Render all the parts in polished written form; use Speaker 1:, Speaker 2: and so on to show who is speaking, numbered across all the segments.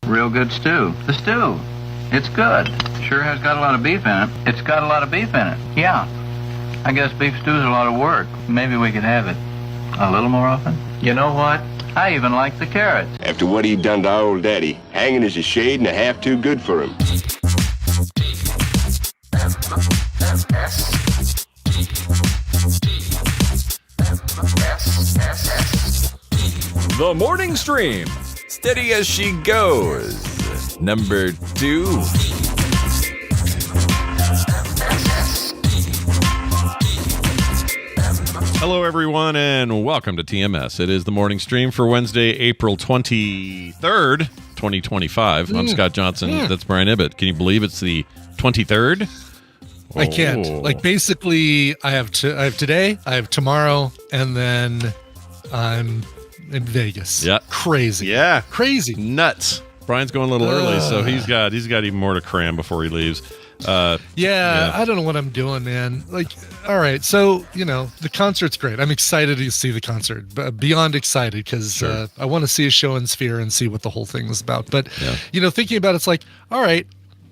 Speaker 1: Real good stew. The stew. It's good. Sure has got a lot of beef in it. It's got a lot of beef in it. Yeah. I guess beef stew's a lot of work. Maybe we could have it a little more often. You know what? I even like the carrots.
Speaker 2: After what he done to our old daddy, hanging is a shade and a half too good for him.
Speaker 3: The Morning Stream. Steady as she goes. Number 2. Hello, everyone, and welcome to TMS. It is the morning stream for Wednesday, April 23rd, 2025. I'm Scott Johnson. That's Brian Ibbett. Can you believe it's the 23rd?
Speaker 4: I can't. Like, basically, I have today, I have tomorrow, and then I'm in Vegas.
Speaker 3: Yeah.
Speaker 4: Crazy.
Speaker 3: Yeah.
Speaker 4: Crazy.
Speaker 3: Nuts. Brian's going a little early, so he's got even more to cram before he leaves.
Speaker 4: Yeah, I don't know what I'm doing, man. Like, all right, so, the concert's great. I'm excited to see the concert, beyond excited, because I want to see a show in Sphere and see what the whole thing is about. But, thinking about it, it's like, all right,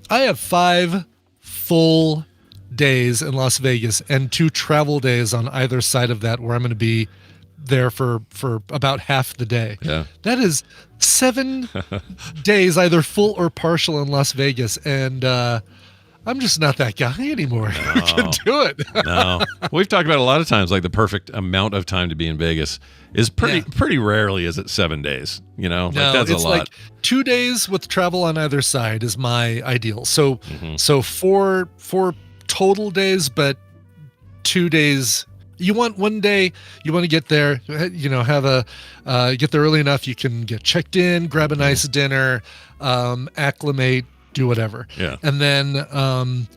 Speaker 4: I have 5 full days in Las Vegas and 2 travel days on either side of that where I'm going to be there for about half the day.
Speaker 3: Yeah.
Speaker 4: That is 7 days, either full or partial, in Las Vegas, and I'm just not that guy anymore. I can do it.
Speaker 3: No. We've talked about a lot of times, like the perfect amount of time to be in Vegas is pretty rarely is it 7 days,
Speaker 4: No,
Speaker 3: that's
Speaker 4: it's
Speaker 3: a lot.
Speaker 4: like 2 days with travel on either side is my ideal. So so 4 total days, but 2 days. You want one day, you want to get there, have get there early enough, you can get checked in, grab a nice dinner, acclimate, do whatever.
Speaker 3: Yeah.
Speaker 4: And then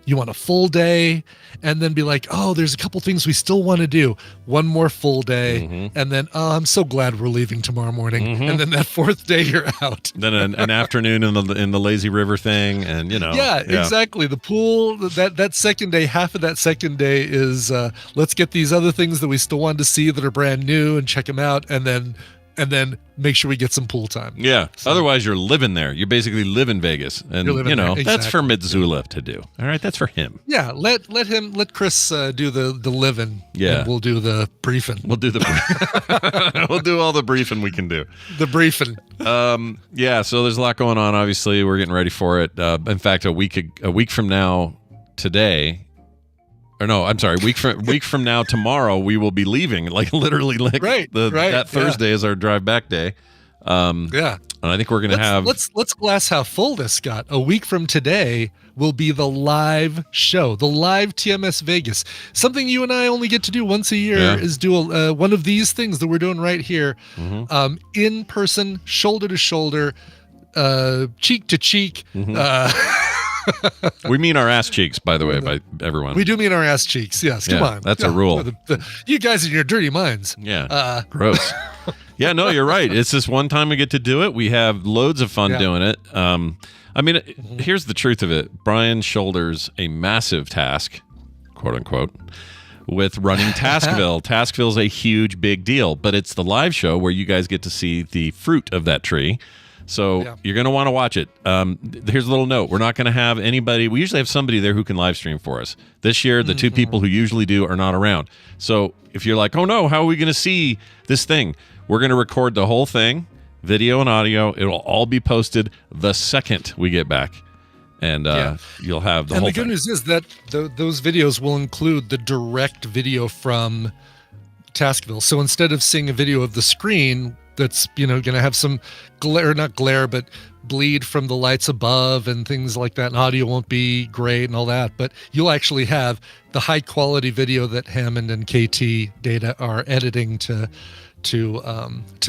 Speaker 4: you want a full day, and then be like, oh, there's a couple things we still want to do. One more full day, and then, I'm so glad we're leaving tomorrow morning. And then that 4th day, you're out.
Speaker 3: Then an afternoon in the lazy river thing, and
Speaker 4: Yeah, exactly. The pool, that second day, half of that second day is let's get these other things that we still want to see that are brand new and check them out, and then make sure we get some pool time.
Speaker 3: Yeah. So, otherwise, you're living there. You basically live in Vegas, and that's for Mitsula to do. All right, that's for him.
Speaker 4: Yeah, let Chris do the living.
Speaker 3: Yeah,
Speaker 4: and we'll do the briefing.
Speaker 3: We'll do we'll do all the briefing we can do.
Speaker 4: The briefing.
Speaker 3: Yeah. So there's a lot going on. Obviously, we're getting ready for it. In fact, a week from now today. Or no, I'm sorry. Week from now, tomorrow we will be leaving. Like literally, that Thursday is our drive back day. And I think we're gonna have.
Speaker 4: Let's glass half full this, Scott. A week from today will be the live show, the live TMS Vegas. Something you and I only get to do once a year is do one of these things that we're doing right here, in person, shoulder to shoulder, cheek to cheek.
Speaker 3: We mean our ass cheeks, by the way, by everyone.
Speaker 4: We do mean our ass cheeks. Yes, come on.
Speaker 3: That's a rule.
Speaker 4: You guys and your dirty minds.
Speaker 3: Yeah, gross. Yeah, no, you're right. It's this one time we get to do it. We have loads of fun doing it. Here's the truth of it. Brian shoulders a massive task, quote unquote, with running Taskville. Taskville's a huge, big deal, but it's the live show where you guys get to see the fruit of that tree. So you're going to want to watch it. Here's a little note. We're not going to have anybody. We usually have somebody there who can live stream for us. This year, the 2 people who usually do are not around. So if you're like, oh no, how are we going to see this thing? We're going to record the whole thing, video and audio. It'll all be posted the second we get back. And you'll have the whole thing. And the good
Speaker 4: news is that those videos will include the direct video from Taskville. So instead of seeing a video of the screen that's going to have some but bleed from the lights above and things like that, and audio won't be great and all that, but you'll actually have the high quality video that Hammond and KT Data are editing to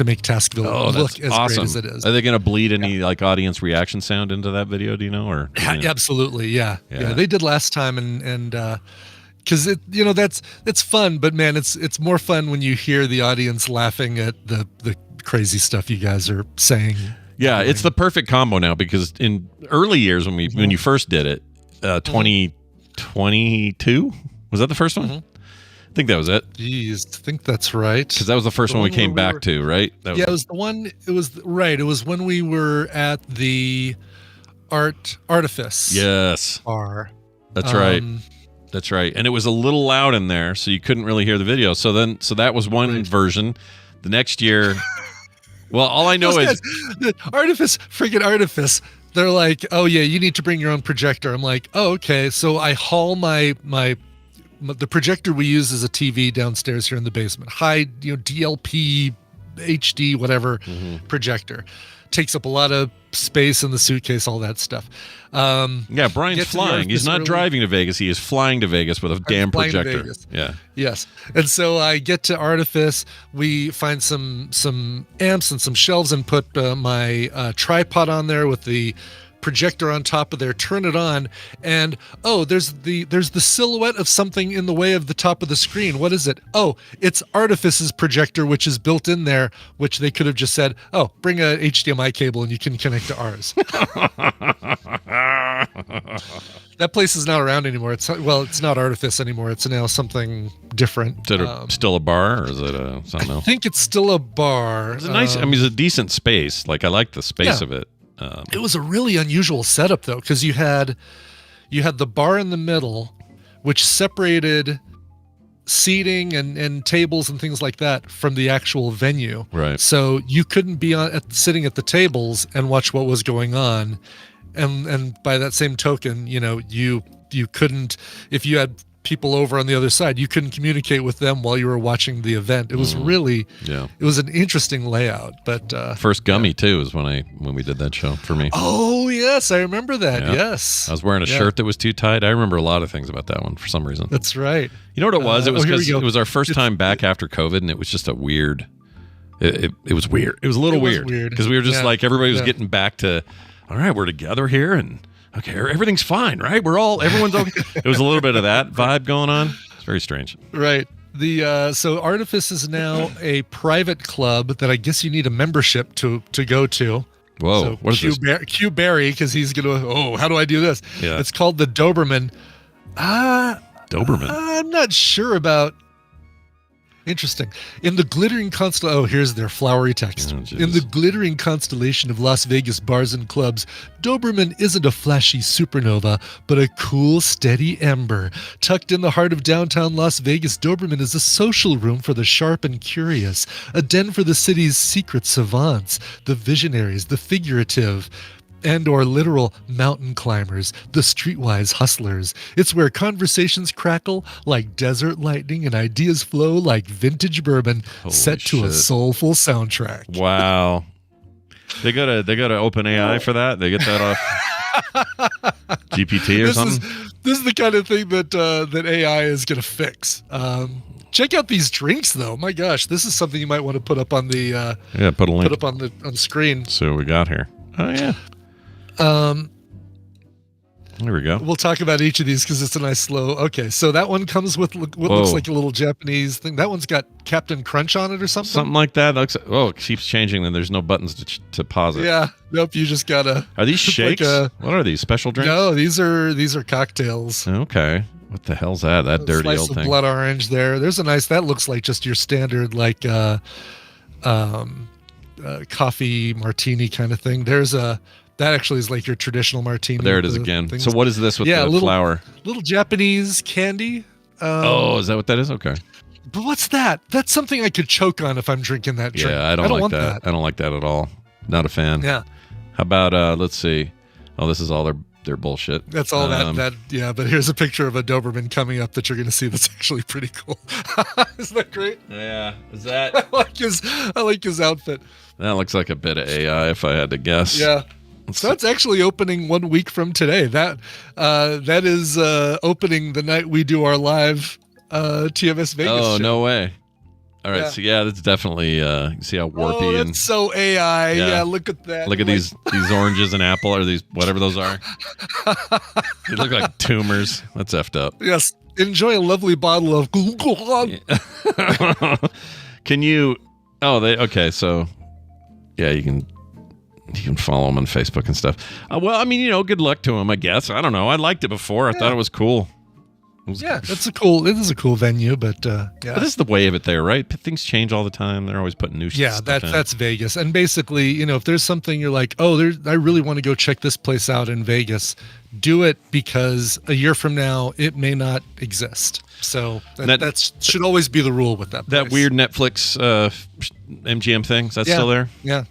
Speaker 4: make Taskville look as great as it is.
Speaker 3: Are they going to bleed any audience reaction sound into that video? Do you know? Or
Speaker 4: absolutely, yeah. They did last time, and because it's fun, but man, it's more fun when you hear the audience laughing at the crazy stuff you guys are saying.
Speaker 3: Yeah, it's the perfect combo now, because in early years when you first did it, 2022 was that the first one? I think that was it.
Speaker 4: Jeez, I think that's right.
Speaker 3: Because that was the first one we came back to, right? That was
Speaker 4: it was the one. It was right. It was when we were at the Artifice.
Speaker 3: Yes,
Speaker 4: bar.
Speaker 3: that's right. That's right. And it was a little loud in there, so you couldn't really hear the video. So that was one version. The next year, well, all I know is
Speaker 4: freaking Artifice. They're like, oh yeah, you need to bring your own projector. I'm like, oh okay. So I haul the projector we use is a TV downstairs here in the basement. High, DLP, HD, whatever projector. Takes up a lot of space in the suitcase, all that stuff.
Speaker 3: Brian's flying. He's not driving to Vegas. He is flying to Vegas with a damn projector. Yeah.
Speaker 4: Yes. And so I get to Artifice. We find some amps and some shelves and put my tripod on there with the projector on top of there, turn it on, and there's the silhouette of something in the way of the top of the screen. What is it? Oh, it's Artifice's projector, which is built in there, which they could have just said, oh, bring a HDMI cable and you can connect to ours. That place is not around anymore. It's not Artifice anymore. It's now something different.
Speaker 3: Is it still a bar, or is it something else?
Speaker 4: I think it's still a bar.
Speaker 3: It's nice. It's a decent space. Like, I like the space of it.
Speaker 4: It was a really unusual setup, though, because you had the bar in the middle, which separated seating and tables and things like that from the actual venue.
Speaker 3: Right.
Speaker 4: So you couldn't be sitting at the tables and watch what was going on, and by that same token, you couldn't, if you had people over on the other side, you couldn't communicate with them while you were watching the event. It was really, it was an interesting layout. But
Speaker 3: first Gummy too is when we did that show for me.
Speaker 4: Oh yes, I remember that. Yeah. Yes,
Speaker 3: I was wearing a shirt that was too tight. I remember a lot of things about that one for some reason.
Speaker 4: That's right.
Speaker 3: You know what it was? It was because it was our first time back after COVID, and it was just a weird. It was weird. It was a little weird because we were just like, everybody was getting back to, all right, we're together here and. Okay, everything's fine, right? Everyone's okay. It was a little bit of that vibe going on. It's very strange.
Speaker 4: Right. So Artifice is now a private club that I guess you need a membership to go to.
Speaker 3: Whoa,
Speaker 4: so
Speaker 3: what is this?
Speaker 4: Q Barry, because he's gonna. How do I do this?
Speaker 3: Yeah.
Speaker 4: It's called the Doberman.
Speaker 3: Doberman.
Speaker 4: I'm not sure about. Interesting. In the glittering here's their flowery text. In the glittering constellation of Las Vegas bars and clubs, Doberman isn't a flashy supernova, but a cool, steady ember. Tucked in the heart of downtown Las Vegas, Doberman is a social room for the sharp and curious, a den for the city's secret savants, the visionaries, the figurative, and or literal mountain climbers, the streetwise hustlers. It's where conversations crackle like desert lightning and ideas flow like vintage bourbon.
Speaker 3: Holy
Speaker 4: set to a soulful soundtrack.
Speaker 3: Wow. They go to OpenAI for that? They get that off GPT or something?
Speaker 4: This is the kind of thing that AI is going to fix. Check out these drinks, though. My gosh, this is something you might want to put up on the
Speaker 3: put a link.
Speaker 4: Put up on the screen.
Speaker 3: See what we got here. Oh yeah. There we go.
Speaker 4: We'll talk about each of these because it's a nice slow. Okay, so that one comes with what looks like a little Japanese thing. That one's got Captain Crunch on it or something.
Speaker 3: Something like that. It keeps changing. Then there's no buttons to pause it.
Speaker 4: Yeah. Nope. You just gotta.
Speaker 3: Are these shakes? What are these special drinks?
Speaker 4: No, these are cocktails.
Speaker 3: Okay. What the hell's that? That dirty
Speaker 4: slice
Speaker 3: old
Speaker 4: of
Speaker 3: thing.
Speaker 4: Blood orange there. There's a nice. That looks like just your standard coffee martini kind of thing. That actually is like your traditional martini.
Speaker 3: There it is again. Things. So what is this with the flour?
Speaker 4: Little Japanese candy.
Speaker 3: Is that what that is? Okay.
Speaker 4: But what's that? That's something I could choke on if I'm drinking that drink.
Speaker 3: Yeah, I don't like that. I don't like that at all. Not a fan.
Speaker 4: Yeah.
Speaker 3: How about let's see. Oh, this is all their bullshit.
Speaker 4: That's all yeah, but here's a picture of a Doberman coming up that you're gonna see that's actually pretty cool. Isn't that great?
Speaker 3: Yeah. Is that
Speaker 4: I like his outfit.
Speaker 3: That looks like a bit of AI if I had to guess.
Speaker 4: Yeah. So that's actually opening 1 week from today. That is opening the night we do our live TMS Vegas show.
Speaker 3: No way. All right, so that's definitely you see how warpy
Speaker 4: that's
Speaker 3: and
Speaker 4: so AI. Yeah, look at that.
Speaker 3: Look at these oranges and apple or these whatever those are. They look like tumors. That's effed up.
Speaker 4: Yes. Enjoy a lovely bottle of
Speaker 3: Can you okay, so you can follow them on Facebook and stuff. Well, I mean, good luck to them, I guess. I don't know. I liked it before. I thought it was cool.
Speaker 4: Yeah, it is a cool venue, but yeah.
Speaker 3: But this is the way of it there, right? Things change all the time. They're always putting new stuff in.
Speaker 4: That's Vegas. And basically, if there's something you're like, I really want to go check this place out in Vegas, do it, because a year from now it may not exist. So that should always be the rule with that place.
Speaker 3: That weird Netflix MGM thing, is that still there?
Speaker 4: Yeah.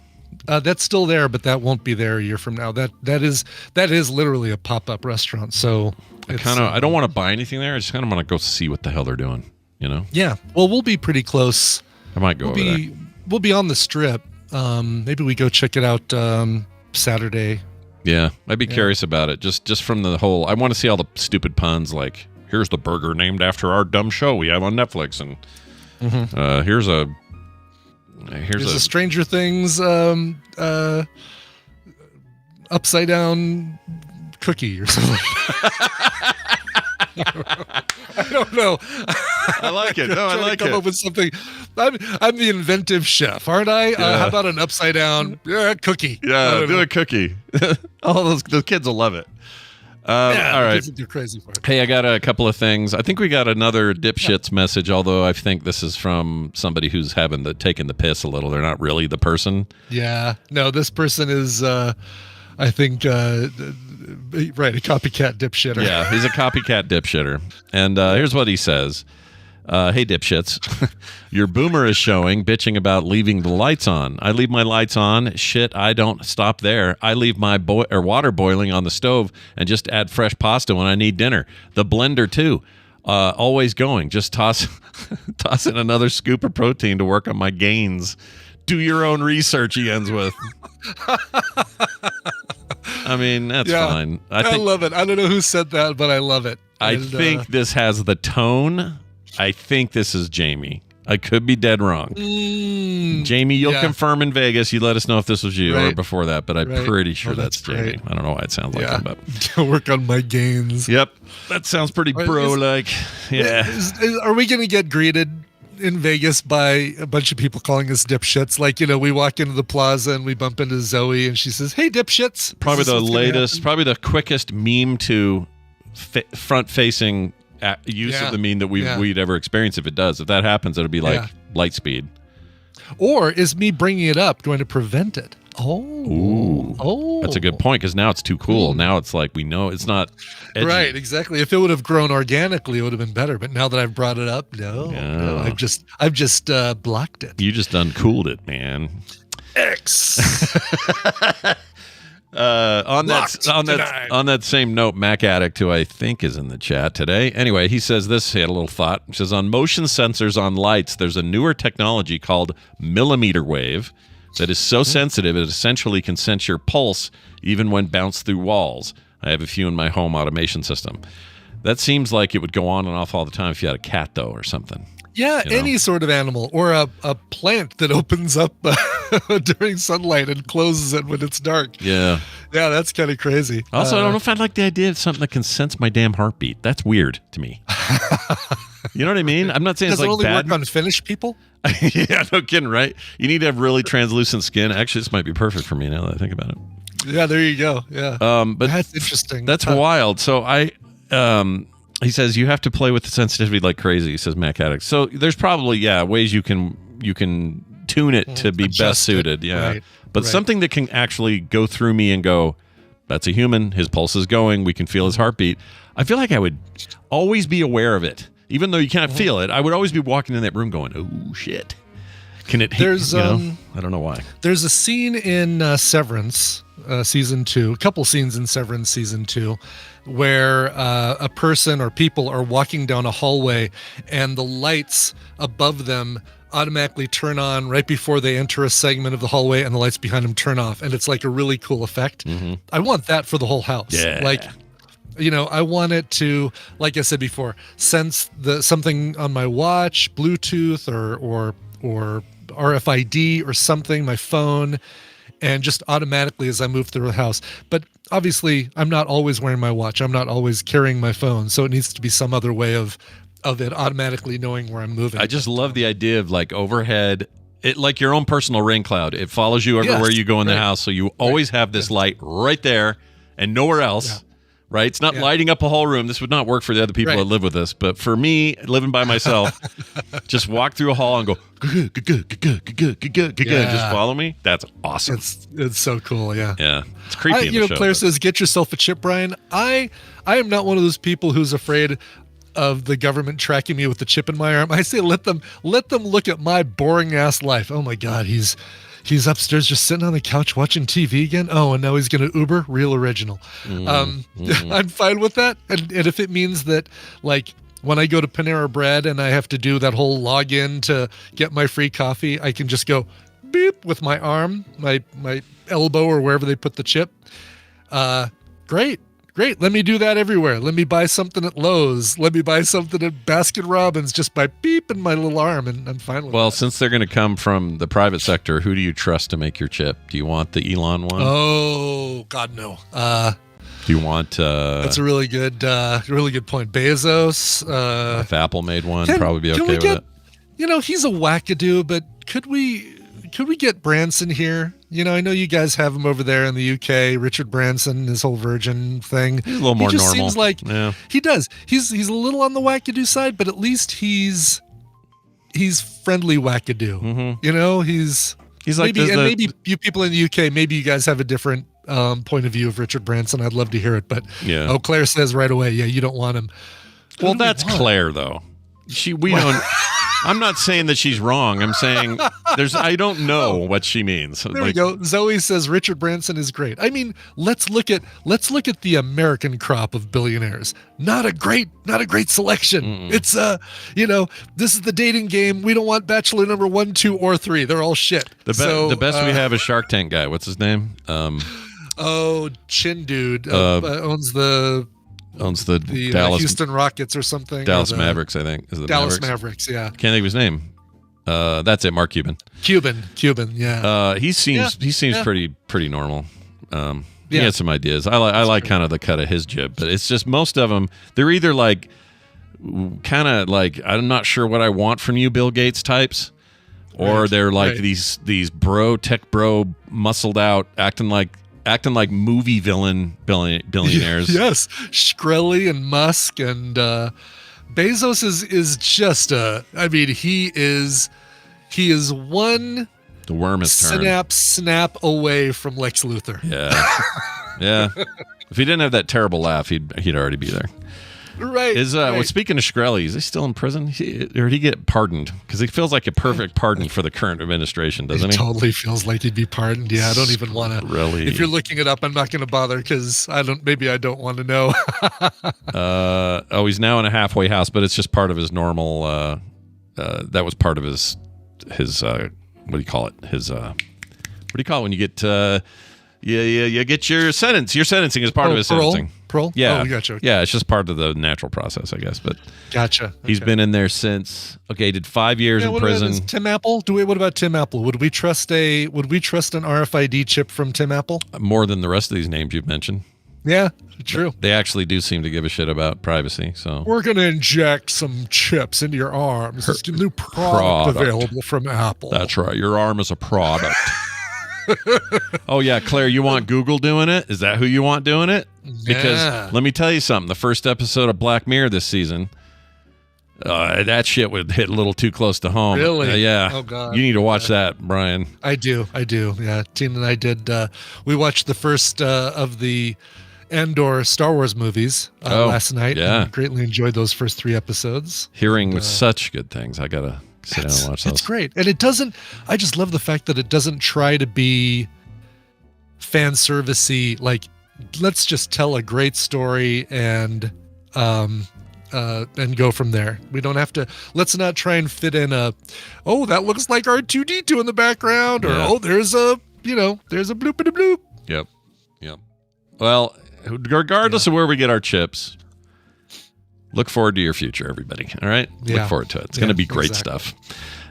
Speaker 4: That's still there, but that won't be there a year from now. That is literally a pop-up restaurant. So
Speaker 3: I don't want to buy anything there. I just kind of want to go see what the hell they're doing,
Speaker 4: Yeah. Well, we'll be pretty close.
Speaker 3: I might go over there.
Speaker 4: We'll be on the Strip. Maybe we go check it out Saturday.
Speaker 3: Yeah, I'd be curious about it. Just from the whole, I want to see all the stupid puns, like, here's the burger named after our dumb show we have on Netflix, and here's a
Speaker 4: Stranger Things upside down cookie or something. I don't know.
Speaker 3: I like it. No, I like
Speaker 4: come
Speaker 3: it.
Speaker 4: Up with something. I'm the inventive chef, aren't I?
Speaker 3: Yeah.
Speaker 4: How about an upside down cookie?
Speaker 3: Yeah, do a cookie. The kids will love it. All right.
Speaker 4: They're crazy for it.
Speaker 3: Hey, I got a couple of things. I think we got another Dipshits message, although I think this is from somebody who's taking the piss a little. They're not really the person.
Speaker 4: Yeah. No, this person is, I think, right, a copycat dipshitter.
Speaker 3: Yeah, he's a copycat dipshitter. And here's what he says. Hey, dipshits. Your boomer is showing, bitching about leaving the lights on. I leave my lights on. Shit, I don't stop there. I leave my water boiling on the stove and just add fresh pasta when I need dinner. The blender, too. Always going. Just toss in another scoop of protein to work on my gains. Do your own research, he ends with. I mean, that's fine.
Speaker 4: I love it. I don't know who said that, but I love it.
Speaker 3: I think this has the tone. I think this is Jamie. I could be dead wrong. Jamie, you'll confirm in Vegas. You let us know if this was you or before that, but I'm pretty sure that's Jamie.
Speaker 4: Great.
Speaker 3: I don't know why it sounds like him, but
Speaker 4: work on my gains.
Speaker 3: Yep. That sounds pretty bro-like. Yeah.
Speaker 4: Are we going to get greeted in Vegas by a bunch of people calling us dipshits? Like, we walk into the plaza and we bump into Zoe and she says, "Hey, dipshits."
Speaker 3: Probably the latest, probably the quickest meme to front-facing use of the meme that we'd ever experience. If that happens, it'll be like light speed.
Speaker 4: Or is me bringing it up going to prevent it? That's a good point, because now it's too cool. Now it's like, we know it's not edgy.
Speaker 3: Right,
Speaker 4: exactly. If it would have grown organically, it would have been better. But now that I've brought it up, no, I've just blocked it.
Speaker 3: You just uncooled it, man.
Speaker 4: X.
Speaker 3: On that same note, Mac Addict, who I think is in the chat today. Anyway, he says this. He had a little thought. He says, on motion sensors on lights, there's a newer technology called millimeter wave that is so sensitive it essentially can sense your pulse even when bounced through walls. I have a few in my home automation system. That seems like it would go on and off all the time if you had a cat, though, or something.
Speaker 4: Yeah, any sort of animal, or a plant that opens up during sunlight and closes it when it's dark.
Speaker 3: Yeah,
Speaker 4: that's kind of crazy.
Speaker 3: Also, I don't know if I'd like the idea of something that can sense my damn heartbeat. That's weird to me. You know what I mean? I'm not saying it's like
Speaker 4: only
Speaker 3: bad.
Speaker 4: Work on Finnish people?
Speaker 3: Yeah, no kidding, right? You need to have really translucent skin. Actually, this might be perfect for me now that I think about it.
Speaker 4: Yeah, there you go. Yeah,
Speaker 3: but
Speaker 4: that's interesting.
Speaker 3: That's wild. So he says you have to play with the sensitivity like crazy. He says Mac Addict. So there's probably ways you can tune it to be best suited. Yeah, but something that can actually go through me and go, that's a human. His pulse is going. We can feel his heartbeat. I feel like I would always be aware of it, even though you can't feel it. I would always be walking in that room going, "Oh shit." Can it?
Speaker 4: There's
Speaker 3: I don't know why.
Speaker 4: There's a scene in Severance season 2, a couple scenes in Severance season 2, where a person or people are walking down a hallway and the lights above them automatically turn on right before they enter a segment of the hallway, and the lights behind them turn off, and it's like a really cool effect. I want that for the whole house. Like, I want it to, like I said before, sense something on my watch, Bluetooth or RFID or something, my phone, and just automatically as I move through the house. But obviously, I'm not always wearing my watch. I'm not always carrying my phone. So it needs to be some other way of it automatically knowing where I'm moving.
Speaker 3: I just love the idea of like overhead, it like your own personal rain cloud. It follows you everywhere you go in the house. So you always have this light right there and nowhere else. right? It's not lighting up a whole room. This would not work for the other people that live with us. But for me, living by myself, just walk through a hall and go, just follow me. That's awesome.
Speaker 4: It's so cool, yeah.
Speaker 3: Yeah, it's creepy in the show.
Speaker 4: Claire says, get yourself a chip, Brian. I am not one of those people who's afraid of the government tracking me with the chip in my arm. I say let them look at my boring ass life. Oh my God, he's upstairs just sitting on the couch watching TV again. Oh, and now he's going to Uber. Real original. I'm fine with that. And if it means that, like, when I go to Panera Bread and I have to do that whole login to get my free coffee, I can just go beep with my arm, my elbow, or wherever they put the chip. Great. Let me do that everywhere. Let me buy something at Lowe's. Let me buy something at Baskin Robbins just by beeping my little arm, and I'm fine with
Speaker 3: Well,
Speaker 4: that.
Speaker 3: since they're going to come from the private sector, who do you trust to make your chip? Do you want the Elon one?
Speaker 4: Oh, God, no.
Speaker 3: Do you want...
Speaker 4: That's a really good point. Bezos.
Speaker 3: if Apple made one, probably be okay with it.
Speaker 4: He's a wackadoo, but could we get Branson here? I know you guys have him over there in the UK, Richard Branson, his whole Virgin thing.
Speaker 3: He's a little more
Speaker 4: he just
Speaker 3: normal.
Speaker 4: Seems like he does. He's a little on the wackadoo side, but at least he's friendly wackadoo.
Speaker 3: Mm-hmm.
Speaker 4: He's
Speaker 3: like
Speaker 4: maybe you people in the UK, maybe you guys have a different point of view of Richard Branson. I'd love to hear it, but Claire says right away, you don't want him.
Speaker 3: Well, that's Claire though. We don't. I'm not saying that she's wrong. I'm saying I don't know what she means.
Speaker 4: There we go. Zoe says Richard Branson is great. I mean, let's look at the American crop of billionaires. Not a great selection.
Speaker 3: Mm-mm.
Speaker 4: It's this is the dating game. We don't want bachelor number 1, 2, or 3. They're all shit.
Speaker 3: The best we have is Shark Tank guy. What's his name?
Speaker 4: Chin Dude owns the Dallas Houston Rockets or something.
Speaker 3: Dallas Mavericks, I think. Is it
Speaker 4: Dallas Mavericks? Yeah.
Speaker 3: Can't think of his name. That's it. Mark Cuban.
Speaker 4: Cuban. Yeah.
Speaker 3: He seems pretty normal. He had some ideas. I like kind of the cut of his jib, but it's just most of them. They're either like kind of like I'm not sure what I want from you, Bill Gates types, or they're like these tech bro muscled out acting like movie villain billionaires.
Speaker 4: Yes, Shkreli and Musk and Bezos is just he is one
Speaker 3: the worm is turned.
Speaker 4: snap away from Lex Luthor.
Speaker 3: Yeah. If he didn't have that terrible laugh, he'd already be there.
Speaker 4: Right.
Speaker 3: Well, speaking of Shkreli, is he still in prison? Or did he get pardoned? Because he feels like a perfect pardon for the current administration, doesn't he?
Speaker 4: Totally feels like he'd be pardoned. Yeah, I don't even want to.
Speaker 3: Really?
Speaker 4: If you're looking it up, I'm not going to bother because I don't want to know.
Speaker 3: He's now in a halfway house, but it's just part of his normal. That was part of his. What do you call it? What do you call it when you get? You get your sentence. Your sentencing is part of his sentencing.
Speaker 4: Parole?
Speaker 3: Yeah.
Speaker 4: Oh, we gotcha.
Speaker 3: Yeah, it's just part of the natural process, I guess. But
Speaker 4: gotcha. Okay.
Speaker 3: He's been in there since. Okay, did 5 years in prison.
Speaker 4: Tim Apple? What about Tim Apple? Would we trust an RFID chip from Tim Apple?
Speaker 3: More than the rest of these names you've mentioned.
Speaker 4: Yeah, true.
Speaker 3: They actually do seem to give a shit about privacy. So
Speaker 4: we're going to inject some chips into your arms. It's a new product available from Apple.
Speaker 3: That's right. Your arm is a product. Oh, yeah, Claire, you want Google doing it? Is that who you want doing it? Because let me tell you something. The first episode of Black Mirror this season, that shit would hit a little too close to home.
Speaker 4: Really?
Speaker 3: Yeah.
Speaker 4: Oh, God.
Speaker 3: You need to watch that, Brian.
Speaker 4: I do. Yeah, Tina and I did. We watched the first of the Andor Star Wars movies last night.
Speaker 3: Yeah.
Speaker 4: And greatly enjoyed those first 3 episodes.
Speaker 3: Hearing such good things. I got to sit down and watch those.
Speaker 4: It's great. And I just love the fact that it doesn't try to be fan servicey. Like, let's just tell a great story and go from there. We don't have to. Let's not try and fit in that looks like R2D2 in the background, or there's a bloop and a bloop.
Speaker 3: Yep. Well, regardless of where we get our chips, look forward to your future, everybody. All right?
Speaker 4: Yeah.
Speaker 3: Look forward to it. It's going to be great stuff.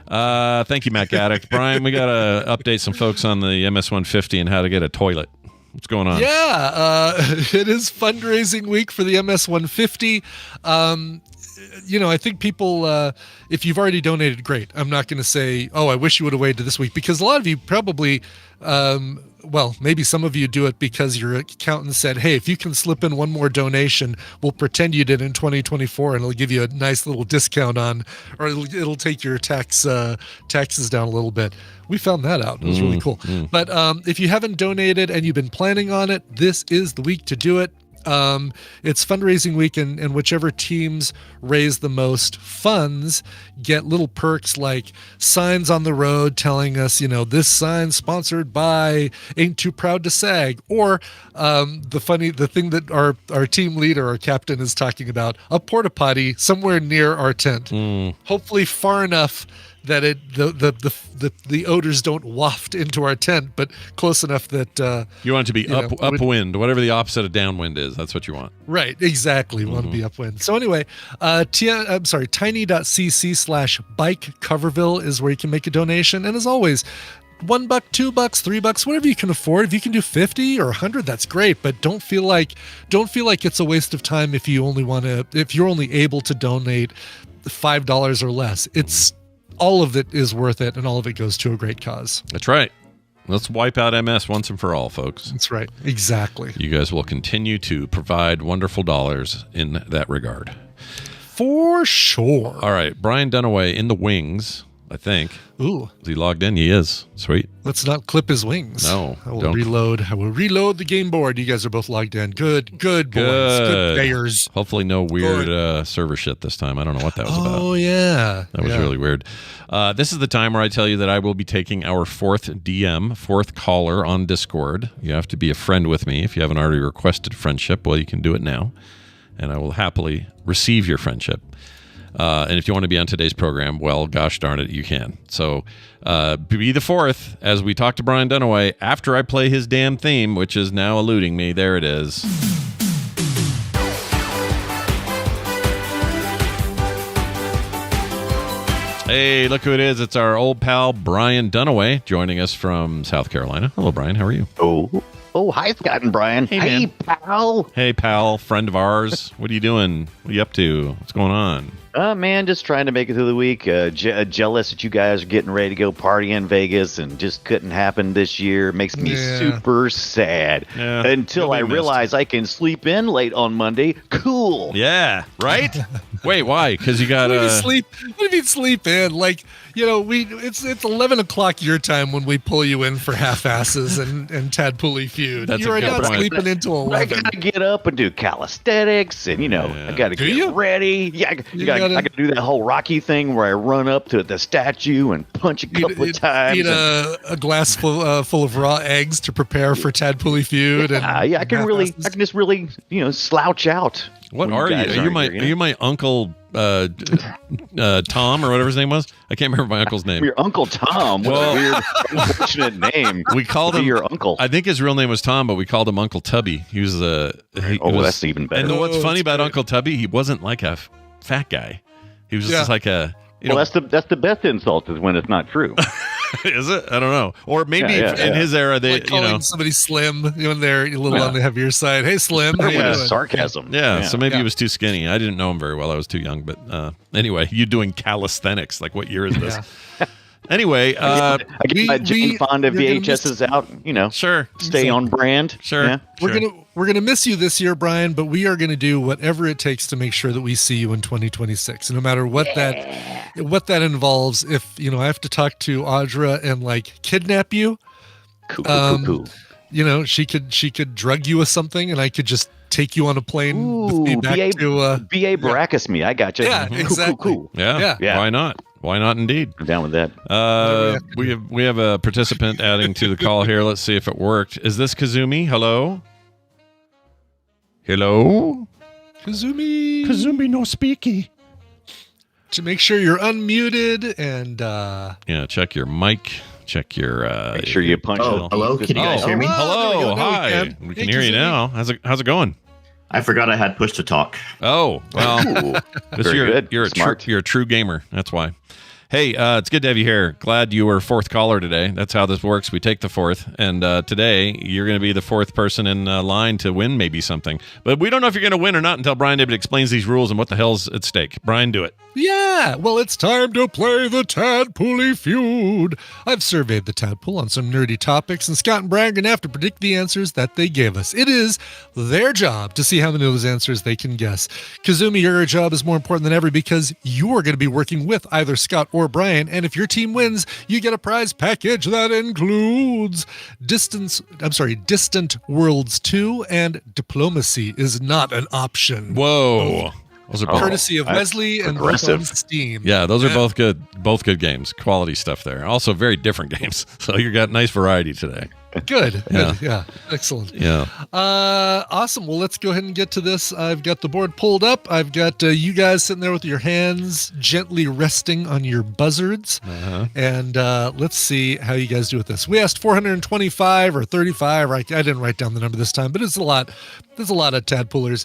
Speaker 3: Thank you, Mac Addict. Brian, we got to update some folks on the MS-150 and how to get a toilet. What's going on?
Speaker 4: Yeah, it is fundraising week for the MS-150. I think people, if you've already donated, great. I'm not going to say, I wish you would have waited this week, because a lot of you probably well, maybe some of you do it because your accountant said, hey, if you can slip in one more donation, we'll pretend you did in 2024 and it'll give you a nice little discount on, or it'll take your taxes down a little bit. We found that out. It was really cool. But if you haven't donated and you've been planning on it, this is the week to do it. It's fundraising week, and whichever teams raise the most funds get little perks like signs on the road telling us, this sign sponsored by Ain't Too Proud to Sag, or the thing that our team leader, our captain, is talking about, a porta potty somewhere near our tent, hopefully far enough that the odors don't waft into our tent, but close enough that
Speaker 3: you want it to be upwind, whatever the opposite of downwind is. That's what you want.
Speaker 4: Right, exactly. We want to be upwind. So anyway, tiny.cc/bike Coverville is where you can make a donation. And as always, $1, $2, $3, whatever you can afford. If you can do 50 or 100, that's great. But don't feel like it's a waste of time if you're only able to donate $5 or less. All of it is worth it, and all of it goes to a great cause.
Speaker 3: That's right. Let's wipe out MS once and for all, folks.
Speaker 4: That's right. Exactly.
Speaker 3: You guys will continue to provide wonderful dollars in that regard.
Speaker 4: For sure.
Speaker 3: All right. Brian Dunaway in the wings, I think.
Speaker 4: Ooh.
Speaker 3: Is he logged in? He is. Sweet.
Speaker 4: Let's not clip his wings.
Speaker 3: No.
Speaker 4: I will reload the game board. You guys are both logged in. Good boys. Good players.
Speaker 3: Hopefully no weird server shit this time. I don't know what that was about.
Speaker 4: Oh, yeah.
Speaker 3: That was really weird. This is the time where I tell you that I will be taking our fourth caller on Discord. You have to be a friend with me. If you haven't already requested friendship, well, you can do it now. And I will happily receive your friendship. And if you want to be on today's program, well, gosh darn it, you can. So be the fourth as we talk to Brian Dunaway after I play his damn theme, which is now eluding me. There it is. Hey, look who it is. It's our old pal, Brian Dunaway, joining us from South Carolina. Hello, Brian. How are you?
Speaker 5: Oh, hi, Scott and Brian. Hey, pal.
Speaker 3: Hey, pal, friend of ours. What are you doing? What are you up to? What's going on?
Speaker 5: Man, just trying to make it through the week. Jealous that you guys are getting ready to go party in Vegas and just couldn't happen this year. Makes me super sad.
Speaker 3: Yeah,
Speaker 5: until I realize I can sleep in late on Monday. Cool.
Speaker 3: Yeah, right? Wait, why? Because you got
Speaker 4: sleep. What do you mean sleep in? Like, it's 11 o'clock your time when we pull you in for half-asses and Tadpooly feud. You're not sleeping until 11.
Speaker 5: I gotta get up and do calisthenics, and I gotta get ready. Yeah, I gotta do that whole Rocky thing where I run up to the statue and punch a couple of times.
Speaker 4: Eat a glass full of raw eggs to prepare for Tadpooly feud.
Speaker 5: I can just really slouch out.
Speaker 3: What are you? Are you my uncle Tom or whatever his name was? I can't remember my uncle's name.
Speaker 5: Your Uncle Tom. What a weird, unfortunate name.
Speaker 3: We called him
Speaker 5: your uncle.
Speaker 3: I think his real name was Tom, but we called him Uncle Tubby. He was
Speaker 5: that's even better.
Speaker 3: And what's funny about Uncle Tubby? He wasn't like a fat guy. He was just like a.
Speaker 5: That's the best insult is when it's not true.
Speaker 3: Is it? I don't know. Or maybe in his era, they
Speaker 4: calling somebody slim when they're a little on the heavier side. Hey, Slim.
Speaker 5: Sarcasm.
Speaker 3: Yeah. So maybe he was too skinny. I didn't know him very well. I was too young. But anyway, you doing calisthenics? Like, what year is this? Anyway,
Speaker 5: I get my Jane Fonda VHSs out.
Speaker 3: Sure.
Speaker 5: Stay on brand.
Speaker 3: Sure. Yeah.
Speaker 4: We're gonna miss you this year, Brian, but we are gonna do whatever it takes to make sure that we see you in 2026. No matter what that involves. If I have to talk to Audra and kidnap you,
Speaker 5: cool.
Speaker 4: She could drug you with something, and I could just take you on a plane with me back to
Speaker 5: B.A. Baracus me. I got you.
Speaker 4: Yeah, exactly.
Speaker 5: Cool.
Speaker 3: Yeah. Why not? Why not? Indeed.
Speaker 5: I'm down with that.
Speaker 3: We have a participant adding to the call here. Let's see if it worked. Is this Kazumi? Hello. Kazumi no speaky.
Speaker 4: To make sure you're unmuted and
Speaker 3: check your mic. Check your.
Speaker 5: Make sure you punch.
Speaker 6: Hello. Can you guys hear me?
Speaker 3: Hello. Hi. We can hear you now. How's it going?
Speaker 6: I forgot I had push to talk.
Speaker 3: Oh, well,
Speaker 5: Very good.
Speaker 3: You're
Speaker 5: Smart.
Speaker 3: you're a true gamer. That's why. Hey, it's good to have you here. Glad you were fourth caller today. That's how this works. We take the fourth, and today you're going to be the fourth person in line to win maybe something. But we don't know if you're going to win or not until Brian David explains these rules and what the hell's at stake. Brian, do it.
Speaker 4: Yeah, well, it's time to play the Tadpooly feud. I've surveyed the Tadpool on some nerdy topics, and Scott and Brian are going to have to predict the answers that they gave us. It is their job to see how many of those answers they can guess. Kazumi, your job is more important than ever because you are going to be working with either Scott or Brian, and if your team wins, you get a prize package that includes Distant Worlds 2 and Diplomacy is not an option.
Speaker 3: Whoa. Those are both,
Speaker 4: courtesy of Wesley and both on Steam.
Speaker 3: Yeah, those are both good games. Quality stuff there. Also very different games. So you got nice variety today.
Speaker 4: Good.
Speaker 3: Yeah.
Speaker 4: Yeah. Excellent.
Speaker 3: Yeah.
Speaker 4: Awesome. Well, let's go ahead and get to this. I've got the board pulled up. I've got you guys sitting there with your hands gently resting on your buzzards. And let's see how you guys do with this. We asked 425 or 35. I didn't write down the number this time, but it's a lot. There's a lot of tadpoolers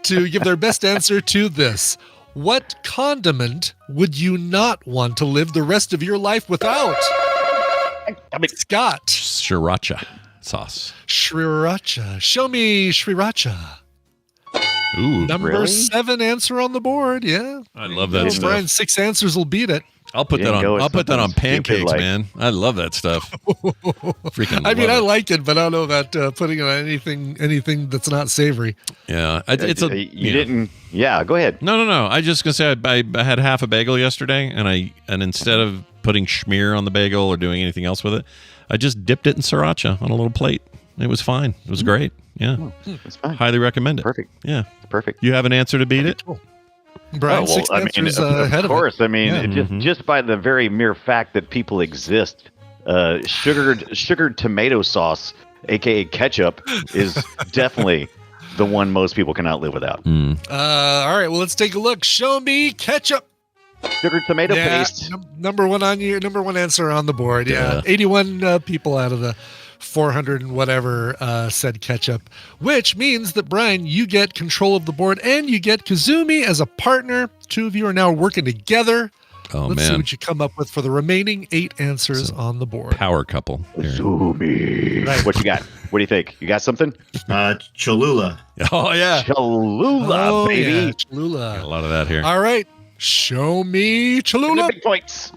Speaker 4: to give their best answer to this. What condiment would you not want to live the rest of your life without? Scott.
Speaker 3: Sriracha sauce.
Speaker 4: Sriracha. Show me Sriracha.
Speaker 3: Ooh.
Speaker 4: Number 7 answer on the board. Yeah.
Speaker 3: I love that stuff.
Speaker 4: Brian, 6 answers will beat it.
Speaker 3: I'll put that on pancakes, man. I love that stuff. Freaking
Speaker 4: I like it, but I don't know about putting it on anything that's not savory.
Speaker 3: Yeah.
Speaker 5: Yeah, go ahead.
Speaker 3: No. I just gonna say I had half a bagel yesterday, and instead of putting schmear on the bagel or doing anything else with it, I just dipped it in sriracha on a little plate. It was fine. It was great. Yeah.
Speaker 5: That's fine.
Speaker 3: Highly recommend it.
Speaker 5: Perfect.
Speaker 3: Yeah.
Speaker 5: Perfect.
Speaker 3: You have an answer to beat it?
Speaker 4: Cool. Brian, 6 answers ahead
Speaker 5: of course. I mean, just by the very mere fact that people exist, sugared tomato sauce, aka ketchup, is definitely the one most people cannot live without.
Speaker 4: All right, well, let's take a look. Show me ketchup.
Speaker 5: Sugared tomato paste.
Speaker 4: Number one answer on the board. Yeah. 81 people out of the 400 and whatever said ketchup, which means that Brian, you get control of the board and you get Kazumi as a partner. 2 of you are now working together. Let's see what you come up with for the remaining 8 answers on the board.
Speaker 3: Power couple.
Speaker 5: Kazumi. Right. What you got? What do you think? You got something?
Speaker 6: Cholula.
Speaker 3: Oh, yeah.
Speaker 5: Cholula, baby.
Speaker 4: Yeah, Cholula.
Speaker 3: Got a lot of that here.
Speaker 4: All right. Show me Cholula.
Speaker 5: Big points.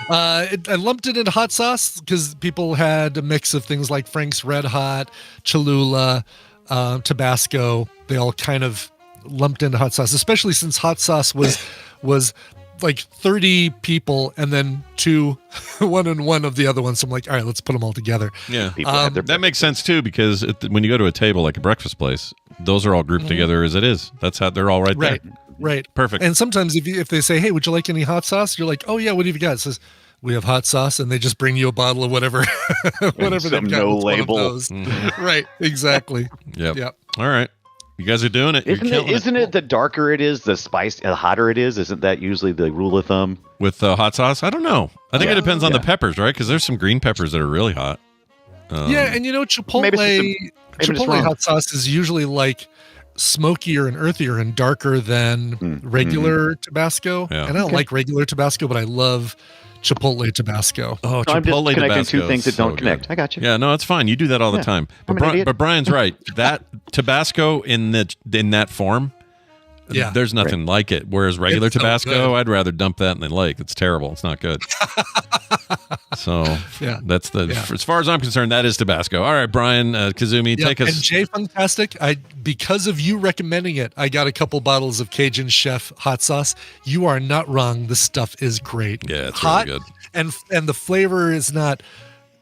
Speaker 4: I lumped it into hot sauce because people had a mix of things like Frank's Red Hot, Cholula, Tabasco. They all kind of lumped into hot sauce, especially since hot sauce was like 30 people and then 1 and 1 of the other ones. So I'm like, all right, let's put them all together.
Speaker 3: Yeah, that makes sense too because when you go to a table like a breakfast place, those are all grouped together as it is. That's how they're all right there.
Speaker 4: Right.
Speaker 3: Perfect.
Speaker 4: And sometimes if they say, hey, would you like any hot sauce? You're like, oh yeah, what have you got? It says, we have hot sauce, and they just bring you a bottle of whatever they've got.
Speaker 5: No label.
Speaker 4: Right, exactly.
Speaker 3: Yep. All right. You guys are doing it.
Speaker 5: Isn't it the darker it is, the hotter it is? Isn't that usually the rule of thumb?
Speaker 3: With hot sauce? I don't know. I think it depends on the peppers, right? Because there's some green peppers that are really hot.
Speaker 4: Yeah, and Chipotle hot sauce is usually like smokier and earthier and darker than regular Tabasco. Yeah. And I don't like regular Tabasco, but I love Chipotle Tabasco.
Speaker 3: Oh,
Speaker 5: I'm just
Speaker 3: Chipotle
Speaker 5: connecting
Speaker 3: Tabasco.
Speaker 5: 2 things that don't connect.
Speaker 3: Good.
Speaker 5: I got you.
Speaker 3: Yeah, no, it's fine. You do that all the time. But Brian's right. That Tabasco in that form, there's nothing like it. Whereas regular Tabasco, I'd rather dump that in the lake. It's terrible. It's not good. So that's as far as I'm concerned, that is Tabasco. All right, Brian, Kazumi, take us.
Speaker 4: And Jay Fantastic, because of you recommending it, I got a couple bottles of Cajun Chef hot sauce. You are not wrong. The stuff is great.
Speaker 3: Yeah, it's
Speaker 4: hot,
Speaker 3: really good.
Speaker 4: And the flavor is not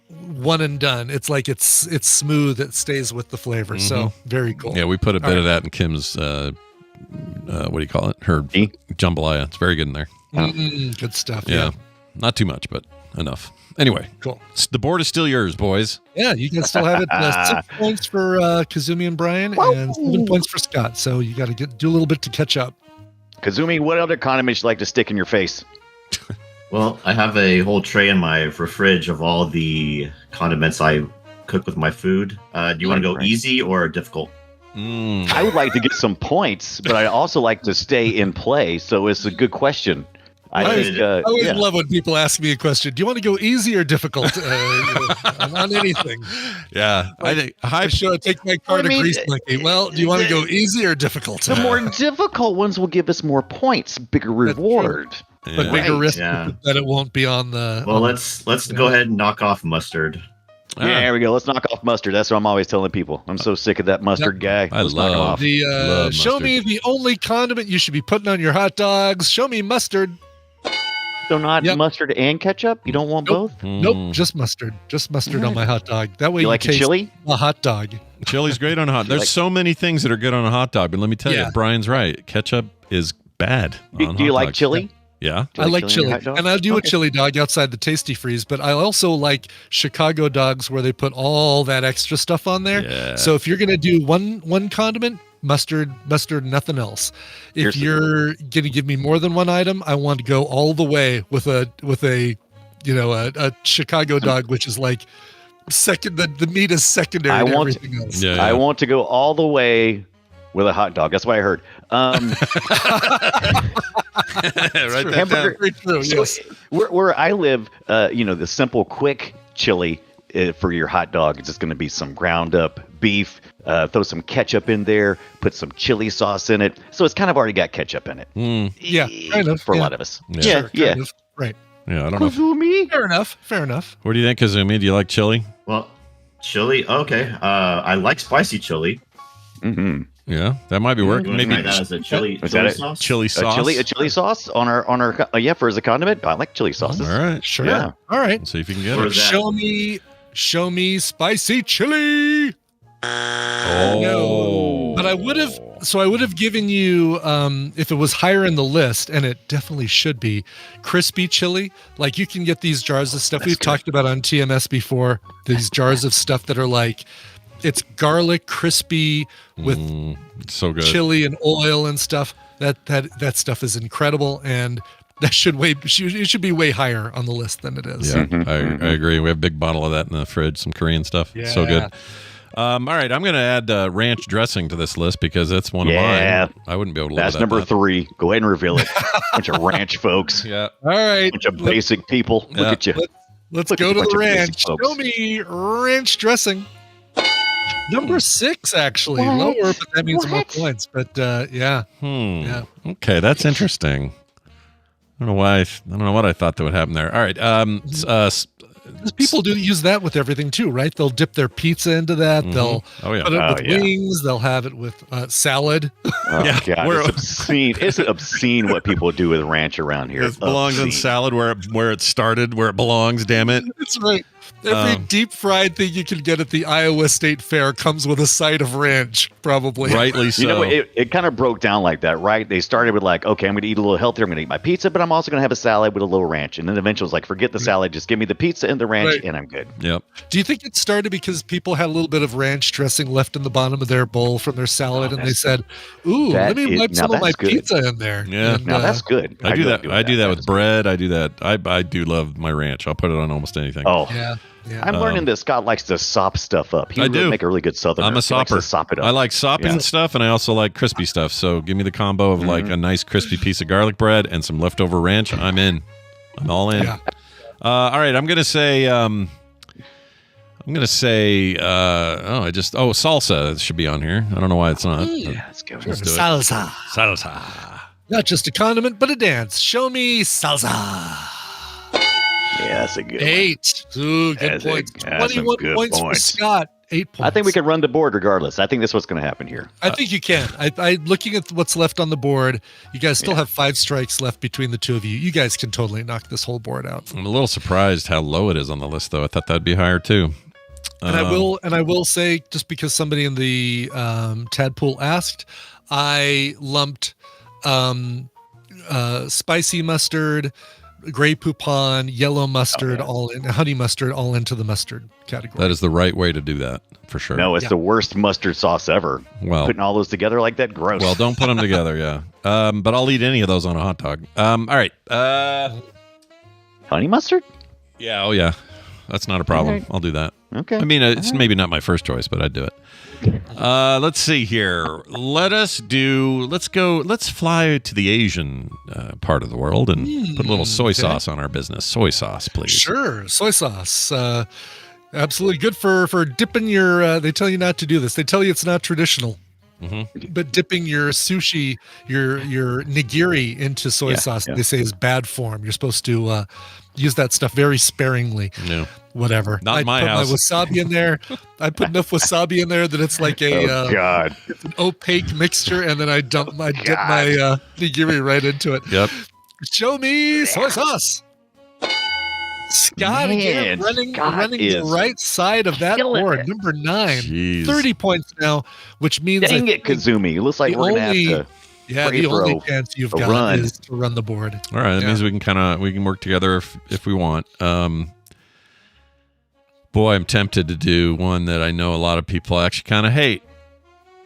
Speaker 4: one and done. It's like it's smooth. It stays with the flavor. So very cool.
Speaker 3: Yeah, we put a bit of that in Kim's what do you call it? Her jambalaya. It's very good in there.
Speaker 4: Good stuff.
Speaker 3: Yeah. Not too much, but enough. Anyway,
Speaker 4: cool.
Speaker 3: The board is still yours, boys.
Speaker 4: Yeah, you can still have it. 6 points for Kazumi and Brian, and 7 points for Scott. So you got to do a little bit to catch up.
Speaker 5: Kazumi, what other condiments you like to stick in your face?
Speaker 6: Well, I have a whole tray in my fridge of all the condiments I cook with my food. Do you want to go easy or difficult?
Speaker 5: I would like to get some points, but I also like to stay in play. So it's a good question. I think,
Speaker 4: I always
Speaker 5: yeah.
Speaker 4: love when people ask me a question. Do you want to go easy or difficult on anything?
Speaker 3: Yeah, I think
Speaker 4: I should take my car to Grease Monkey. Well, do you want to go easy or difficult?
Speaker 5: The more difficult ones will give us more points, bigger reward.
Speaker 4: But bigger risk
Speaker 6: Yeah.
Speaker 4: that it won't be on the.
Speaker 6: Well, let's go ahead and knock off mustard.
Speaker 5: Yeah, there we go. Let's knock off mustard. That's what I'm always telling people. I'm so sick of that mustard guy. Let's knock him off.
Speaker 3: love
Speaker 4: Show
Speaker 3: mustard.
Speaker 4: me the only condiment you should be putting on your hot dogs. Show me mustard.
Speaker 5: So not mustard and ketchup? You don't want both?
Speaker 4: Nope, just mustard. Just mustard on my hot dog. That way
Speaker 5: You like it
Speaker 4: taste
Speaker 5: chili?
Speaker 4: a hot dog.
Speaker 3: Chili's great on a hot. There's so many things that are good on a hot dog, but let me tell you, Brian's right. Ketchup is bad.
Speaker 5: Do you like chili?
Speaker 3: Yeah.
Speaker 4: I like
Speaker 5: on
Speaker 4: chili,
Speaker 5: your hot dog?
Speaker 4: and I'll do a chili dog outside the Tasty Freeze, but I also like Chicago dogs where they put all that extra stuff on there.
Speaker 3: Yeah.
Speaker 4: So if you're going to do one condiment, mustard, nothing else. If you're going to give me more than one item, I want to go all the way with a Chicago dog, which is like second. The meat is secondary to everything else.
Speaker 3: Yeah.
Speaker 5: I want to go all the way with a hot dog. That's what I heard.
Speaker 3: Right.
Speaker 5: Hamburger.
Speaker 4: Very true,
Speaker 5: So
Speaker 4: yes.
Speaker 5: where I live, the simple, quick chili for your hot dog is just going to be some ground up beef. Throw some ketchup in there. Put some chili sauce in it. So it's kind of already got ketchup in it.
Speaker 4: Yeah, kind of,
Speaker 5: for a
Speaker 4: yeah.
Speaker 5: lot of us.
Speaker 3: Yeah.
Speaker 5: Yeah,
Speaker 4: Kind of. Right.
Speaker 3: Yeah. I don't know.
Speaker 5: Kazumi.
Speaker 4: Fair enough.
Speaker 3: What do you think, Kazumi? Do you like chili?
Speaker 6: Well, chili. Okay. I like spicy chili.
Speaker 5: Mm-hmm.
Speaker 3: Yeah, that might be working.
Speaker 6: You wanna
Speaker 3: Maybe
Speaker 6: try that as a chili,
Speaker 5: Is that
Speaker 6: chili
Speaker 5: it?
Speaker 6: sauce.
Speaker 3: chili sauce.
Speaker 5: A chili sauce on our for as a condiment. I like chili sauces.
Speaker 3: All right.
Speaker 4: Sure.
Speaker 5: Yeah.
Speaker 4: All right.
Speaker 3: Let's see if you can get
Speaker 6: Or
Speaker 3: it.
Speaker 6: is that-
Speaker 4: Show me spicy chili.
Speaker 3: Oh.
Speaker 4: No. But I would have given you if it was higher in the list, and it definitely should be, crispy chili. Like you can get these jars of stuff we've talked about on TMS before. These jars of stuff that are like it's garlic crispy with
Speaker 3: So good.
Speaker 4: chili and oil and stuff. That stuff is incredible, and that it should be way higher on the list than it is.
Speaker 3: Yeah, I agree. We have a big bottle of that in the fridge, some Korean stuff. So good. All right, I'm going to add ranch dressing to this list because that's one of mine. I wouldn't be able to live
Speaker 5: That's
Speaker 3: without
Speaker 5: number
Speaker 3: that.
Speaker 5: 3. Go ahead and reveal it. Bunch of ranch folks.
Speaker 3: Yeah.
Speaker 4: All right.
Speaker 5: Bunch of basic people. Look at you.
Speaker 4: Let's
Speaker 5: Look at
Speaker 4: go
Speaker 5: a
Speaker 4: to
Speaker 5: bunch
Speaker 4: the
Speaker 5: of basic
Speaker 4: ranch.
Speaker 5: folks.
Speaker 4: Show me ranch dressing. Number 6, actually.
Speaker 5: What?
Speaker 4: Lower, but that means more
Speaker 5: What?
Speaker 4: points. But yeah. Yeah.
Speaker 3: Okay, that's interesting. I don't know why. I don't know what I thought that would happen there. All right.
Speaker 4: People do use that with everything too, right? They'll dip their pizza into that. They'll put it with wings. They'll have it with salad.
Speaker 5: Oh,
Speaker 3: Yeah,
Speaker 5: God,
Speaker 3: we're-
Speaker 5: it's obscene. It's obscene what people do with ranch around here.
Speaker 3: It belongs in
Speaker 5: Obscene.
Speaker 3: salad where it started, where it belongs. Damn it.
Speaker 4: That's right. Every deep fried thing you can get at the Iowa State Fair comes with a side of ranch, probably.
Speaker 3: Rightly so.
Speaker 5: You know, it kind of broke down like that, right? They started with like, okay, I'm going to eat a little healthier. I'm going to eat my pizza, but I'm also going to have a salad with a little ranch. And then eventually it was like, forget the salad. Just give me the pizza and the ranch, and I'm good.
Speaker 3: Yep.
Speaker 4: Do you think it started because people had a little bit of ranch dressing left in the bottom of their bowl from their salad, and they said, "Ooh, let me wipe some of my pizza in there."
Speaker 3: Yeah.
Speaker 4: And,
Speaker 5: Now that's good.
Speaker 3: I do that.
Speaker 5: doing
Speaker 3: I do that with
Speaker 5: That's
Speaker 3: bread. I do that. I do love my ranch. I'll put it on almost anything.
Speaker 5: Oh,
Speaker 4: Yeah.
Speaker 5: I'm learning that Scott likes to sop stuff up. He
Speaker 3: I
Speaker 5: would
Speaker 3: do.
Speaker 5: make a really good southerner.
Speaker 3: I'm a
Speaker 5: He likes to
Speaker 3: sopper.
Speaker 5: sop it up.
Speaker 3: I like sopping
Speaker 5: Yeah.
Speaker 3: stuff, and I also like crispy stuff. So give me the combo of like a nice crispy piece of garlic bread and some leftover ranch. I'm in. I'm all in.
Speaker 4: Yeah.
Speaker 3: All right. I'm gonna say. Salsa should be on here. I don't know why it's not.
Speaker 5: Yeah, let's go.
Speaker 3: Let's do it.
Speaker 4: Salsa.
Speaker 3: Salsa.
Speaker 4: Not just a condiment, but a dance. Show me salsa.
Speaker 5: Yeah, that's a good one.
Speaker 4: 8. Ooh, good
Speaker 5: That's a-
Speaker 4: points.
Speaker 5: that's some
Speaker 4: 21
Speaker 5: good
Speaker 4: points for
Speaker 5: points.
Speaker 4: Scott. 8 points.
Speaker 5: I think we can run the board regardless. I think that's what's going to happen here.
Speaker 4: I think you can. I looking at what's left on the board, you guys still have 5 strikes left between the two of you. You guys can totally knock this whole board out.
Speaker 3: I'm a little surprised how low it is on the list, though. I thought that'd be higher too.
Speaker 4: And I will say, just because somebody in the Tadpool asked, I lumped spicy mustard, gray poupon, yellow mustard, all in honey mustard, all into the mustard category.
Speaker 3: That is the right way to do that for sure.
Speaker 5: No, it's the worst mustard sauce ever.
Speaker 3: Well,
Speaker 5: Putting all those together like that, gross.
Speaker 3: well, don't put them together. Yeah. But I'll eat any of those on a hot dog. All right.
Speaker 5: Honey mustard?
Speaker 3: Yeah. Oh, yeah. That's not a problem.
Speaker 5: Okay.
Speaker 3: I'll do that.
Speaker 5: Okay.
Speaker 3: I mean, it's maybe not my first choice, but I'd do it. Let's see here. Let's fly to the Asian part of the world and put a little soy sauce on our business. Soy sauce, please.
Speaker 4: Sure, soy sauce. Absolutely good for dipping your. They tell you not to do this. They tell you it's not traditional. But dipping your sushi, your nigiri into soy sauce, they say is bad form. You're supposed to use that stuff very sparingly.
Speaker 3: No.
Speaker 4: Whatever.
Speaker 3: Not in my house.
Speaker 4: I put my wasabi in there. I put enough wasabi in there that it's like
Speaker 5: God.
Speaker 4: it's an opaque mixture, and then I dip my nigiri right into it.
Speaker 3: Yep.
Speaker 4: Show me soy sauce. Scott again, running the right side of that board. Number 9.
Speaker 3: Jeez.
Speaker 4: 30 points now, which means
Speaker 5: Dang it, Kazumi. It looks like we're going to have to.
Speaker 4: the only chance you've got is to run the board.
Speaker 3: All right, that means we can work together if we want. Boy, I'm tempted to do one that I know a lot of people actually kind of hate.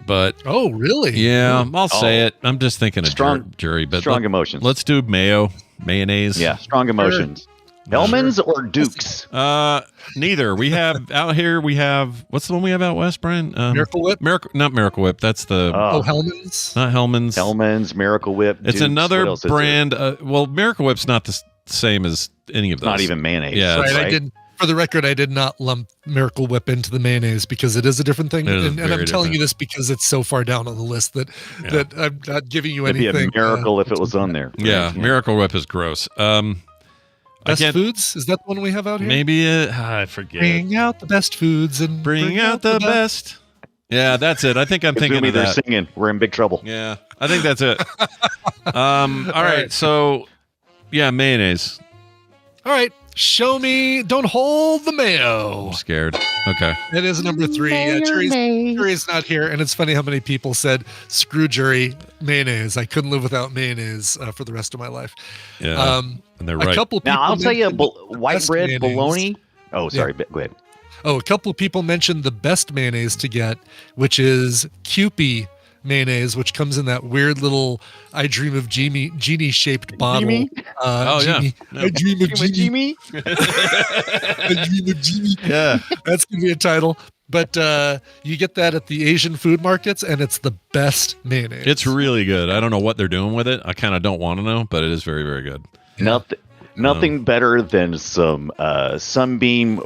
Speaker 3: But
Speaker 4: oh, really?
Speaker 3: Yeah, I'll say it. I'm just thinking of jury, but
Speaker 5: strong emotions.
Speaker 3: Let's do mayonnaise.
Speaker 5: Yeah, strong emotions. Hellman's or Dukes?
Speaker 3: Neither. We have out here. We have what's the one we have out west, Brian?
Speaker 4: Miracle Whip.
Speaker 3: Not Miracle Whip. That's the
Speaker 4: Hellman's.
Speaker 3: Not Hellman's.
Speaker 5: Hellman's, Miracle Whip.
Speaker 3: It's
Speaker 5: Dukes.
Speaker 3: Another brand. Well, Miracle Whip's not the same as any of those.
Speaker 5: Not even mayonnaise.
Speaker 3: Yeah,
Speaker 4: right. I didn't. For the record, I did not lump Miracle Whip into the mayonnaise because it is a different thing, and I'm telling you this because it's so far down on the list that I'm not giving you anything.
Speaker 5: It'd be a miracle if it was on there.
Speaker 3: Yeah, Miracle Whip is gross.
Speaker 4: Best foods? Is that the one we have out here?
Speaker 3: Maybe I forget.
Speaker 4: Bring out the best foods and
Speaker 3: bring out the best. Yeah, that's it. I think I'm thinking of that.
Speaker 5: They're singing. We're in big trouble.
Speaker 3: Yeah, I think that's it. All right, so yeah, mayonnaise.
Speaker 4: All right, show me. Don't hold the mayo.
Speaker 3: I'm scared. Okay.
Speaker 4: It is number 3. Yeah, jury's not here, and it's funny how many people said screw jury mayonnaise. I couldn't live without mayonnaise for the rest of my life.
Speaker 3: Yeah, and they're right.
Speaker 4: A couple people
Speaker 5: now I'll tell you, white bread
Speaker 4: mayonnaise.
Speaker 5: bologna. Oh, sorry. Yeah. Go ahead.
Speaker 4: Oh, a couple of people mentioned the best mayonnaise to get, which is Kewpie mayonnaise, which comes in that weird little I Dream of Genie shaped bottle.
Speaker 5: Genie?
Speaker 3: Genie.
Speaker 4: Yeah. I Dream of Genie. I Dream of Genie.
Speaker 3: Yeah.
Speaker 4: That's going to be a title. But you get that at the Asian food markets, and it's the best mayonnaise.
Speaker 3: It's really good. I don't know what they're doing with it. I kind of don't want to know, but it is very, very good.
Speaker 5: Nothing better than some sunbeam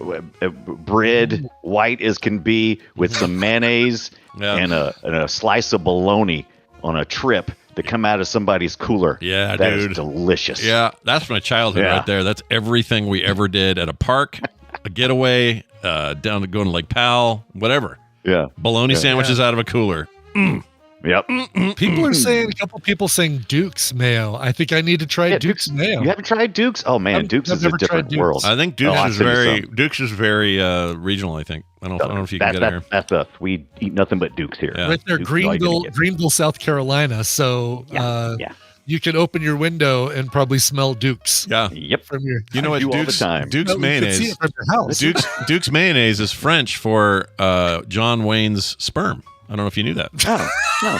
Speaker 5: bread, white as can be, with some mayonnaise and a slice of bologna on a trip that come out of somebody's cooler.
Speaker 3: Yeah,
Speaker 5: that
Speaker 3: dude.
Speaker 5: is delicious.
Speaker 3: Yeah, that's my childhood right there. That's everything we ever did at a park, a getaway, down to going to Lake Powell, whatever.
Speaker 5: Yeah.
Speaker 3: Bologna sandwiches out of a cooler.
Speaker 5: Yep.
Speaker 4: People are saying, a couple people saying Duke's mayo. I think I need to try Duke's mayo.
Speaker 5: You haven't tried Duke's? Oh man, Duke's is a different world.
Speaker 3: I think Duke's is very regional. I think I don't know if you can get it here.
Speaker 5: That's us. We eat nothing but Duke's here.
Speaker 3: Yeah.
Speaker 4: Right there, Greenville, South Carolina. So you can open your window and probably smell Duke's.
Speaker 3: Yeah.
Speaker 5: Yep.
Speaker 3: From your, you know what? Duke's
Speaker 4: You
Speaker 3: mayonnaise.
Speaker 4: can see it from your house.
Speaker 3: Duke's mayonnaise is French for John Wayne's sperm. I don't know if you knew that.
Speaker 5: Oh.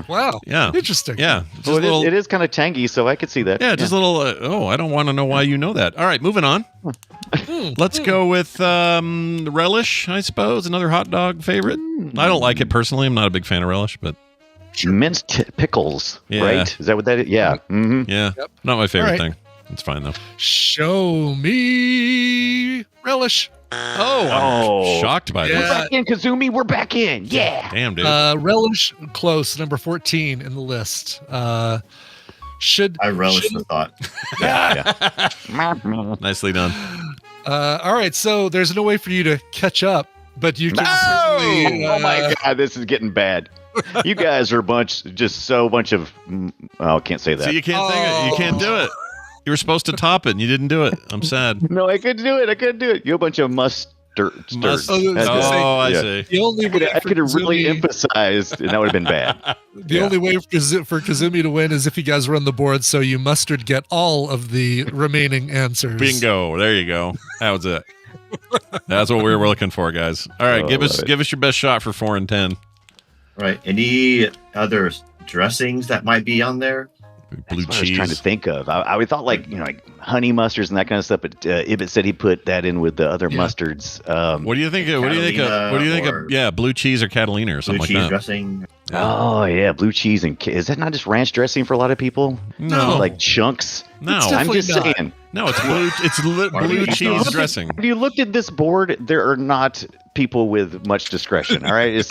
Speaker 4: Wow.
Speaker 3: Yeah.
Speaker 4: Interesting.
Speaker 3: Yeah.
Speaker 5: Well, it is kind of tangy, so I could see that.
Speaker 3: Yeah, just a little. I don't want to know why you know that. All right, moving on. Let's go with relish, I suppose. Another hot dog favorite. I don't like it personally. I'm not a big fan of relish, but
Speaker 5: minced pickles, right? Is that what that is? Yeah. Mm-hmm.
Speaker 3: Yeah. Yep. Not my favorite thing. It's fine though.
Speaker 4: Show me relish.
Speaker 3: I'm shocked by this.
Speaker 5: We're back in, Kazumi. We're back in. Yeah.
Speaker 3: Damn, dude.
Speaker 4: Relish, close, number 14 in the list.
Speaker 6: I relish the thought.
Speaker 5: Yeah.
Speaker 3: Nicely done.
Speaker 5: All
Speaker 4: right, so there's no way for you to catch up, but you can.
Speaker 5: Oh my God, this is getting bad. You guys are a bunch of. I can't say that.
Speaker 3: So you can't think it. You can't do it. You were supposed to top it, and you didn't do it. I'm sad.
Speaker 5: No, I couldn't do it. You're a bunch of I see.
Speaker 4: The only way
Speaker 5: I could have really emphasized, and that would have been bad.
Speaker 4: The only way for Kazumi to win is if you guys run the board, so you mustard get all of the remaining answers.
Speaker 3: Bingo! There you go. That was it. That's what we were looking for, guys. All right, give us your best shot for 4 and 10.
Speaker 6: Right. Any other dressings that might be on there?
Speaker 3: Blue
Speaker 5: That's what I
Speaker 3: cheese.
Speaker 5: was trying to think of. I would thought like like honey mustards and that kind of stuff. But Ibit said he put that in with the other mustards.
Speaker 3: What do you think? What do you think? What do you think?
Speaker 6: or-
Speaker 3: Yeah, blue cheese or Catalina or
Speaker 6: Blue
Speaker 3: something like
Speaker 6: cheese
Speaker 3: that.
Speaker 6: dressing.
Speaker 5: Oh yeah, blue cheese and is that not just ranch dressing for a lot of people?
Speaker 3: No.
Speaker 5: Like chunks.
Speaker 3: No,
Speaker 4: It's
Speaker 5: I'm
Speaker 4: definitely
Speaker 5: just
Speaker 4: not.
Speaker 5: saying.
Speaker 3: no, it's blue. It's blue
Speaker 6: Barbecue
Speaker 3: cheese
Speaker 6: sauce.
Speaker 3: dressing.
Speaker 5: Have you looked at this board? There are not people with much discretion. All right, it's,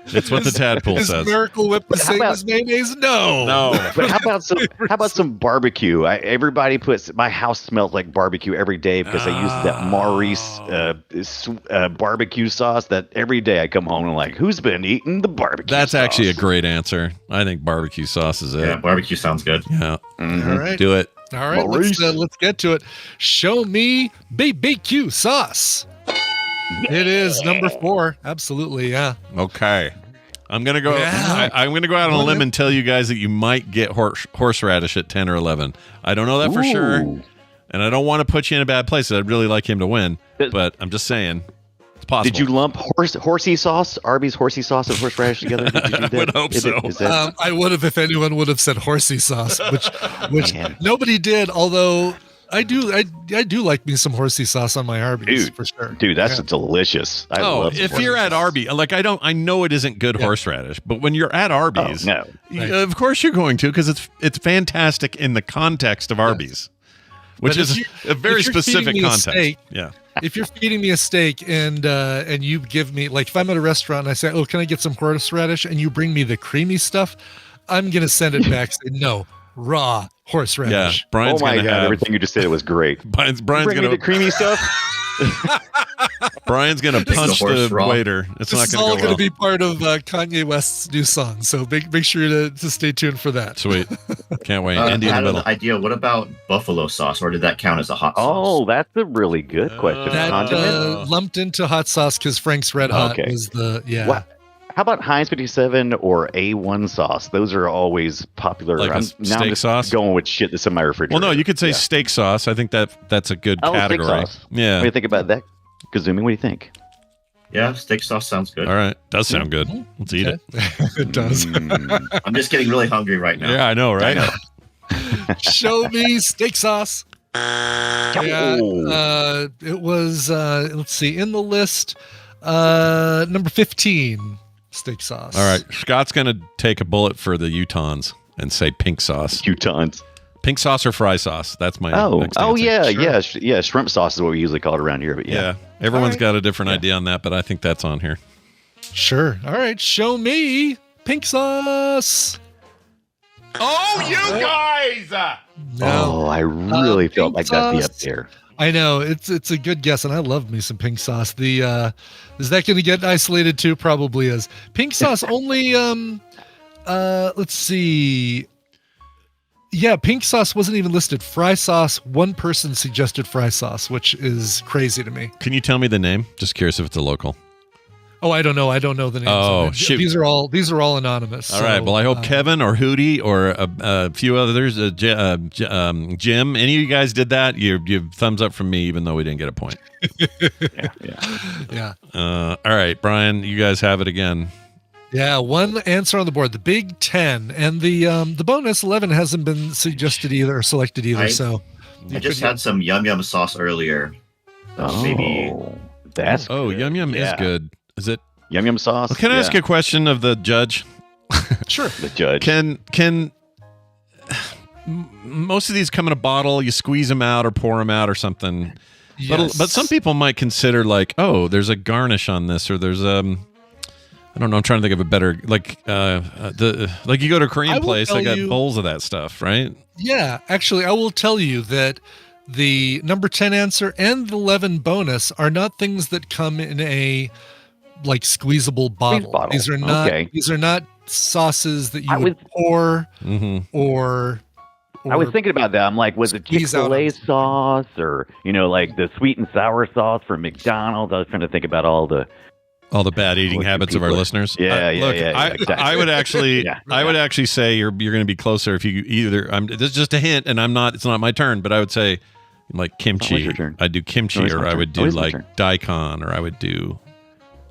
Speaker 3: It's what the tadpole
Speaker 4: Is
Speaker 3: says.
Speaker 4: Miracle Whip the
Speaker 5: How
Speaker 4: same
Speaker 5: about-
Speaker 4: as mayonnaise? No.
Speaker 3: No.
Speaker 5: but how about some barbecue? Everybody puts my house smells like barbecue every day because I use that Maurice barbecue sauce. That every day I come home and I'm like, who's been eating the barbecue?
Speaker 3: That's
Speaker 5: sauce?
Speaker 3: actually a great answer. I think barbecue sauce is it.
Speaker 6: Yeah, barbecue sounds good.
Speaker 3: Yeah.
Speaker 5: Mhm.
Speaker 4: All right.
Speaker 3: Do it.
Speaker 4: All right. Let's get to it. Show me BBQ sauce. It is number 4. Absolutely. Yeah.
Speaker 3: Okay. I'm gonna go.
Speaker 4: Yeah.
Speaker 3: I'm gonna go out on a limb and tell you guys that you might get horseradish at 10 or 11. I don't know that for sure,
Speaker 5: Ooh.
Speaker 3: and I don't want to put you in a bad place. I'd really like him to win, but I'm just saying it's possible.
Speaker 5: Did you lump horsey sauce, Arby's horsey sauce, and horseradish together? Did you do that?
Speaker 3: I would hope so.
Speaker 5: Is that,
Speaker 4: I would have if anyone would have said horsey sauce, which
Speaker 5: Man.
Speaker 4: nobody did. Although I do like me some horsey sauce on my Arby's
Speaker 5: Dude,
Speaker 4: for sure.
Speaker 5: dude, that's
Speaker 4: Yeah.
Speaker 5: delicious. I love
Speaker 3: if
Speaker 5: horsey
Speaker 3: you're at
Speaker 5: sauce.
Speaker 3: Arby's, like I know it isn't good horseradish, but when you're at Arby's,
Speaker 5: no.
Speaker 4: Right.
Speaker 3: of course you're going to because it's fantastic in the context of Arby's, which
Speaker 4: But if
Speaker 3: is
Speaker 4: you-
Speaker 3: a very
Speaker 4: if you're
Speaker 3: specific
Speaker 4: feeding me a
Speaker 3: context.
Speaker 4: steak,
Speaker 3: Yeah.
Speaker 4: If you're feeding me a steak and you give me, like, if I'm at a restaurant and I say, "Oh, can I get some horseradish?" and you bring me the creamy stuff, I'm gonna send it back. Say, no, raw
Speaker 3: Yeah,
Speaker 4: horseradish.
Speaker 3: Brian's
Speaker 5: Oh my
Speaker 3: gonna
Speaker 5: god,
Speaker 3: have
Speaker 5: everything you just said was great.
Speaker 3: Brian's
Speaker 5: Bring me
Speaker 3: gonna
Speaker 5: the creamy stuff.
Speaker 3: Brian's gonna
Speaker 6: This is
Speaker 3: punch
Speaker 6: a horse
Speaker 3: the
Speaker 6: raw.
Speaker 3: waiter. It's
Speaker 4: This
Speaker 3: not
Speaker 4: is
Speaker 3: gonna
Speaker 4: all
Speaker 3: go
Speaker 4: going
Speaker 3: well.
Speaker 4: to be part of Kanye West's new song, so make sure to stay tuned for that.
Speaker 3: Sweet, can't wait.
Speaker 6: I
Speaker 3: Indy in
Speaker 6: had
Speaker 3: the
Speaker 6: an
Speaker 3: middle.
Speaker 6: idea. What about buffalo sauce, or did that count as a hot
Speaker 5: Oh,
Speaker 6: sauce?
Speaker 5: that's a really good question.
Speaker 4: That
Speaker 5: Condiment?
Speaker 4: lumped into hot sauce because Frank's Red Hot
Speaker 5: Okay.
Speaker 4: was the
Speaker 5: What? How about Heinz 57 or A1 sauce? Those are always popular.
Speaker 3: Like a
Speaker 5: now
Speaker 3: steak
Speaker 5: I'm just
Speaker 3: sauce?
Speaker 5: going with shit that's in my refrigerator.
Speaker 3: Well, no, you could say
Speaker 5: Yeah.
Speaker 3: steak sauce. I think that's a good
Speaker 5: Oh, steak
Speaker 3: category.
Speaker 5: sauce. What do
Speaker 3: Yeah.
Speaker 5: you think about that? Kazumi, what do you think?
Speaker 6: Yeah, steak sauce sounds good.
Speaker 3: All right. Does sound good. Let's eat it.
Speaker 4: It does.
Speaker 5: Mm.
Speaker 6: I'm just getting really hungry right now.
Speaker 3: Yeah, I know, right?
Speaker 4: Show me steak sauce. Yeah,
Speaker 5: Oh.
Speaker 4: it was. Let's see, in the list, number 15, steak sauce.
Speaker 3: All right. Scott's going to take a bullet for the Utahns and say pink sauce.
Speaker 5: Utahns.
Speaker 3: Pink sauce or fry sauce. That's my next answer.
Speaker 5: Yeah. Yeah, shrimp sauce is what we usually call it around here. But
Speaker 3: Yeah.
Speaker 5: yeah.
Speaker 3: Everyone's
Speaker 4: All right.
Speaker 3: got a different idea on that, but I think that's on here.
Speaker 4: Sure. All right, show me pink sauce.
Speaker 2: Oh, you guys!
Speaker 4: No,
Speaker 5: Oh, I really felt
Speaker 4: pink
Speaker 5: like that'd be up
Speaker 4: sauce.
Speaker 5: there.
Speaker 4: I know it's a good guess, and I love me some pink sauce. The is that going to get isolated too? Probably is. Pink sauce only. Let's see. Yeah, pink sauce wasn't even listed. Fry sauce. One person suggested fry sauce, which is crazy to me.
Speaker 3: Can you tell me the name? Just curious if it's a local.
Speaker 4: Oh, I don't know. I don't know the names.
Speaker 3: Oh,
Speaker 4: of it.
Speaker 3: shoot.
Speaker 4: These are all anonymous.
Speaker 3: All right. Well, I hope
Speaker 4: uh,
Speaker 3: Kevin or Hootie or a few others, Jim, any of you guys did that, you thumbs up from me, even though we didn't get a point.
Speaker 4: Yeah.
Speaker 3: All right, Brian, you guys have it again.
Speaker 4: Yeah, one answer on the board. The Big 10 and the bonus 11 hasn't been suggested either or selected either. So
Speaker 6: I just had some yum yum sauce earlier. So maybe
Speaker 5: That's
Speaker 3: Oh,
Speaker 5: good.
Speaker 3: Yum Yum is
Speaker 5: Yeah.
Speaker 3: good. Is it?
Speaker 5: Yum yum sauce.
Speaker 3: Well, can I ask
Speaker 5: Yeah.
Speaker 3: a question of the judge?
Speaker 4: sure.
Speaker 5: The judge.
Speaker 3: Can most of these come in a bottle? You squeeze them out or pour them out or something.
Speaker 4: Yes.
Speaker 3: But some people might consider like, oh, there's a garnish on this, or there's I don't know. I'm trying to think of a better like like you go to a
Speaker 4: I
Speaker 3: Korean
Speaker 4: will
Speaker 3: place, they
Speaker 4: tell
Speaker 3: got
Speaker 4: you-
Speaker 3: bowls of that stuff, right?
Speaker 4: Yeah, actually, I will tell you that the number 10 answer and the 11 bonus are not things that come in a like squeezable bottle.
Speaker 5: bottle.
Speaker 4: These are not.
Speaker 5: Okay.
Speaker 4: These are not sauces that you
Speaker 5: I
Speaker 4: would pour
Speaker 3: Mm-hmm.
Speaker 4: or.
Speaker 5: I was thinking about that. I'm like, was it
Speaker 4: Squeeze out
Speaker 5: Chick-fil-A
Speaker 4: on-
Speaker 5: sauce or, like the sweet and sour sauce from McDonald's? I was trying to think about all the.
Speaker 3: All the bad eating
Speaker 5: What you
Speaker 3: habits of our
Speaker 5: people-
Speaker 3: listeners.
Speaker 5: Yeah, yeah,
Speaker 3: look,
Speaker 5: yeah, exactly.
Speaker 3: I would actually,
Speaker 5: Yeah.
Speaker 3: I would actually say you're going to be closer if you either. This is just a hint, and I'm not. It's not my turn, but I would say like kimchi.
Speaker 5: your turn.
Speaker 3: I'd do kimchi,
Speaker 5: Always
Speaker 3: or
Speaker 5: my
Speaker 3: I
Speaker 5: turn.
Speaker 3: would do
Speaker 5: Always my
Speaker 3: like
Speaker 5: turn.
Speaker 3: daikon, or I would do.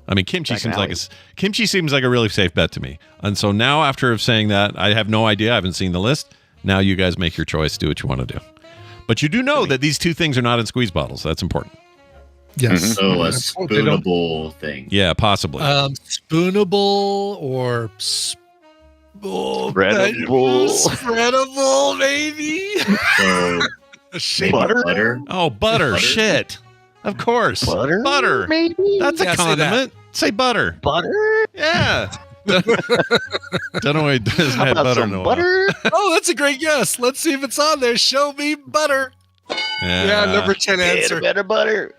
Speaker 3: I mean, kimchi
Speaker 5: Daikon
Speaker 3: seems like
Speaker 5: alley.
Speaker 3: kimchi seems like a really safe bet to me. And so now, after saying that, I have no idea. I haven't seen the list. Now you guys make your choice. Do what you want to do. But you do know that these two things are not in squeeze bottles. That's important.
Speaker 4: Yes.
Speaker 6: So a spoonable thing.
Speaker 3: Yeah, possibly.
Speaker 4: Spoonable or spreadable, maybe.
Speaker 6: So butter.
Speaker 3: Oh, butter. Shit. Of course. Butter.
Speaker 5: Maybe.
Speaker 3: That's a condiment. Say butter.
Speaker 5: Butter.
Speaker 3: Yeah. Dunaway doesn't have butter in a while.
Speaker 5: Butter.
Speaker 4: Oh, that's a great guess. Let's see if it's on there. Show me butter. Yeah, number 10 answer.
Speaker 5: Better butter.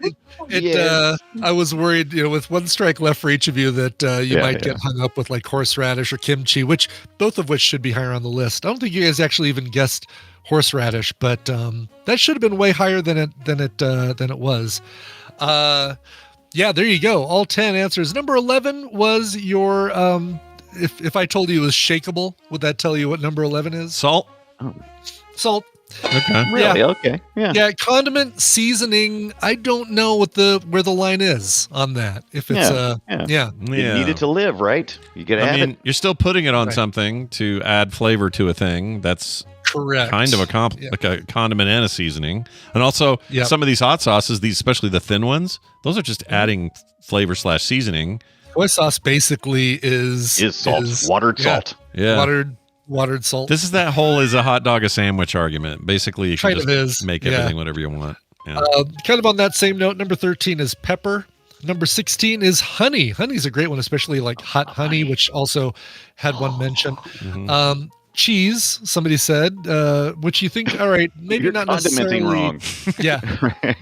Speaker 4: I was worried, with one strike left for each of you that you might get hung up with like horseradish or kimchi, both of which should be higher on the list. I don't think you guys actually even guessed horseradish, but that should have been way higher than it was. Yeah, there you go. All 10 answers. Number 11 was your if I told you it was shakeable, would that tell you what number 11 is?
Speaker 3: Salt.
Speaker 4: Salt.
Speaker 3: Okay.
Speaker 5: Really?
Speaker 4: Yeah.
Speaker 5: Okay. Yeah.
Speaker 4: Yeah, condiment, seasoning. I don't know where the line is on that. If it's
Speaker 5: You need it to live, right? You gotta have it.
Speaker 3: You're still putting it on
Speaker 4: Right.
Speaker 3: something to add flavor to a thing. That's
Speaker 4: correct.
Speaker 3: kind of like a condiment and a seasoning. And also some of these hot sauces, especially the thin ones, those are just adding flavor / seasoning.
Speaker 4: Soy sauce basically is
Speaker 5: salt, watered salt.
Speaker 3: Yeah.
Speaker 4: Watered salt.
Speaker 3: This is that whole is a hot dog a sandwich argument. Basically, you can
Speaker 4: Kind of
Speaker 3: just
Speaker 4: is,
Speaker 3: make
Speaker 4: yeah.
Speaker 3: everything whatever you want. Yeah.
Speaker 4: Kind of on that same note, number 13 is pepper. Number 16 is honey. Honey's a great one, especially like hot honey, which also had one mention.
Speaker 3: Mhm.
Speaker 4: Cheese, somebody said, which you think, all right, maybe
Speaker 5: You're
Speaker 4: not
Speaker 5: condimenting
Speaker 4: necessarily
Speaker 5: wrong.
Speaker 4: Yeah.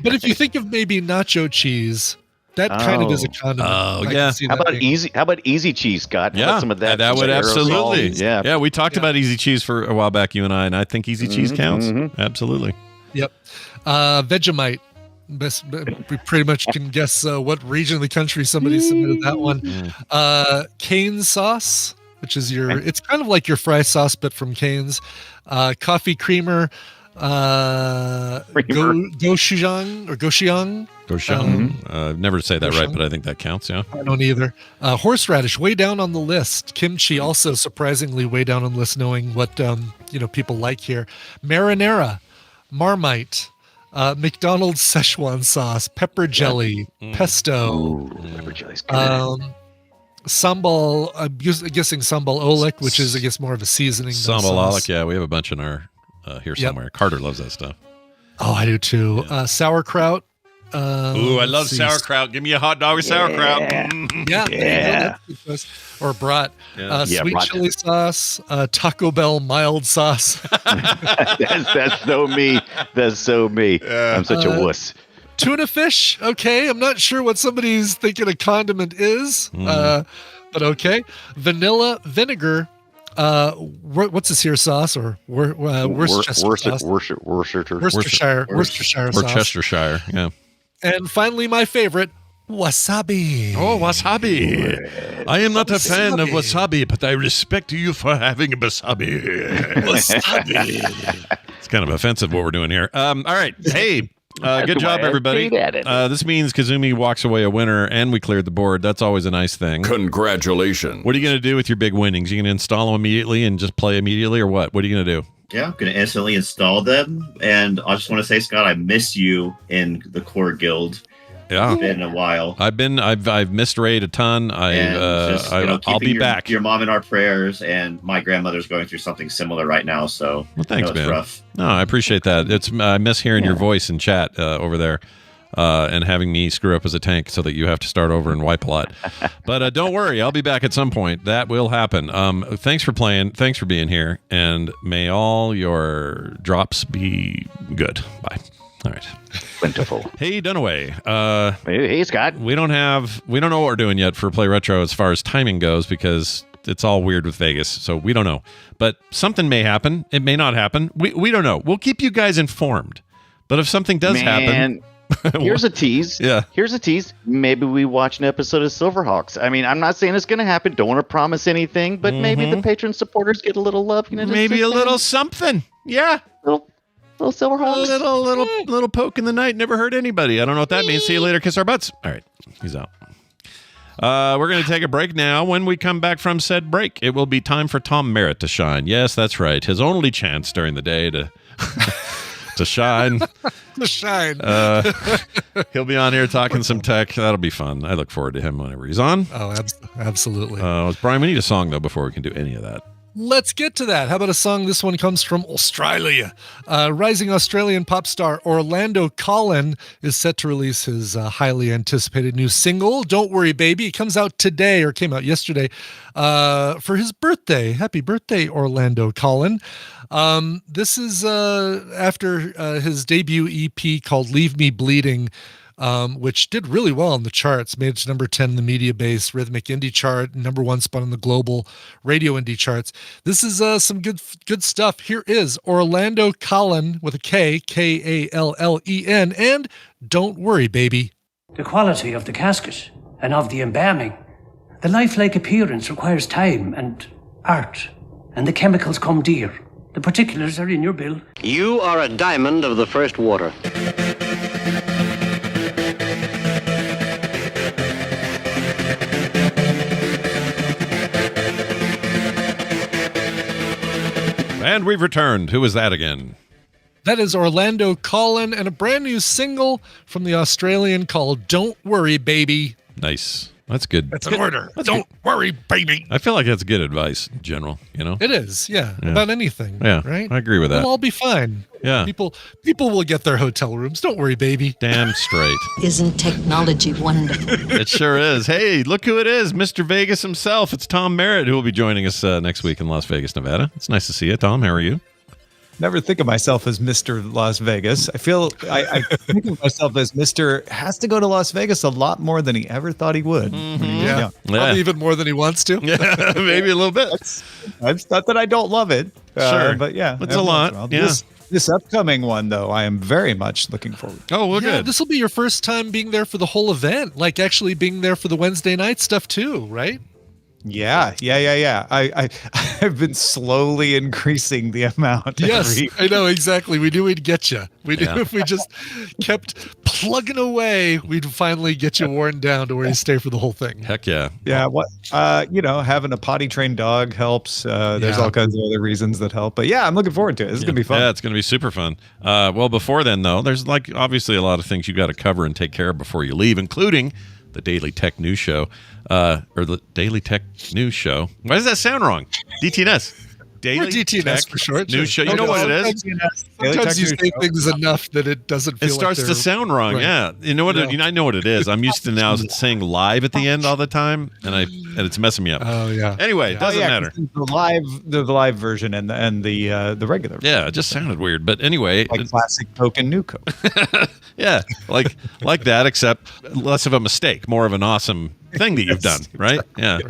Speaker 4: But if you think of maybe nacho cheese, that kind of is a condiment.
Speaker 3: Oh,
Speaker 4: I can
Speaker 3: yeah.
Speaker 4: see
Speaker 5: How
Speaker 4: that
Speaker 5: about
Speaker 4: being-
Speaker 5: How about easy cheese, Scott? How about some of that.
Speaker 3: That would
Speaker 5: aerosol?
Speaker 3: absolutely.
Speaker 5: Yeah.
Speaker 3: We talked about easy cheese for a while back, you and I think easy cheese counts. Absolutely.
Speaker 4: Yep. Vegemite. We pretty much can guess what region of the country somebody submitted that one. Cane's sauce, which is it's kind of like your fry sauce, but from Cane's. Coffee creamer. Gochujang or Gochujang.
Speaker 3: Never say that right,
Speaker 4: Gochujang.
Speaker 3: but I think that counts. Yeah.
Speaker 4: I don't either. Horseradish, way down on the list. Kimchi, also surprisingly way down on the list, knowing what people like here. Marinara, Marmite, McDonald's Szechuan sauce, pepper jelly, pesto,
Speaker 5: Pepper jelly's good.
Speaker 4: sambal. I'm guessing sambal oelek, which is I guess more of a seasoning. than
Speaker 3: Sambal
Speaker 4: sauce.
Speaker 3: oelek. Yeah, we have a bunch in our here somewhere. Carter loves that stuff.
Speaker 4: Oh, I do too. Sauerkraut.
Speaker 3: Ooh, I love
Speaker 4: let's see.
Speaker 3: sauerkraut. Give me a hot dog with sauerkraut.
Speaker 4: Yeah.
Speaker 5: Yeah.
Speaker 4: Or brat.
Speaker 3: Yeah.
Speaker 5: Yeah,
Speaker 4: Sweet
Speaker 5: brat.
Speaker 4: chili sauce, Taco Bell mild sauce.
Speaker 5: That's so me. That's so me. I'm such a wuss.
Speaker 4: Tuna fish. Okay. I'm not sure what somebody's thinking a condiment is, but okay. Vanilla vinegar. What's this here sauce or Worcestershire sauce? Worcestershire
Speaker 3: Or
Speaker 4: sauce.
Speaker 3: Chestershire. Yeah.
Speaker 4: And finally, my favorite, wasabi.
Speaker 3: Oh, wasabi. I am not a fan of wasabi, but I respect you for having a wasabi. Wasabi. It's kind of offensive what we're doing here. All right. Hey, good job, everybody. This means Kazumi walks away a winner and we cleared the board. That's always a nice thing.
Speaker 2: Congratulations.
Speaker 3: What are you going to do with your big winnings? You going to install them immediately and just play immediately or what? What are you going to do?
Speaker 6: Yeah, I'm going to instantly install them. And I just want to say, Scott, I miss you in the core guild.
Speaker 3: Yeah.
Speaker 6: It's been a while.
Speaker 3: I've missed Raid a ton. I'll
Speaker 6: keeping
Speaker 3: be back.
Speaker 6: Your mom in our prayers, and my grandmother's going through something similar right now. So
Speaker 3: Well, thanks,
Speaker 6: it's
Speaker 3: man.
Speaker 6: rough.
Speaker 3: No, I appreciate that. I miss hearing your voice in chat over there, and having me screw up as a tank so that you have to start over and wipe a lot. But don't worry, I'll be back at some point. That will happen. Thanks for playing. Thanks for being here, and may all your drops be good. Bye. All right.
Speaker 5: Plentiful.
Speaker 3: Hey, Dunaway.
Speaker 5: Hey, Scott.
Speaker 3: We don't know what we're doing yet for Play Retro as far as timing goes because it's all weird with Vegas, so we don't know. But something may happen. It may not happen. We don't know. We'll keep you guys informed. But if something does happen,
Speaker 5: here's a tease.
Speaker 3: Yeah.
Speaker 5: Here's a tease. Maybe we watch an episode of Silverhawks. I mean, I'm not saying it's going to happen. Don't want to promise anything, but maybe the patron supporters get a little love.
Speaker 3: maybe a little something. Yeah.
Speaker 5: little Silverhawks.
Speaker 3: A little poke in the night never hurt anybody. I don't know what that means. See you later. Kiss our butts. All right. He's out. We're going to take a break now. When we come back from said break, it will be time for Tom Merritt to shine. Yes, that's right. His only chance during the day to to shine.
Speaker 4: To shine.
Speaker 3: He'll be on here talking some tech. That'll be fun. I look forward to him whenever he's on.
Speaker 4: Oh, absolutely.
Speaker 3: Brian, we need a song, though, before we can do any of that.
Speaker 4: Let's get to that. How about a song? This one comes from Australia. Rising Australian pop star Orlando Collin is set to release his highly anticipated new single, Don't Worry Baby. It comes out today, or came out yesterday, for his birthday. Happy birthday, Orlando Collin. This is after his debut EP called Leave Me Bleeding, which did really well on the charts, made it to number 10 in the media-based rhythmic indie chart, number 1 spot on the global radio indie charts. This is some good stuff. Here is Orlando Collin with a K, Kallen, and Don't Worry Baby.
Speaker 7: The quality of the casket and of the embalming. The lifelike appearance requires time and art, and the chemicals come dear. The particulars are in your bill.
Speaker 8: You are a diamond of the first water.
Speaker 3: And we've returned. Who was that again?
Speaker 4: That is Orlando Collin and a brand new single from the Australian called Don't Worry Baby.
Speaker 3: Nice. That's good.
Speaker 4: That's an order. Don't worry, baby.
Speaker 3: I feel like that's good advice in general, you know?
Speaker 4: It is, yeah. About anything.
Speaker 3: Yeah,
Speaker 4: right?
Speaker 3: I agree with that.
Speaker 4: We'll all be fine.
Speaker 3: Yeah.
Speaker 4: People will get their hotel rooms. Don't worry, baby.
Speaker 3: Damn straight.
Speaker 9: Isn't technology wonderful?
Speaker 3: It sure is. Hey, look who it is. Mr. Vegas himself. It's Tom Merritt, who will be joining us next week in Las Vegas, Nevada. It's nice to see you, Tom. How are you?
Speaker 10: Never think of myself as Mr. Las Vegas. I think of myself as Mr. has to go to Las Vegas a lot more than he ever thought he would.
Speaker 4: Mm-hmm. Yeah. Probably even more than he wants to.
Speaker 3: Yeah, maybe a little bit.
Speaker 10: It's not that I don't love it.
Speaker 3: Sure.
Speaker 10: But yeah.
Speaker 3: It's a lot. Yeah.
Speaker 10: This upcoming one, though, I am very much looking forward to.
Speaker 3: Oh, well, good.
Speaker 4: This will be your first time being there for the whole event, like actually being there for the Wednesday night stuff too, right?
Speaker 10: Yeah. I've been slowly increasing the amount.
Speaker 4: Yes, I know exactly. We knew we'd get you. We knew if we just kept plugging away, we'd finally get you worn down to where you stay for the whole thing.
Speaker 3: Heck yeah.
Speaker 10: Yeah. Having a potty trained dog helps. There's all kinds of other reasons that help. But yeah, I'm looking forward to it. This is gonna be fun.
Speaker 3: Yeah, it's gonna be super fun. Well, before then though, there's obviously a lot of things you got to cover and take care of before you leave, including the Daily Tech News Show, or the Daily Tech News Show. Why does that sound wrong? DTNS.
Speaker 4: Daily DTNS
Speaker 3: Tech
Speaker 4: for short.
Speaker 3: News Show. You know what it is?
Speaker 4: Sometimes you say things enough that it doesn't feel
Speaker 3: it starts to sound wrong. Right. Yeah. You know what? I know what it is. I'm used to now saying live at the end all the time, and it's messing me up.
Speaker 4: Oh yeah.
Speaker 3: Anyway, it doesn't matter.
Speaker 10: The live version and the regular.
Speaker 3: Yeah, it just sounded weird. But anyway,
Speaker 10: like classic Coke and new Coke.
Speaker 3: Yeah, like that, except less of a mistake, more of an awesome thing that you've done, right? Yeah.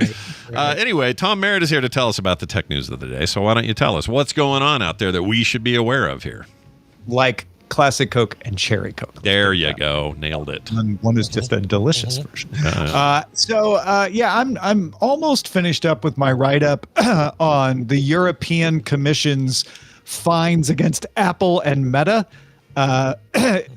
Speaker 3: Right. Anyway, Tom Merritt is here to tell us about the tech news of the day. So why don't you tell us what's going on out there that we should be aware of here?
Speaker 10: Like classic Coke and cherry Coke.
Speaker 3: There you go. Nailed it.
Speaker 10: And one is just a delicious version. I'm almost finished up with my write-up on the European Commission's fines against Apple and Meta.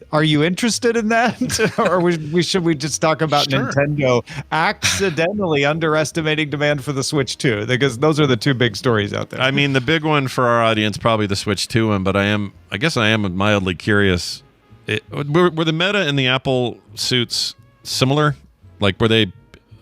Speaker 10: Are you interested in that? Or should we just talk about Nintendo accidentally underestimating demand for the Switch 2? Because those are the two big stories out there.
Speaker 3: I mean, the big one for our audience, probably the Switch 2 one, but I guess I am mildly curious. Were the Meta and the Apple suits similar? Like, were they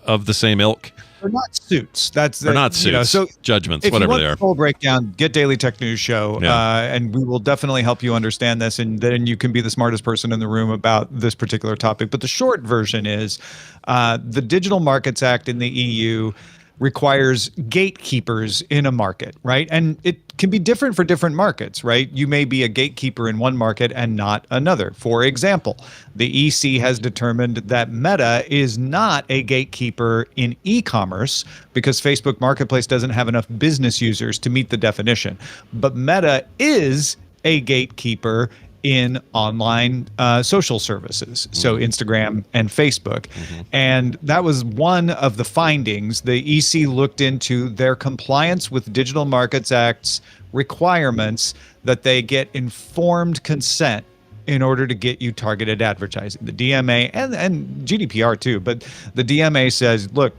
Speaker 3: of the same ilk?
Speaker 10: They're not suits. They're
Speaker 3: not suits. So judgments, whatever they are.
Speaker 10: The full breakdown, get Daily Tech News Show, and we will definitely help you understand this, and then you can be the smartest person in the room about this particular topic. But the short version is the Digital Markets Act in the EU requires gatekeepers in a market, right? And it can be different for different markets, right? You may be a gatekeeper in one market and not another. For example, the EC has determined that Meta is not a gatekeeper in e-commerce because Facebook Marketplace doesn't have enough business users to meet the definition. But Meta is a gatekeeper in online social services, so Instagram and Facebook. And that was one of the findings. The EC looked into their compliance with Digital Markets Act's requirements that they get informed consent in order to get you targeted advertising. The DMA and GDPR too, but the DMA says, look,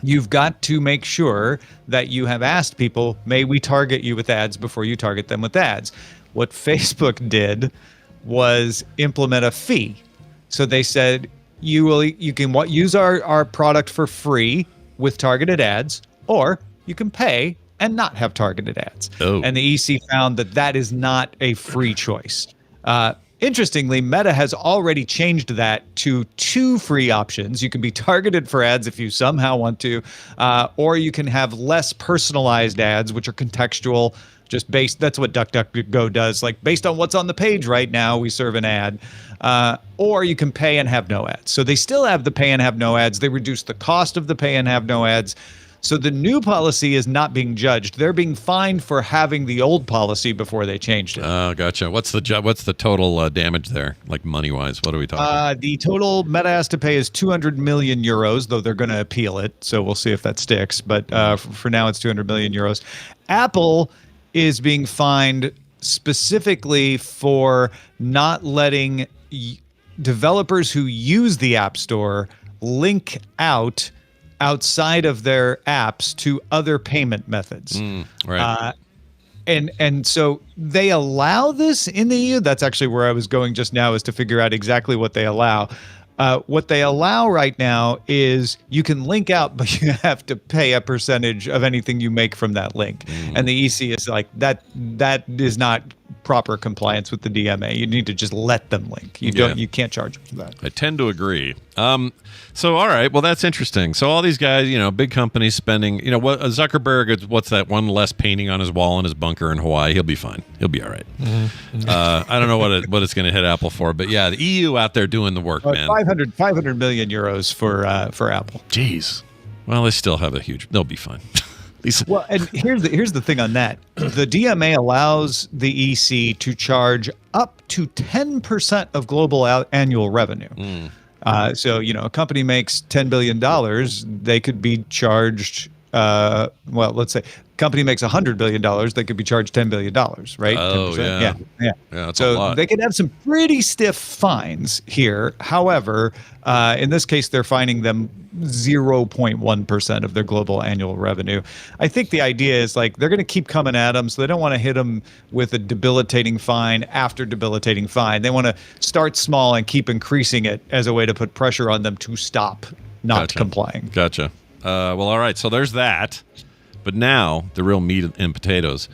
Speaker 10: you've got to make sure that you have asked people, may we target you with ads before you target them with ads. What Facebook did was implement a fee. So they said, you can use our product for free with targeted ads, or you can pay and not have targeted ads.
Speaker 3: Oh.
Speaker 10: And the EC found that is not a free choice. Interestingly, Meta has already changed that to 2 free options. You can be targeted for ads if you somehow want to, or you can have less personalized ads, which are contextual, just based. That's what DuckDuckGo does. Like, based on what's on the page right now, we serve an ad. Or you can pay and have no ads. So they still have the pay and have no ads. They reduce the cost of the pay and have no ads. So the new policy is not being judged. They're being fined for having the old policy before they changed it.
Speaker 3: Oh, gotcha. What's the total damage there, like money-wise? What are we talking?
Speaker 10: The total Meta has to pay is 200 million euros, though they're going to appeal it. So we'll see if that sticks. But for now, it's 200 million euros. Apple is being fined specifically for not letting developers who use the App Store link outside of their apps to other payment methods.
Speaker 3: Right.
Speaker 10: And so they allow this in the EU. That's actually where I was going just now, is to figure out exactly what they allow. What they allow right now is you can link out, but you have to pay a percentage of anything you make from that link. And the EC is like, that is not proper compliance with the DMA. You need to just let them link. You can't charge them for that.
Speaker 3: I tend to agree. So, all right. Well, that's interesting. So all these guys, big companies spending, what Zuckerberg, what's that one less painting on his wall in his bunker in Hawaii? He'll be fine. He'll be all right. I don't know what it's going to hit Apple for, but yeah, the EU out there doing the work, man.
Speaker 10: 500 million euros for Apple.
Speaker 3: Jeez. Well, they still have they'll be fine.
Speaker 10: Well, and here's the thing on that. The DMA allows the EC to charge up to 10% of global annual revenue. So, a company makes $10 billion, they could be charged, let's say company makes $100 billion, they could be charged $10 billion, right?
Speaker 3: Oh,
Speaker 10: 10%. Yeah,
Speaker 3: that's
Speaker 10: so
Speaker 3: a lot.
Speaker 10: they could have some pretty stiff fines here. However, in this case, they're fining them 0.1% of their global annual revenue. I think the idea is like they're going to keep coming at them, so they don't want to hit them with a debilitating fine after debilitating fine. They want to start small and keep increasing it as a way to put pressure on them to stop not complying.
Speaker 3: Gotcha. Well, all right. So there's that. But now the real meat and potatoes.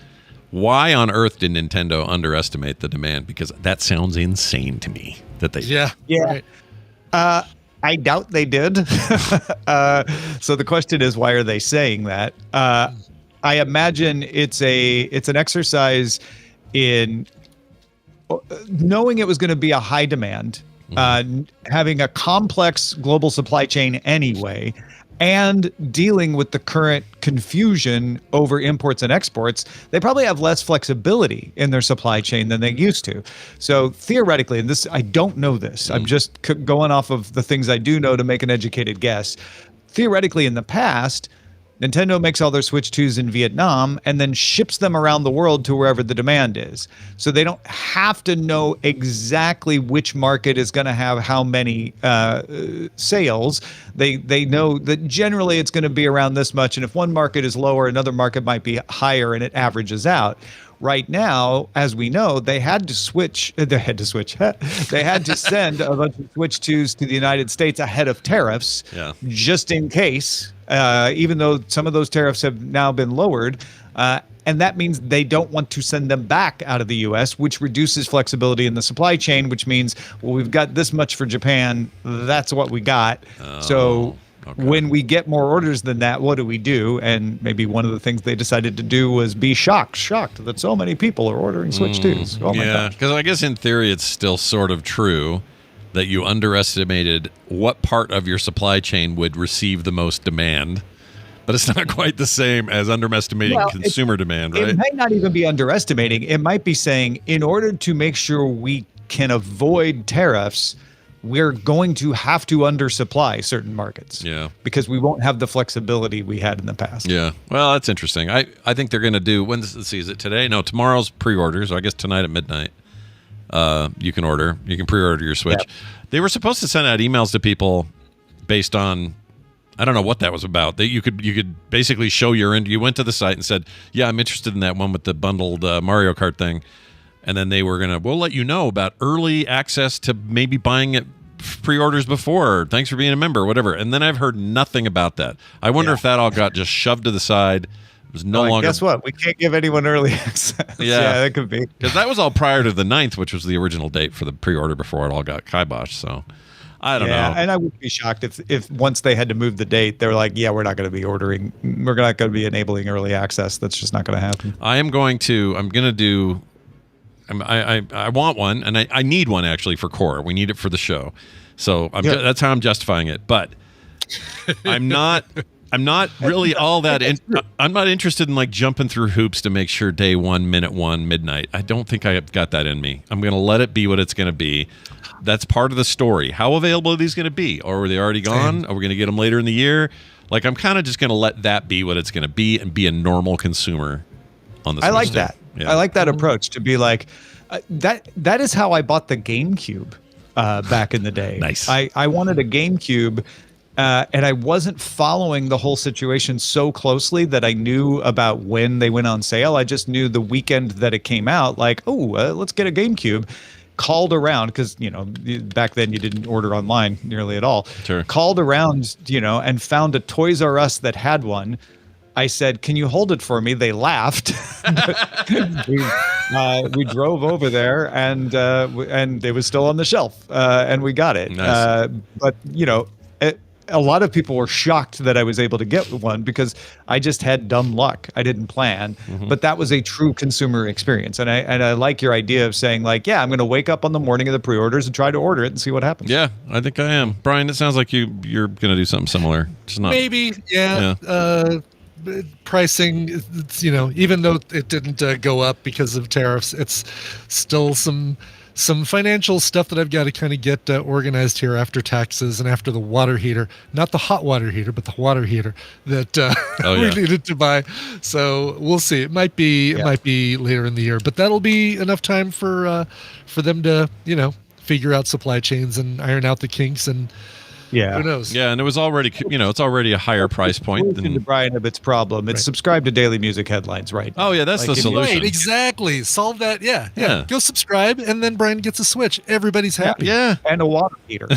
Speaker 3: Why on earth did Nintendo underestimate the demand? Because that sounds insane to me that they.
Speaker 4: Yeah.
Speaker 10: Right. I doubt they did. So the question is, why are they saying that? I imagine it's an exercise in knowing it was going to be a high demand, having a complex global supply chain anyway, and dealing with the current confusion over imports and exports. They probably have less flexibility in their supply chain than they used to. So theoretically, and this, I don't know this, I'm just going off of the things I do know to make an educated guess. Theoretically, in the past, Nintendo makes all their Switch 2s in Vietnam and then ships them around the world to wherever the demand is. So they don't have to know exactly which market is going to have how many sales. They know that generally it's going to be around this much. And if one market is lower, another market might be higher, and it averages out. Right now, as we know, they had to switch. They had to send a bunch of Switch 2s to the United States ahead of tariffs, just in case. Even though some of those tariffs have now been lowered, and that means they don't want to send them back out of the U.S., which reduces flexibility in the supply chain, which means, well, we've got this much for Japan. That's what we got. When we get more orders than that, what do we do? And maybe one of the things they decided to do was be shocked that so many people are ordering Switch 2s. Oh my gosh.
Speaker 3: Because I guess in theory it's still sort of true that you underestimated what part of your supply chain would receive the most demand. But it's not quite the same as underestimating consumer demand, right?
Speaker 10: It might not even be underestimating. It might be saying, in order to make sure we can avoid tariffs, we're going to have to undersupply certain markets.
Speaker 3: Yeah.
Speaker 10: Because we won't have the flexibility we had in the past.
Speaker 3: Yeah. Well, that's interesting. I think they're going to do, is it today? No, tomorrow's pre-orders, or I guess tonight at midnight. you can order. You can pre-order your Switch. Yep. They were supposed to send out emails to people based on, I don't know what that was about. That you could basically show you went to the site and said, yeah, I'm interested in that one with the bundled Mario Kart thing. And then they were we'll let you know about early access to maybe buying it pre-orders before. Thanks for being a member, whatever. And then I've heard nothing about that. I wonder if that all got just shoved to the side. It was no longer.
Speaker 10: Guess what? We can't give anyone early access. Yeah, that could be.
Speaker 3: Because that was all prior to the 9th, which was the original date for the pre-order before it all got kiboshed. So I don't know.
Speaker 10: And I would be shocked if once they had to move the date, they were like, yeah, we're not going to be ordering. We're not going to be enabling early access. That's just not going to happen.
Speaker 3: I want one, and I need one actually for Core. We need it for the show, so that's how I'm justifying it. But I'm not really all that. I'm not interested in like jumping through hoops to make sure day 1, minute 1, midnight. I don't think I got that in me. I'm going to let it be what it's going to be. That's part of the story. How available are these going to be? Or are they already gone? Are we going to get them later in the year? Like I'm kind of just going to let that be what it's going to be and be a normal consumer on this.
Speaker 10: I like that. Yeah. I like that approach to be like that is how I bought the GameCube back in the day.
Speaker 3: Nice.
Speaker 10: I wanted a GameCube and I wasn't following the whole situation so closely that I knew about when they went on sale. I just knew the weekend that it came out, like, let's get a GameCube. Called around because, back then you didn't order online nearly at all.
Speaker 3: Sure.
Speaker 10: Called around, and found a Toys R Us that had one. I said, "Can you hold it for me?" They laughed. We drove over there, and it was still on the shelf, and we got it.
Speaker 3: Nice.
Speaker 10: But a lot of people were shocked that I was able to get one because I just had dumb luck. I didn't plan, but that was a true consumer experience, and I like your idea of saying like, yeah, I'm going to wake up on the morning of the pre-orders and try to order it and see what happens.
Speaker 3: Yeah, I think I am. Brian, it sounds like you're going to do something similar. Just not
Speaker 4: maybe, yeah. Pricing, it's, even though it didn't go up because of tariffs, it's still some financial stuff that I've got to kind of get organized here after taxes and after the water heater, not the hot water heater, but the water heater that we needed to buy. So we'll see. It might be later in the year, but that'll be enough time for them to figure out supply chains and iron out the kinks and.
Speaker 10: Yeah.
Speaker 4: Who knows?
Speaker 3: Yeah, and it was already, it's already a higher price point than
Speaker 10: the Brian of its problem. It's subscribe to Daily Music Headlines, right?
Speaker 3: Oh yeah, that's the solution.
Speaker 4: Right, exactly. Solve that. Yeah. Go subscribe, and then Brian gets a Switch. Everybody's happy.
Speaker 3: Yeah.
Speaker 10: And a water heater.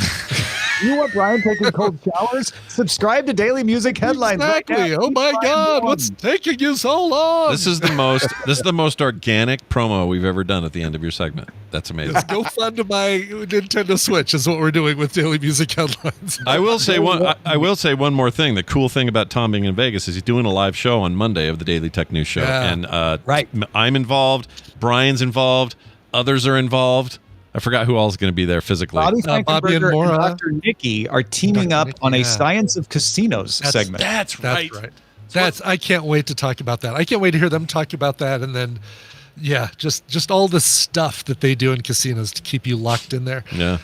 Speaker 10: You want Brian taking cold showers? Subscribe to Daily Music Headlines.
Speaker 4: Exactly.
Speaker 10: Right now.
Speaker 4: Oh my God, what's taking you so long?
Speaker 3: This is the most organic promo we've ever done at the end of your segment. That's amazing.
Speaker 4: Let's go fund my Nintendo Switch is what we're doing with Daily Music Headlines.
Speaker 3: I will say one more thing. The cool thing about Tom being in Vegas is he's doing a live show on Monday of the Daily Tech News Show, and I'm involved. Brian's involved. Others are involved. I forgot who all is going to be there physically.
Speaker 10: Bobby and Maura, and Dr. Nikki are teaming up on a Science of Casinos segment.
Speaker 3: That's right.
Speaker 4: I can't wait to talk about that. I can't wait to hear them talk about that, and then. Yeah, just all the stuff that they do in casinos to keep you locked in there.
Speaker 3: Yeah.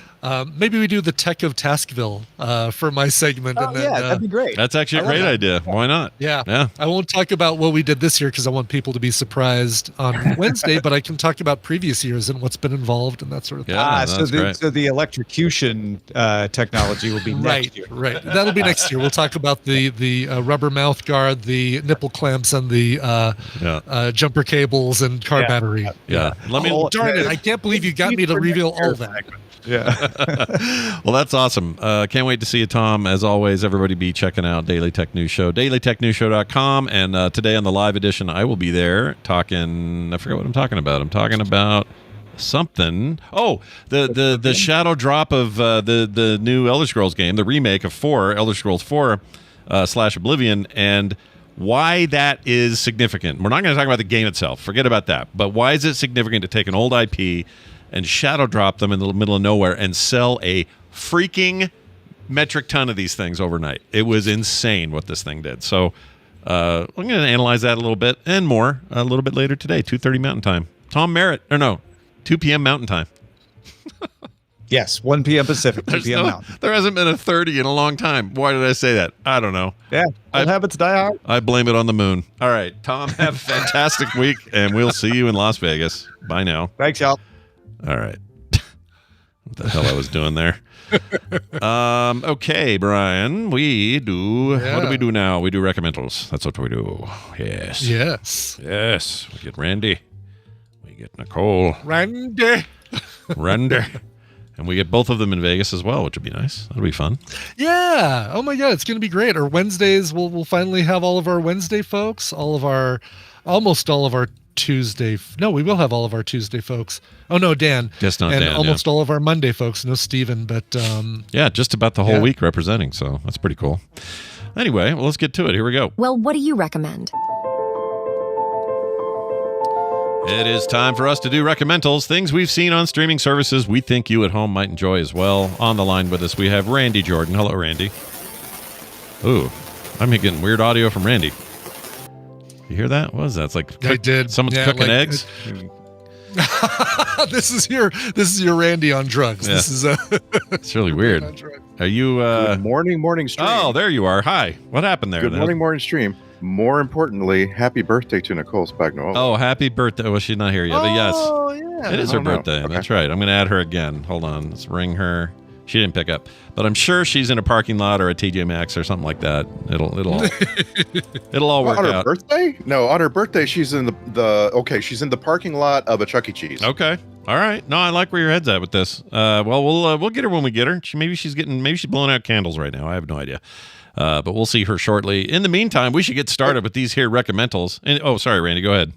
Speaker 4: Maybe we do the Tech of Taskville for my segment.
Speaker 10: And then, that'd be great.
Speaker 3: That's actually a great idea. Why not?
Speaker 4: Yeah. I won't talk about what we did this year because I want people to be surprised on Wednesday, but I can talk about previous years and what's been involved and that sort of thing.
Speaker 3: Yeah,
Speaker 10: so the electrocution technology will be next year.
Speaker 4: Right. That'll be next year. We'll talk about the rubber mouth guard, the nipple clamps, and the jumper cables and car battery.
Speaker 3: Yeah.
Speaker 4: Darn it. I can't believe you got me to reveal all that.
Speaker 10: Yeah.
Speaker 3: Well, that's awesome. Can't wait to see you, Tom. As always, everybody be checking out Daily Tech News Show, dailytechnewsshow.com. And today on the live edition, I will be there talking. I forgot what I'm talking about. I'm talking about something. Oh, the shadow drop of the new Elder Scrolls game, the remake of Elder Scrolls 4 / Oblivion, and why that is significant. We're not going to talk about the game itself. Forget about that. But why is it significant to take an old IP and shadow drop them in the middle of nowhere and sell a freaking metric ton of these things overnight? It was insane what this thing did. So I'm going to analyze that a little bit and more a little bit later today, 2:30 Mountain Time. Tom Merritt, 2 p.m. Mountain Time.
Speaker 10: Yes, 1 p.m. Pacific, 2 p.m. Mountain.
Speaker 3: There hasn't been a 30 in a long time. Why did I say that? I don't know.
Speaker 10: Yeah, old habits die hard.
Speaker 3: I blame it on the moon. All right, Tom, have a fantastic week, and we'll see you in Las Vegas. Bye now.
Speaker 10: Thanks, y'all.
Speaker 3: All right. What the hell I was doing there? Okay, Brian. We do. What do we do now? We do recommendals. That's what we do. Yes. Yes. We get Randy. We get Nicole.
Speaker 4: Randy.
Speaker 3: And we get both of them in Vegas as well, which would be nice. That'll be fun.
Speaker 4: Yeah. Oh my God, it's going to be great. Our Wednesdays, we'll finally have all of our Wednesday folks, almost all of our Tuesday. No, we will have all of our Tuesday folks. Oh no, Dan.
Speaker 3: Just not
Speaker 4: and
Speaker 3: Dan.
Speaker 4: Almost all of our Monday folks. No Steven, but
Speaker 3: yeah, just about the whole week representing. So that's pretty cool. Anyway, well, let's get to it. Here we go.
Speaker 11: Well, what do you recommend?
Speaker 3: It is time for us to do Recommendals, things we've seen on streaming services we think you at home might enjoy as well. On the line with us, we have Randy Jordan. Hello, Randy. Ooh, I'm getting weird audio from Randy. You hear that? What is that? It's like
Speaker 4: I did.
Speaker 3: Someone's cooking eggs.
Speaker 4: This is your Randy on drugs.
Speaker 3: Yeah.
Speaker 4: This is
Speaker 3: it's really weird. Are you
Speaker 12: Good morning stream.
Speaker 3: Oh, there you are. Hi. What happened there?
Speaker 12: Good morning stream. More importantly, happy birthday to Nicole Spagnuolo.
Speaker 3: Oh, happy birthday. Well, she's not here yet, but yes.
Speaker 12: Oh, yeah.
Speaker 3: It is her
Speaker 12: Oh, no.
Speaker 3: birthday.
Speaker 12: Okay.
Speaker 3: That's right. I'm going to add her again. Hold on. Let's ring her. She didn't pick up, but I'm sure she's in a parking lot or a TJ Maxx or something like that. It'll all work
Speaker 12: on her
Speaker 3: out.
Speaker 12: birthday? No, on her birthday, she's in she's in the parking lot of a Chuck E. Cheese.
Speaker 3: Okay. All right. No, I like where your head's at with this. Well, we'll get her when we get her. Maybe she's blowing out candles right now. I have no idea. But we'll see her shortly. In the meantime, we should get started with these here recommendals. And sorry, Randy, go ahead.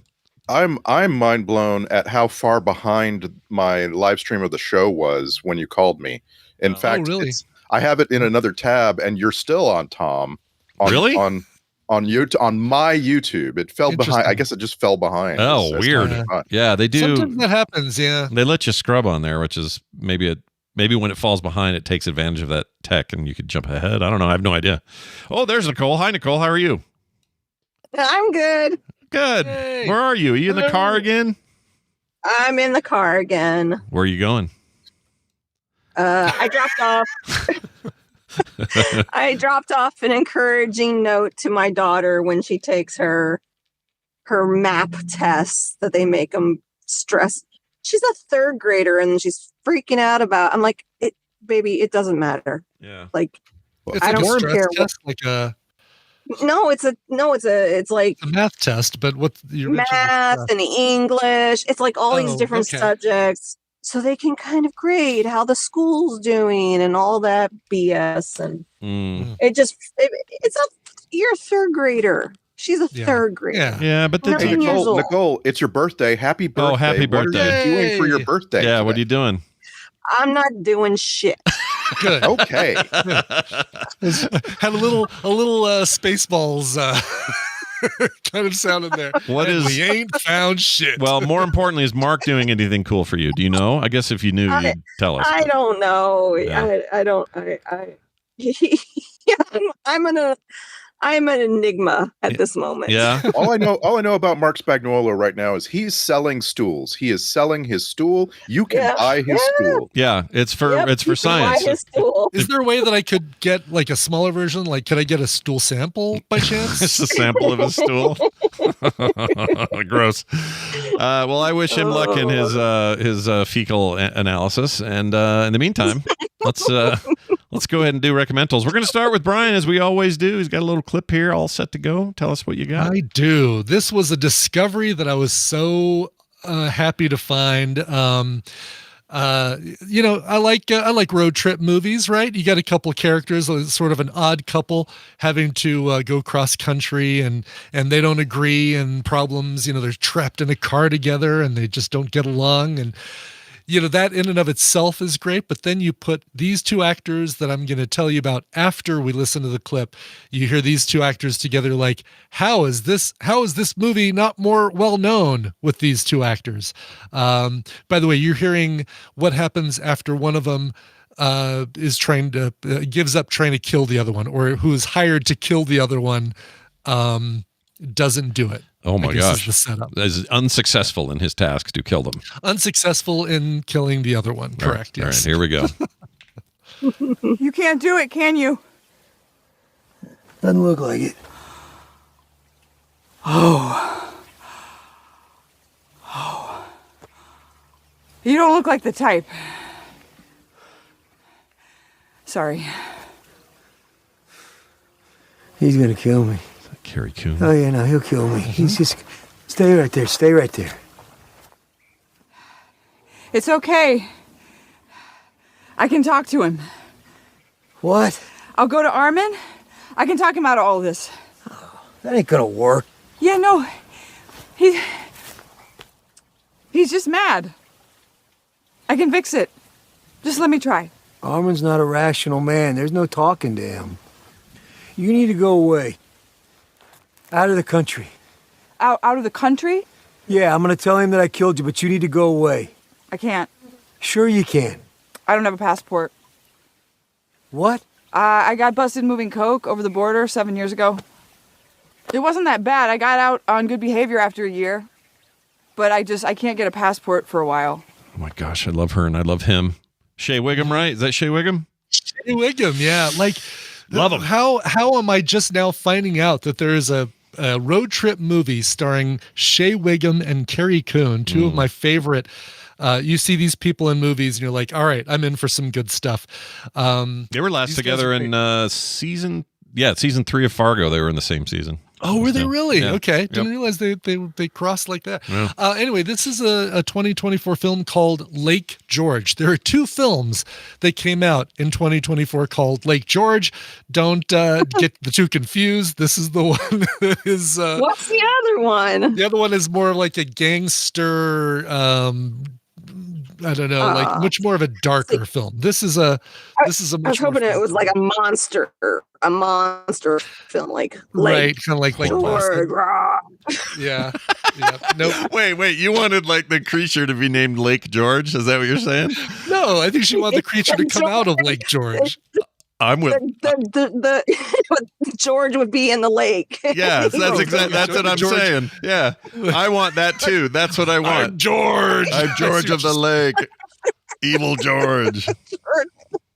Speaker 12: I'm mind blown at how far behind my live stream of the show was when you called me. In fact,
Speaker 4: really?
Speaker 12: I have it in another tab, and you're still on Tom.
Speaker 3: Really?
Speaker 12: On my YouTube, it fell behind. I guess it just fell behind.
Speaker 3: Oh, weird. Yeah, they do.
Speaker 4: Sometimes that happens. Yeah.
Speaker 3: They let you scrub on there, which is maybe when it falls behind, it takes advantage of that tech, and you could jump ahead. I don't know. I have no idea. Oh, there's Nicole. Hi, Nicole. How are you?
Speaker 13: I'm good.
Speaker 3: Good.
Speaker 4: Hey.
Speaker 3: Where are you? Are you in the car again?
Speaker 13: I'm in the car again.
Speaker 3: Where are you going?
Speaker 13: I dropped off. I dropped off an encouraging note to my daughter when she takes her map tests that they make them stress. She's a third grader and she's freaking out about. I'm like, baby, it doesn't matter.
Speaker 3: Yeah.
Speaker 13: Like,
Speaker 4: It's
Speaker 13: I
Speaker 4: a
Speaker 13: don't
Speaker 4: stress
Speaker 13: care.
Speaker 4: test, it's
Speaker 13: like
Speaker 4: a math test, but what you're
Speaker 13: math and English. It's like all these different subjects, so they can kind of grade how the school's doing and all that BS. And you're a third grader. She's a third grader.
Speaker 3: Yeah, but
Speaker 12: hey, Nicole, it's your birthday. Happy birthday!
Speaker 3: Oh, happy birthday!
Speaker 12: What are you doing for your birthday?
Speaker 3: Yeah,
Speaker 12: today?
Speaker 3: what are you doing?
Speaker 13: I'm not doing shit.
Speaker 4: Good.
Speaker 12: Okay.
Speaker 4: Had a little Spaceballs kind of sound in there. We ain't found shit.
Speaker 3: Well, more importantly, is Mark doing anything cool for you? Do you know? I guess if you knew, you'd tell us.
Speaker 13: I don't know.
Speaker 3: Yeah.
Speaker 13: I don't. I'm an enigma at this moment.
Speaker 3: Yeah.
Speaker 12: all I know about Mark Spagnuolo right now is he's selling stools. He is selling his stool. You can buy his stool.
Speaker 3: Yeah, it's for science.
Speaker 4: Is there a way that I could get like a smaller version? Like, could I get a stool sample by chance?
Speaker 3: It's a sample of his stool. Gross. Well, I wish him luck in his fecal analysis. And in the meantime, let's go ahead and do recommendals. We're going to start with Brian, as we always do. He's got a little clip here all set to go. Tell us what you got.
Speaker 4: I do. This was a discovery that I was so happy to find. I like road trip movies, right? You got a couple of characters, sort of an odd couple having to go cross country and they don't agree and problems, they're trapped in a car together and they just don't get along. And, that in and of itself is great. But then you put these two actors that I'm going to tell you about after we listen to the clip. You hear these two actors together. Like, how is this movie not more well known with these two actors? By the way, you're hearing what happens after one of them is trying to gives up trying to kill the other one, or who is hired to kill the other one doesn't do it.
Speaker 3: Oh my gosh.
Speaker 4: Is the setup.
Speaker 3: Is unsuccessful in his task to kill them.
Speaker 4: Unsuccessful in killing the other one. Correct.
Speaker 3: All right,
Speaker 4: Yes.
Speaker 3: here we go.
Speaker 14: You can't do it, can you?
Speaker 15: Doesn't look like it.
Speaker 14: You don't look like the type. Sorry.
Speaker 11: He's gonna kill me.
Speaker 3: Carrie Coon.
Speaker 11: Oh yeah, no, he'll kill me. He's just stay right there. Stay right there.
Speaker 14: It's okay. I can talk to him.
Speaker 11: What?
Speaker 14: I'll go to Armin. I can talk him out of all this.
Speaker 11: That ain't gonna work.
Speaker 14: Yeah, no. He's just mad. I can fix it. Just let me try.
Speaker 11: Armin's not a rational man. There's no talking to him. You need to go away. Out of the country.
Speaker 14: Out of the country?
Speaker 11: Yeah, I'm gonna tell him that I killed you, but you need to go away.
Speaker 14: I can't.
Speaker 11: Sure you can.
Speaker 14: I don't have a passport.
Speaker 11: What?
Speaker 14: I got busted moving coke over the border 7 years ago. It wasn't that bad. I got out on good behavior after a year. But I can't get a passport for a while.
Speaker 3: Oh my gosh, I love her and I love him. Shea Wiggum, right? Is that Shea Wiggum?
Speaker 4: Shea Wiggum, yeah. Like,
Speaker 3: love him.
Speaker 4: How am I just now finding out that there is a road trip movie starring Shea Wiggum and Carrie Coon, two of my favorite. You see these people in movies and you're like, all right, I'm in for some good stuff.
Speaker 3: They were last together in season 3 of Fargo. They were in the same season.
Speaker 4: Oh, were they really?
Speaker 3: Yeah.
Speaker 4: Okay.
Speaker 3: Yep.
Speaker 4: Didn't realize they crossed like that.
Speaker 3: Yeah.
Speaker 4: Anyway, this is a 2024 film called Lake George. There are two films that came out in 2024 called Lake George. Don't get the two confused. This is the one that is...
Speaker 13: What's the other one?
Speaker 4: The other one is more like a gangster... I don't know, like much more of a darker film. This is a much
Speaker 13: I was hoping it was like a monster film, like
Speaker 4: right, kind of like
Speaker 13: George.
Speaker 4: Yeah. Nope.
Speaker 3: Wait, you wanted like the creature to be named Lake George? Is that what you're saying?
Speaker 4: No, I think she wanted the creature to come out of Lake George.
Speaker 3: I'm with
Speaker 13: the George would be in the lake.
Speaker 3: Yes, that's exactly. That's what I'm saying. Yeah, I want that too. That's what I want.
Speaker 4: I'm George.
Speaker 3: I'm George of the Lake. Evil George.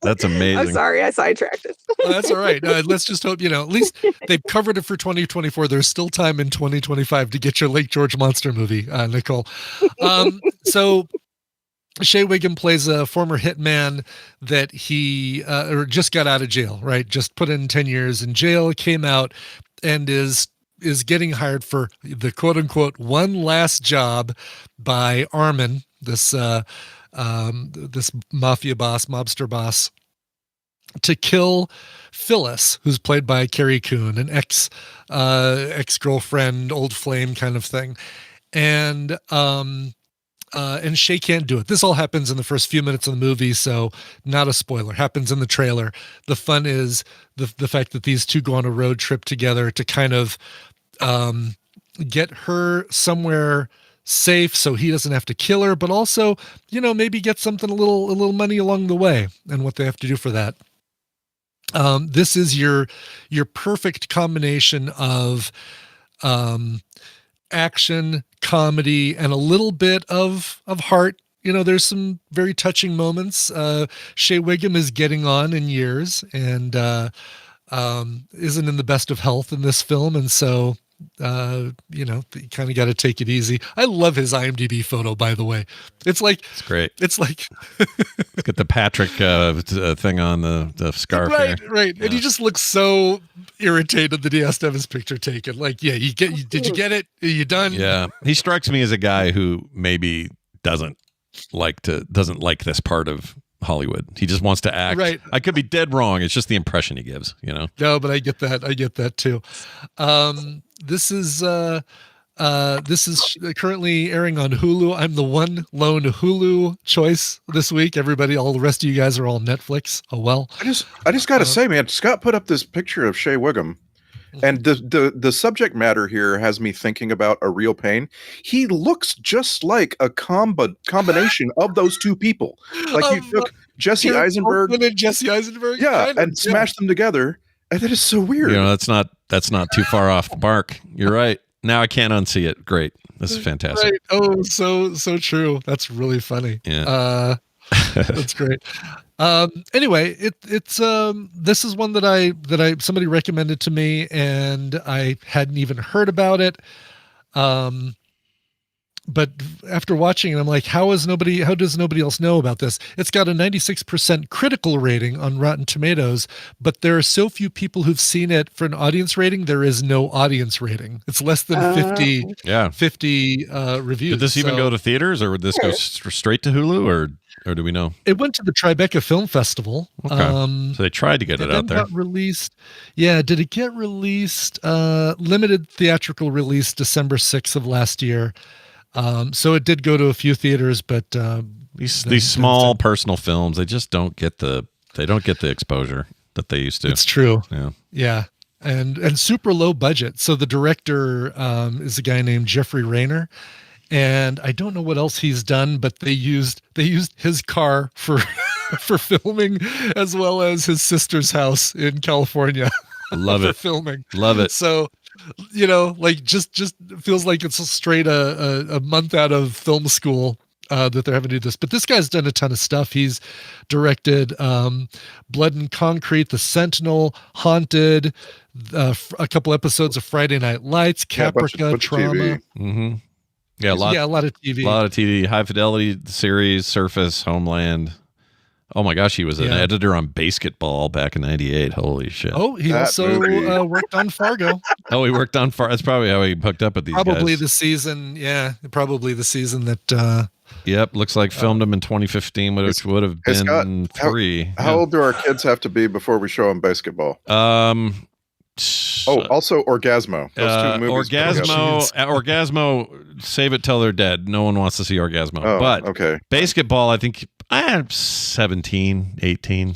Speaker 3: That's amazing.
Speaker 13: I'm sorry, I sidetracked it.
Speaker 4: Oh, that's all right. Let's just hope, at least they've covered it for 2024. There's still time in 2025 to get your Lake George monster movie, Nicole. So Shea Wiggum plays a former hitman that he or just got out of jail, right? Just put in 10 years in jail, came out, and is getting hired for the quote unquote one last job by Armin, this this mobster boss, to kill Phyllis, who's played by Carrie Coon, an ex-girlfriend, old flame kind of thing. And Shea can't do it. This all happens in the first few minutes of the movie, so not a spoiler. Happens in the trailer. The fun is the fact that these two go on a road trip together to kind of get her somewhere safe so he doesn't have to kill her, but also, maybe get something, a little money along the way, and what they have to do for that. This is your perfect combination of action, comedy, and a little bit of heart. There's some very touching moments. Shea Wiggum is getting on in years and isn't in the best of health in this film, and so you kind of got to take it easy. I love his IMDb photo, by the way. It's
Speaker 3: great.
Speaker 4: It's like
Speaker 3: get the Patrick thing on the scarf.
Speaker 4: Right.
Speaker 3: Yeah.
Speaker 4: And he just looks so irritated that he has to have his picture taken. Like, yeah, did you get it? Are you done?
Speaker 3: Yeah. He strikes me as a guy who maybe doesn't like this part of Hollywood. He just wants to act.
Speaker 4: Right.
Speaker 3: I could be dead wrong. It's just the impression he gives,
Speaker 4: No, but I get that too. This is currently airing on Hulu. I'm the one lone Hulu choice this week. Everybody, all the rest of you guys are all Netflix. Oh well.
Speaker 12: I just got to say, man, Scott put up this picture of Shea Wiggum, and the subject matter here has me thinking about A Real Pain. He looks just like a combination of those two people. Like you took Jesse Eisenberg
Speaker 4: and Jesse Eisenberg,
Speaker 12: yeah, and smashed them together. And that is so weird.
Speaker 3: That's not too far off the mark. You're right. Now I can't unsee it. Great. This is fantastic.
Speaker 4: Right. Oh, so true. That's really funny.
Speaker 3: Yeah.
Speaker 4: That's great. Anyway, it's this is one that somebody recommended to me and I hadn't even heard about it. but after watching it, I'm like, how does nobody else know about this? It's got a 96% critical rating on Rotten Tomatoes, but there are so few people who've seen it for an audience rating. There is no audience rating. It's less than 50 reviews.
Speaker 3: Did this even go to theaters, or would this go straight to Hulu, or do we know?
Speaker 4: It went to the Tribeca Film Festival.
Speaker 3: Okay. So they tried to get it out there.
Speaker 4: Got released. Yeah, did it get released? Limited theatrical release December 6th of last year. So it did go to a few theaters, but
Speaker 3: these small personal films, they just don't get the exposure that they used to.
Speaker 4: It's true.
Speaker 3: Yeah.
Speaker 4: Yeah. And super low budget. So the director is a guy named Jeffrey Rayner. And I don't know what else he's done, but they used his car for for filming, as well as his sister's house in California.
Speaker 3: Love
Speaker 4: for
Speaker 3: it.
Speaker 4: filming.
Speaker 3: Love it.
Speaker 4: So, like just feels like it's straight a month out of film school that they're having to do this. But this guy's done a ton of stuff. He's directed Blood and Concrete, The Sentinel, Haunted, a couple episodes of Friday Night Lights, Caprica, Trauma.
Speaker 3: Mm-hmm. Yeah, a lot of TV. A lot of TV. High Fidelity series, Surface, Homeland. Oh my gosh, he was an editor on Basketball back in '98. Holy shit!
Speaker 4: Oh, he also worked on Fargo.
Speaker 3: Oh, he worked on Fargo. That's probably how he hooked up with these
Speaker 4: Probably
Speaker 3: guys.
Speaker 4: the season. Yeah, probably the season that.
Speaker 3: Yep, looks like filmed him in 2015, which would have been 3.
Speaker 12: How old do our kids have to be before we show them Basketball? Also Orgasmo. Those two movies.
Speaker 3: Orgasmo, save it till they're dead. No one wants to see Orgasmo.
Speaker 12: Oh,
Speaker 3: but
Speaker 12: okay.
Speaker 3: Basketball, I think I'm 17, 18.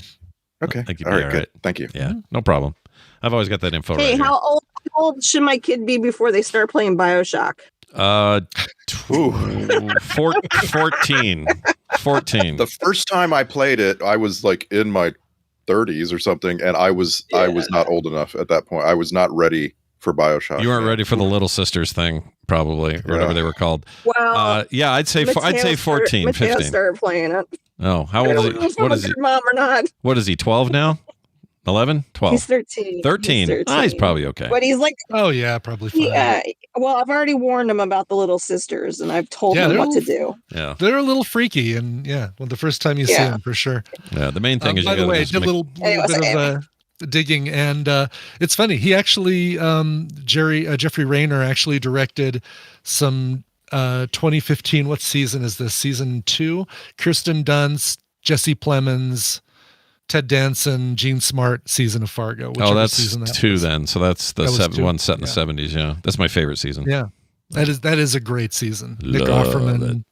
Speaker 12: Okay.
Speaker 3: I think you'd
Speaker 12: all
Speaker 3: be
Speaker 12: right, good. Thank you.
Speaker 3: Yeah, no problem. I've always got that info right
Speaker 13: Hey,
Speaker 3: here.
Speaker 13: how old should my kid be before they start playing BioShock?
Speaker 3: 14.
Speaker 12: The first time I played it, I was like in my 30s or something, and I was not old enough at that point. I was not ready for BioShock.
Speaker 3: You weren't ready for the Little Sisters thing, probably, or whatever they were called.
Speaker 13: Well,
Speaker 3: yeah, I'd say 14,
Speaker 13: Mateo
Speaker 3: 15.
Speaker 13: started playing it.
Speaker 3: Oh, how old is he? What is he?
Speaker 13: Mom or not?
Speaker 3: What is he? 12 now? 11? 12?
Speaker 13: He's 13.
Speaker 3: 13. He's probably okay.
Speaker 13: But he's like,
Speaker 4: oh yeah, probably fine.
Speaker 13: Well, I've already warned him about the Little Sisters, and I've told him what to do.
Speaker 3: Yeah,
Speaker 4: they're a little freaky, and the first time you see them, for sure.
Speaker 3: Yeah, the main thing is.
Speaker 4: By the way, I did a little bit of digging, and it's funny. He actually, Jeffrey Rayner actually directed some 2015. What season is this? Season 2. Kirsten Dunst, Jesse Plemons, Ted Danson, Gene Smart season of Fargo.
Speaker 3: Oh, that's
Speaker 4: season
Speaker 3: 2
Speaker 4: was.
Speaker 3: then. So that's the one set in the 70s. Yeah, that's my favorite season.
Speaker 4: Yeah, that is a great season. Nick
Speaker 3: Love
Speaker 4: Offerman,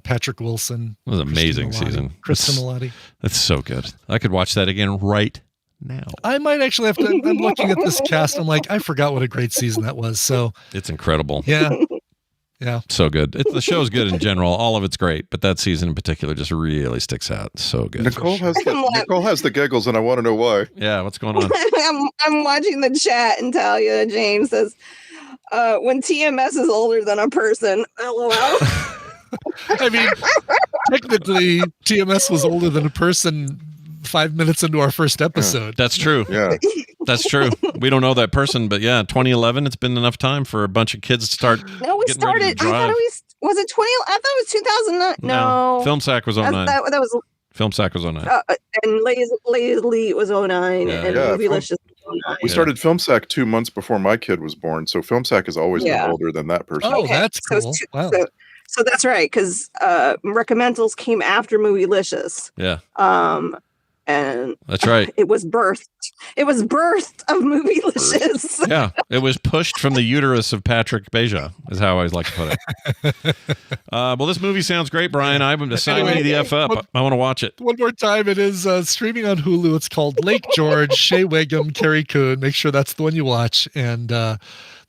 Speaker 4: Patrick Wilson.
Speaker 3: It was an amazing season.
Speaker 4: Kristen Milotti.
Speaker 3: That's so good. I could watch that again right now.
Speaker 4: I might actually have to. I'm looking at this cast. I'm like, I forgot what a great season that was. So
Speaker 3: it's incredible.
Speaker 4: Yeah. Yeah.
Speaker 3: So good. The show's good in general. All of it's great, but that season in particular just really sticks out. So good.
Speaker 12: Nicole has the giggles, and I want to know why.
Speaker 3: Yeah, what's going on?
Speaker 13: I'm watching the chat, and Talia James says, when TMS is older than a person, LOL.
Speaker 4: I mean, technically, TMS was older than a person 5 minutes into our first episode.
Speaker 3: That's true.
Speaker 12: Yeah.
Speaker 3: That's true. We don't know that person, but yeah, 2011, it's been enough time for a bunch of kids to start.
Speaker 13: No, we started. I thought was it 20? I thought it was 2009. No.
Speaker 3: Film Sack was 09.
Speaker 13: That was
Speaker 3: Film Sack was 09.
Speaker 13: and Lazy was 09.
Speaker 3: Yeah.
Speaker 13: And Movielicious was 09.
Speaker 12: We started Film Sack 2 months before my kid was born, so Film Sack has always been older than that person.
Speaker 4: Oh, that's cool. Wow.
Speaker 13: So that's right, because Recommendals came after Movielicious.
Speaker 3: Yeah.
Speaker 13: And
Speaker 3: that's right.
Speaker 13: It was birthed of Movielicious.
Speaker 3: Yeah, it was pushed from the uterus of Patrick Beja, is how I always like to put it. Well, this movie sounds great, Brian. I'm signing me the F up. I want to watch it.
Speaker 4: One more time, it is streaming on Hulu. It's called Lake George, Shea Wiggum, Carrie Coon. Make sure that's the one you watch. And the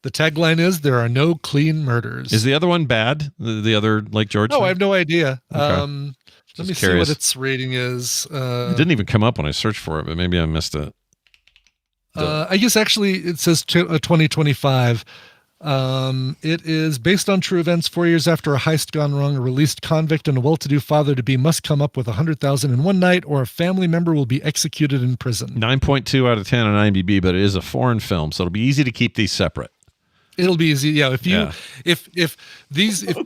Speaker 4: tagline is, there are no clean murders.
Speaker 3: Is the other one bad? The other Lake George?
Speaker 4: No, I have no idea.
Speaker 3: Okay.
Speaker 4: Let me
Speaker 3: curious.
Speaker 4: see what its rating is.
Speaker 3: It didn't even come up when I searched for it, but maybe I missed it.
Speaker 4: I guess actually it says 2025. It is based on true events. 4 years after a heist gone wrong, a released convict and a well-to-do father-to-be must come up with $100,000 in one night, or a family member will be executed in prison.
Speaker 3: 9.2 out of 10 on IMDb, but it is a foreign film, so it'll be easy to keep these separate.
Speaker 4: It'll be easy. Yeah. If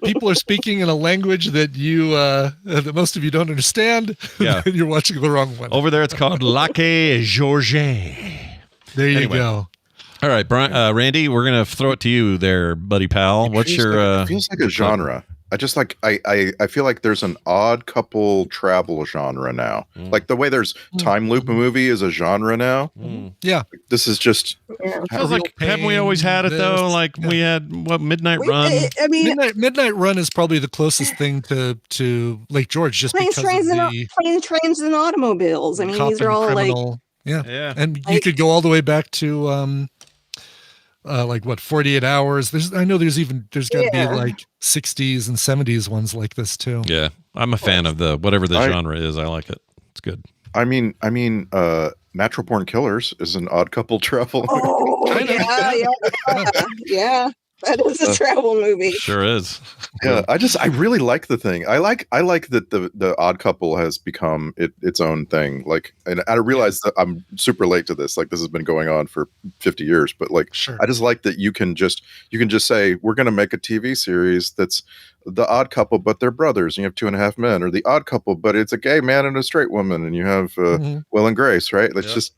Speaker 4: people are speaking in a language that that most of you don't understand, then you're watching the wrong one.
Speaker 3: Over there, it's called Lac Georges.
Speaker 4: There you go.
Speaker 3: All right, Brian, Randy, we're gonna throw it to you there, buddy pal. What's your?
Speaker 12: It feels like a genre. I just like I feel like there's an odd couple travel genre now. Like the way there's time loop movie is a genre now.
Speaker 4: Yeah,
Speaker 12: this is just.
Speaker 3: Feels like haven't we always had it though? Like we had Midnight Run.
Speaker 13: I mean,
Speaker 4: Midnight Run is probably the closest thing to Lake George, just
Speaker 13: planes,
Speaker 4: because
Speaker 13: planes, trains, and automobiles. I mean, these are all
Speaker 4: criminal. And you could go all the way back to like what 48 hours. I know there's got to be like 60s and 70s ones like this too.
Speaker 3: Yeah, I'm a fan of whatever the genre is. I like it. It's good.
Speaker 12: I mean, Natural Born Killers is an odd couple travel.
Speaker 13: Oh yeah. That is a travel movie.
Speaker 3: Sure is.
Speaker 12: Yeah, I really like the thing. I like that the Odd Couple has become its own thing. Like, and I realize that I'm super late to this. Like, this has been going on for 50 years. But like, I just like that you can just say we're going to make a TV series that's the Odd Couple, but they're brothers, and you have 2.5 men, or the Odd Couple, but it's a gay man and a straight woman, and you have Will and Grace, right? It's just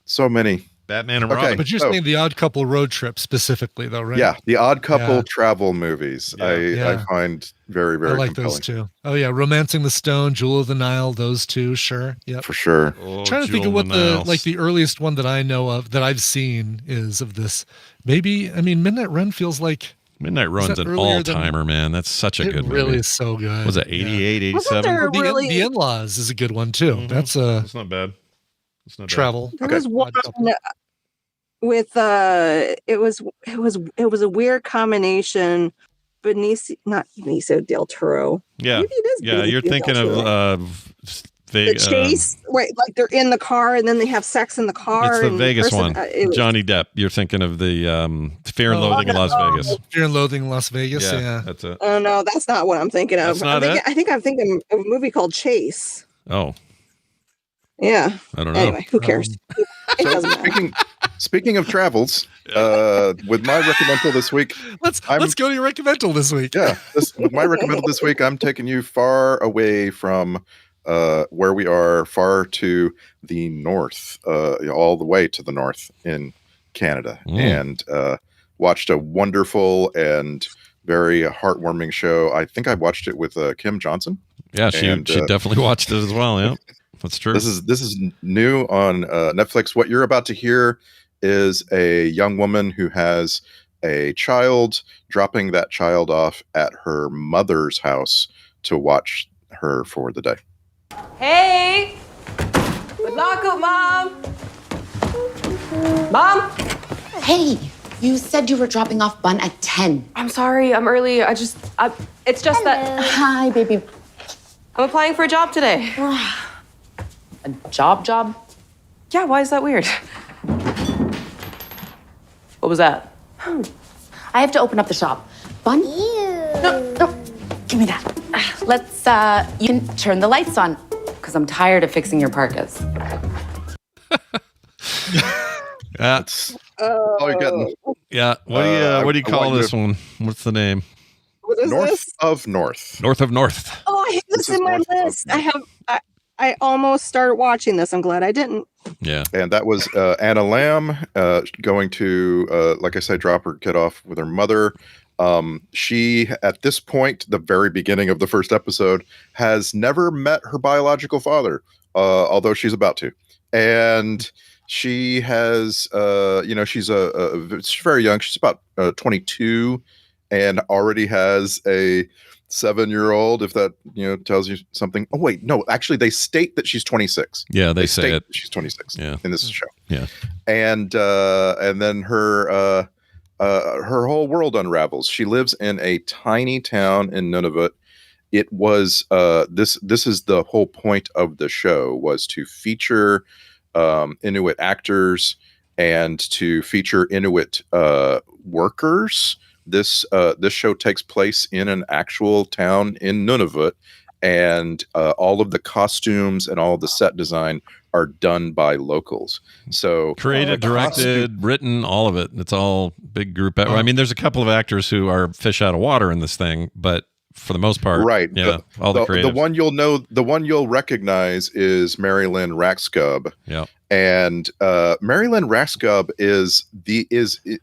Speaker 12: so many.
Speaker 3: Batman and Robin.
Speaker 4: But you're saying the Odd Couple road trip specifically, though, right?
Speaker 12: Yeah, the Odd Couple travel movies. I find very, very.
Speaker 4: I like
Speaker 12: compelling.
Speaker 4: those too. Oh yeah, Romancing the Stone, Jewel of the Nile, those two, sure. Yeah,
Speaker 12: for sure.
Speaker 4: I'm trying to think of what the earliest one that I know of that I've seen is of this. Maybe Midnight Run feels like.
Speaker 3: Midnight Run's an all-timer, man. That's such a good movie.
Speaker 4: It really is so good.
Speaker 3: Was it 88, 87?
Speaker 4: The In-Laws is a good one too.
Speaker 3: Mm-hmm.
Speaker 4: That's
Speaker 3: not bad. It's not
Speaker 4: travel.
Speaker 13: There was one with it was a weird combination. Not Benicio del Toro.
Speaker 3: Yeah,
Speaker 13: maybe it is.
Speaker 3: Yeah, you're thinking of
Speaker 13: the chase, right? Like they're in the car and then they have sex in the car.
Speaker 3: It's the Vegas one. Johnny Depp. You're thinking of the Fear and Loathing in Las Vegas.
Speaker 4: Fear and Loathing in Las Vegas. Yeah,
Speaker 3: that's it.
Speaker 13: Oh no, that's not what I'm thinking of.
Speaker 3: That's not it?
Speaker 13: I think I'm thinking of a movie called Chase.
Speaker 3: Oh.
Speaker 13: Yeah.
Speaker 3: I don't know.
Speaker 13: Anyway, who cares? It doesn't matter.
Speaker 12: Speaking of travels, with my recommendal this week,
Speaker 4: let's go to your recommendal this week.
Speaker 12: Yeah, my recommendal this week. I'm taking you far away from where we are, far to the north, all the way to the north in Canada, and watched a wonderful and very heartwarming show. I think I watched it with Kim Johnson.
Speaker 3: Yeah, she definitely watched it as well. Yeah. That's true.
Speaker 12: This is new on Netflix. What you're about to hear is a young woman who has a child, dropping that child off at her mother's house to watch her for the day.
Speaker 15: Hey! Good luck, Mom! Mom?
Speaker 16: Hey, you said you were dropping off Bun at 10.
Speaker 15: I'm sorry, I'm early. It's just that...
Speaker 16: Hi, baby.
Speaker 15: I'm applying for a job today.
Speaker 16: A job?
Speaker 15: Yeah, why is that weird? What was that?
Speaker 16: I have to open up the shop. Bun? No, give me that. Let's, you can turn the lights on, because I'm tired of fixing your parkas.
Speaker 3: That's
Speaker 12: all you're getting.
Speaker 3: Yeah, what do you call this one? What's the name?
Speaker 13: What is this?
Speaker 12: Of North.
Speaker 3: North of North.
Speaker 13: Oh, I have this in my list. I almost started watching this. I'm glad I didn't.
Speaker 3: Yeah.
Speaker 12: And that was Anna Lamb going to, like I said, drop her kid off with her mother. She, at this point, the very beginning of the first episode, has never met her biological father, although she's about to. And she has, she's she's very young. She's about 22 and already has a 7-year-old, if that tells you something. Oh wait, no, actually they state that she's 26.
Speaker 3: Yeah, they say it.
Speaker 12: She's 26.
Speaker 3: Yeah,
Speaker 12: in this show.
Speaker 3: Yeah, and
Speaker 12: then her whole world unravels. She lives in a tiny town in Nunavut. It was this is the whole point of the show, was to feature Inuit actors and to feature Inuit workers. This show takes place in an actual town in Nunavut, and all of the costumes and all of the set design are done by locals. So
Speaker 3: created, directed, written, all of it. It's all big group. I mean, there's a couple of actors who are fish out of water in this thing, but for the most part,
Speaker 12: right?
Speaker 3: Yeah, all the creative.
Speaker 12: The one you'll recognize is Mary Lynn Raxgub.
Speaker 3: Yeah,
Speaker 12: and Mary Lynn Raxgub is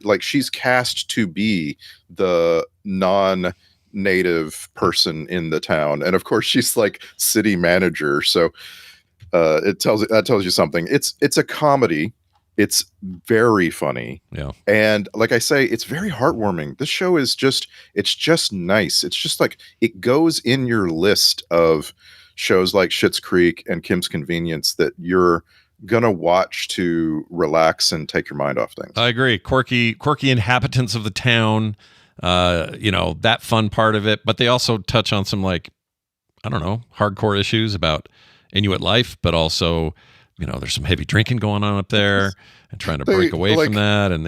Speaker 12: like she's cast to be the non-native person in the town, and of course she's like city manager. So that tells you something. It's a comedy. It's very funny.
Speaker 3: Yeah.
Speaker 12: And like I say, it's very heartwarming. This show is just nice. It's just like it goes in your list of shows like Schitt's Creek and Kim's Convenience that you're gonna watch to relax and take your mind off things.
Speaker 3: I agree. Quirky inhabitants of the town, that fun part of it, but they also touch on some, like, I don't know, hardcore issues about Inuit life, but also, there's some heavy drinking going on up there and trying to break away from that. And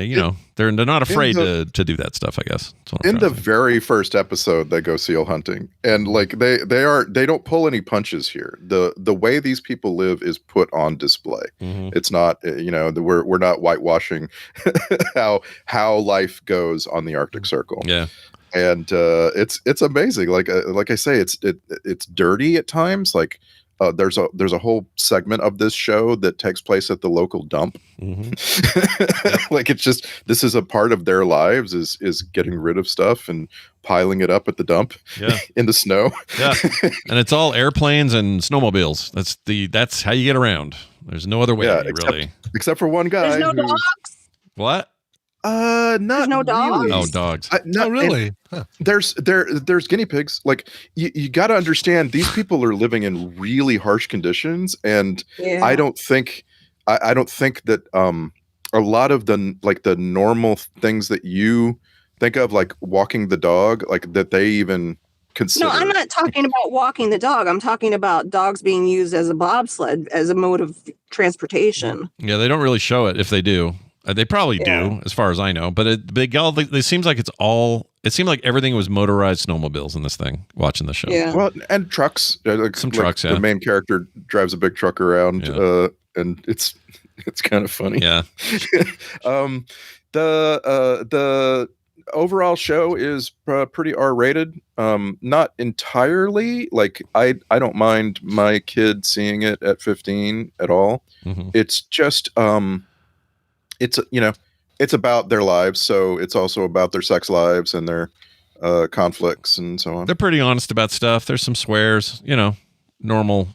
Speaker 3: they're not afraid to do that stuff, I guess.
Speaker 12: In the very first episode, they go seal hunting, and like they don't pull any punches here. The way these people live is put on display.
Speaker 3: Mm-hmm.
Speaker 12: It's not, we're not whitewashing how life goes on the Arctic Circle.
Speaker 3: Yeah.
Speaker 12: And it's amazing. Like I say, it's dirty at times. Like there's a whole segment of this show that takes place at the local dump.
Speaker 3: Mm-hmm.
Speaker 12: Like it's just, this is a part of their lives is getting rid of stuff and piling it up at the dump in the snow.
Speaker 3: Yeah. And it's all airplanes and snowmobiles. That's how you get around. There's no other way, really.
Speaker 12: Except for one guy.
Speaker 13: There's no dogs.
Speaker 3: What?
Speaker 12: Not
Speaker 13: There's no dogs.
Speaker 12: really.
Speaker 3: Oh, dogs.
Speaker 12: No,
Speaker 4: really.
Speaker 12: Huh. There's guinea pigs. Like you got to understand, these people are living in really harsh conditions, and I don't think that a lot of the normal things that you think of, like walking the dog, like that they even consider.
Speaker 13: No, I'm not talking about walking the dog. I'm talking about dogs being used as a bobsled, as a mode of transportation.
Speaker 3: Yeah, they don't really show it if they do. They probably do, as far as I know. But it seems like it seemed like everything was motorized snowmobiles in this thing, watching the show.
Speaker 13: Yeah.
Speaker 12: Well, and trucks.
Speaker 3: Some trucks, yeah.
Speaker 12: The main character drives a big truck around, and it's kind of funny.
Speaker 3: Yeah.
Speaker 12: The overall show is pretty R-rated. Not entirely. Like I don't mind my kid seeing it at 15 at all.
Speaker 3: Mm-hmm.
Speaker 12: It's just it's about their lives, so it's also about their sex lives and their conflicts and so on.
Speaker 3: They're pretty honest about stuff. There's some swears, normal,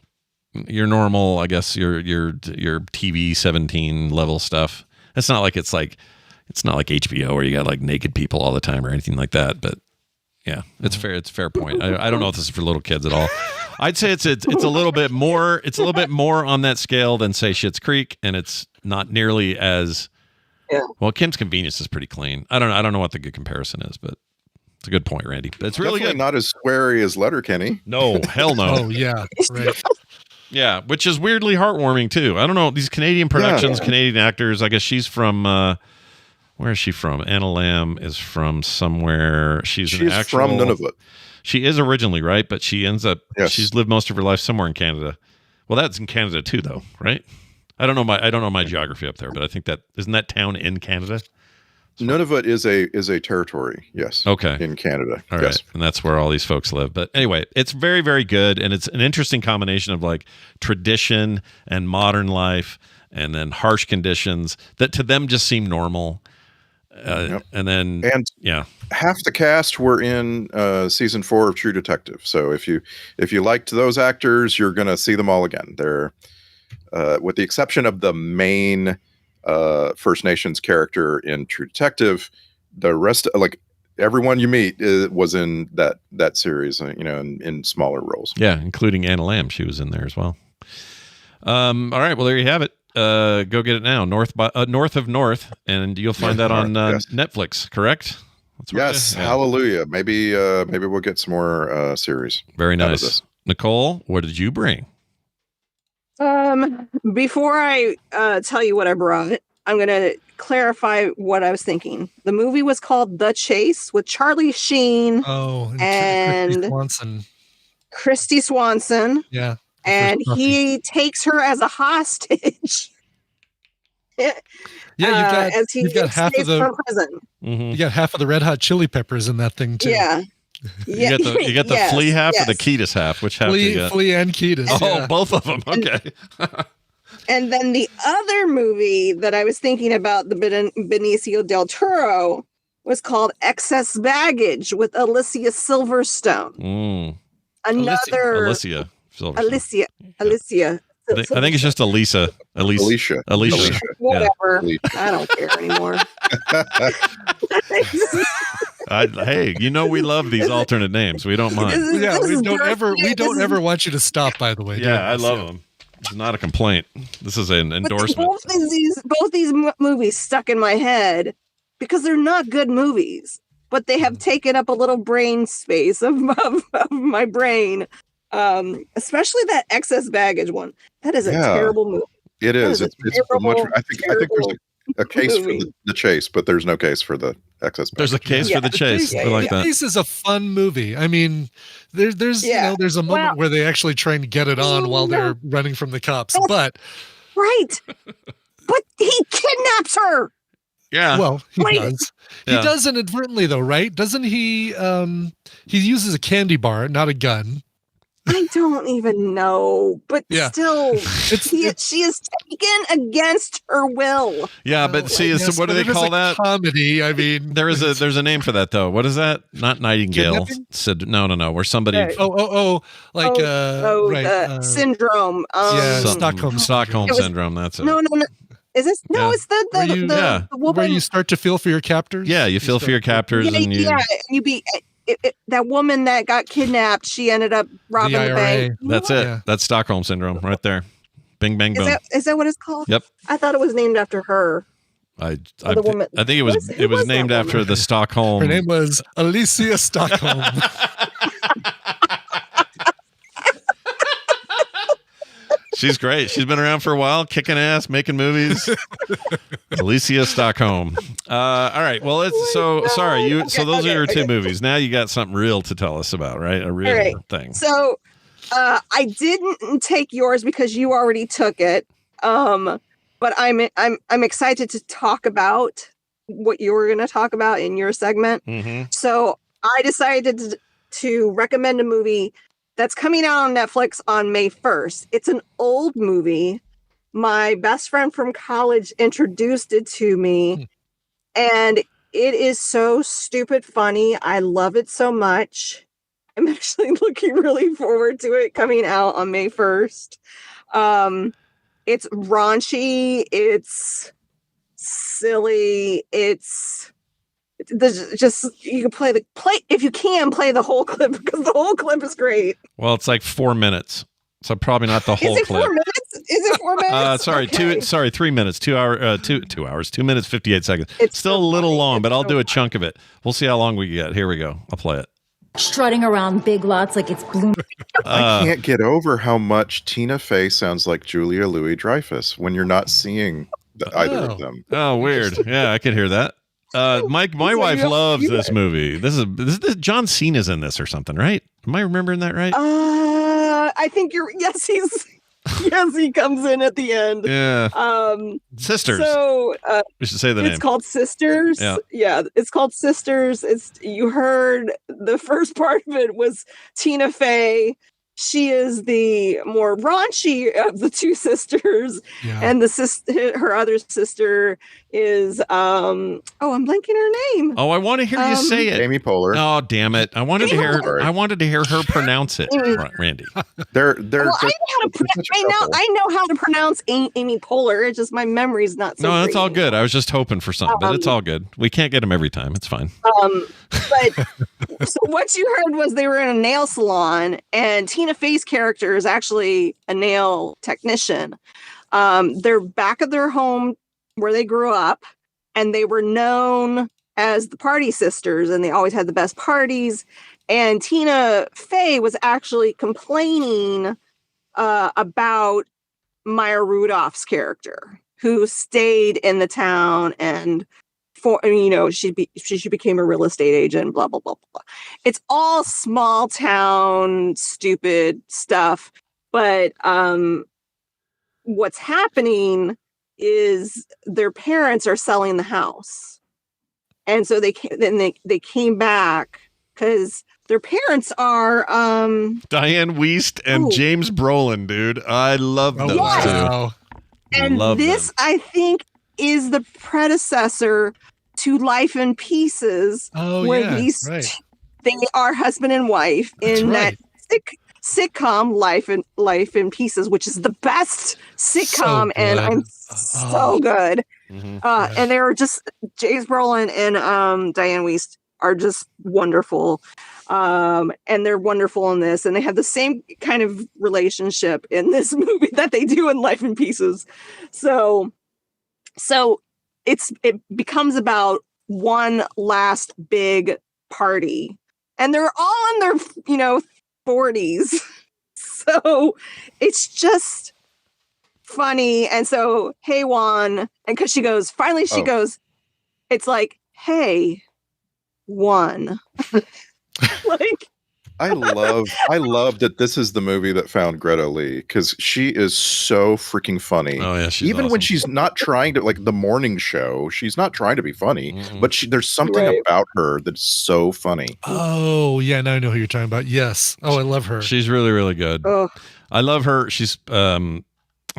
Speaker 3: I guess, your TV 17 level stuff. It's not like HBO where you got like naked people all the time or anything like that. But yeah, it's fair. It's a fair point. I don't know if this is for little kids at all. I'd say it's a little bit more. It's a little bit more on that scale than, say, Schitt's Creek, and it's not nearly as.
Speaker 13: Yeah.
Speaker 3: Well, Kim's Convenience is pretty clean. I don't know what the good comparison is, but it's a good point, Randy. But it's really
Speaker 12: definitely
Speaker 3: good.
Speaker 12: not as squarey as Letterkenny.
Speaker 3: No, hell no.
Speaker 4: Oh yeah, right.
Speaker 3: Yeah, which is weirdly heartwarming too. I don't know, these Canadian productions, Canadian actors. I guess she's from. Where is she from? Anna Lamb is from somewhere. She's from
Speaker 12: Nunavut.
Speaker 3: She is originally, right? But she ends up. Yes. She's lived most of her life somewhere in Canada. Well, that's in Canada too, though, right? I don't know my geography up there, but I think that isn't that town in Canada.
Speaker 12: Nunavut is a territory, yes.
Speaker 3: Okay.
Speaker 12: In Canada.
Speaker 3: All
Speaker 12: yes.
Speaker 3: right. And that's where all these folks live. But anyway, it's very, very good. And it's an interesting combination of like tradition and modern life, and then harsh conditions that to them just seem normal. And then
Speaker 12: half the cast were in season 4 of True Detective. So if you liked those actors, you're gonna see them all again. They're with the exception of the main First Nations character in True Detective, the rest, like everyone you meet, was in that series. In smaller roles.
Speaker 3: Yeah, including Anna Lamb. She was in there as well. All right. Well, there you have it. Go get it now. North of North, and you'll find that on Netflix. Correct?
Speaker 12: Yes. Hallelujah. Maybe we'll get some more series.
Speaker 3: Very nice. Nicole, what did you bring?
Speaker 13: Before I tell you what I brought, I'm going to clarify what I was thinking. The movie was called The Chase with Charlie Sheen
Speaker 4: and Swanson.
Speaker 13: Christy Swanson.
Speaker 4: Yeah.
Speaker 13: And he takes her as a hostage.
Speaker 4: Yeah, you've got half of the
Speaker 13: prison.
Speaker 4: You got half of the Red Hot Chili Peppers in that thing too.
Speaker 13: Yeah.
Speaker 3: You get the
Speaker 13: Yes,
Speaker 3: flea half
Speaker 13: yes.
Speaker 3: or the Ketis half? Which half do you get?
Speaker 4: Flea and Ketis.
Speaker 3: Oh,
Speaker 4: yeah.
Speaker 3: both of them. Okay.
Speaker 13: And then the other movie that I was thinking about, the Benicio del Toro, was called Excess Baggage with Alicia Silverstone. Another
Speaker 3: Alicia Silverstone.
Speaker 13: Alicia.
Speaker 3: I think it's just Alicia.
Speaker 12: Alicia.
Speaker 13: Whatever.
Speaker 12: Yeah.
Speaker 13: I don't care anymore.
Speaker 3: Hey, we love these alternate names. We don't mind.
Speaker 4: Yeah, we don't ever want you to stop. By the way.
Speaker 3: Yeah, I love them. It's not a complaint. This is an endorsement.
Speaker 13: Both these movies stuck in my head because they're not good movies, but they have taken up a little brain space of my brain. Especially that Excess Baggage one. That is a terrible movie.
Speaker 12: It is. It's much. I think there's a case for the chase, but there's no case for the excess baggage.
Speaker 3: There's a case for the chase. I like that.
Speaker 4: Chase is a fun movie. I mean, there's there's a moment where they actually try and get it on while they're running from the cops, but
Speaker 13: but he kidnaps her.
Speaker 3: Yeah.
Speaker 4: Well, he does. He does inadvertently though, right? Doesn't he? He uses a candy bar, not a gun.
Speaker 13: I don't even know, but still, she is taken against her will.
Speaker 3: Yeah, but see, what do they call that?
Speaker 4: Comedy. I mean,
Speaker 3: there's a name for that though. What is that? Not Nightingale. Said no. Where somebody.
Speaker 13: Syndrome.
Speaker 3: Stockholm syndrome. That's it.
Speaker 13: No. Is this it's the woman
Speaker 4: where you start to feel for your captors?
Speaker 3: Yeah, you feel for your captors, and
Speaker 13: you be. That woman that got kidnapped, she ended up robbing the bank.
Speaker 3: That's it. Yeah. That's Stockholm syndrome right there. Bing, bang, boom.
Speaker 13: Is that what it's called?
Speaker 3: Yep.
Speaker 13: I thought it was named after her.
Speaker 3: I think it was named after the Stockholm.
Speaker 4: Her name was Alicia Stockholm.
Speaker 3: She's great. She's been around for a while, kicking ass, making movies. Alicia Stockholm. All right. Well, sorry. So those are your two movies. Now you got something real to tell us about, right? A real thing.
Speaker 13: So I didn't take yours because you already took it. But I'm excited to talk about what you were going to talk about in your segment.
Speaker 3: Mm-hmm.
Speaker 13: So I decided to recommend a movie that's coming out on Netflix on May 1st. It's an old movie. My best friend from college introduced it to me, and it is so stupid funny. I love it so much. I'm actually looking really forward to it coming out on May 1st. It's raunchy. It's silly. There's just, you can play if you can play the whole clip, because the whole clip is great.
Speaker 3: Well, it's like 4 minutes, so probably not the whole clip.
Speaker 13: 4 minutes? Is it 4 minutes?
Speaker 3: Sorry, 3 minutes. 2 hours. 2 hours. 2 minutes 58 seconds. It's still a little long, but I'll do a chunk of it. We'll see how long we get. Here we go. I'll play it.
Speaker 9: Strutting around big lots like it's bloom.
Speaker 12: I can't get over how much Tina Fey sounds like Julia Louis-Dreyfus when you're not seeing either of them.
Speaker 3: Oh, weird. Yeah, I could hear that. Mike, my wife loves this movie. This is John Cena's in this or something, right? Am I remembering that right?
Speaker 13: I think he comes in at the end.
Speaker 3: Yeah. Sisters.
Speaker 13: So
Speaker 3: we should say the name.
Speaker 13: It's called Sisters. Yeah, it's called Sisters. You heard the first part of it was Tina Fey. She is the more raunchy of the two sisters, and her other sister is I'm blanking her name.
Speaker 3: Oh, I want to hear you say it.
Speaker 12: Amy Poehler.
Speaker 3: Oh, damn it! I wanted to hear her pronounce it, Randy.
Speaker 13: I know how to pronounce Amy Poehler. It's just my memory's not so.
Speaker 3: No, that's all good. I was just hoping for something, but it's all good. We can't get them every time. It's fine.
Speaker 13: But so what you heard was they were in a nail salon, and Tina Fey's character is actually a nail technician. They're back at their home where they grew up, and they were known as the Party Sisters, and they always had the best parties. And Tina Fey was actually complaining about Maya Rudolph's character, who stayed in the town and she became a real estate agent, blah, blah, blah, blah. It's all small town, stupid stuff. But what's happening is their parents are selling the house. And so they came back because their parents are
Speaker 3: Diane Wiest and James Brolin, dude. I love those two.
Speaker 13: And this, I think, is the predecessor to Life in Pieces, where they are husband and wife in that sitcom Life in Pieces, which is the best sitcom, and I'm so good. And they're just James Brolin and Diane Wiest are just wonderful. And they're wonderful in this, and they have the same kind of relationship in this movie that they do in Life in Pieces. So it becomes about one last big party, and they're all in their 40s. So it's just funny. And so, hey, Juan, and because she goes, it's like, hey, Juan. Like,
Speaker 12: I love that this is the movie that found Greta Lee, because she is so freaking funny.
Speaker 3: Oh yeah, she's
Speaker 12: even
Speaker 3: awesome.
Speaker 12: when she's not trying to, like the morning show, she's not trying to be funny, but there's something about her that's so funny.
Speaker 4: Oh yeah, now I know who you're talking about. Yes. Oh, I love her.
Speaker 3: She's really, really good. I love her.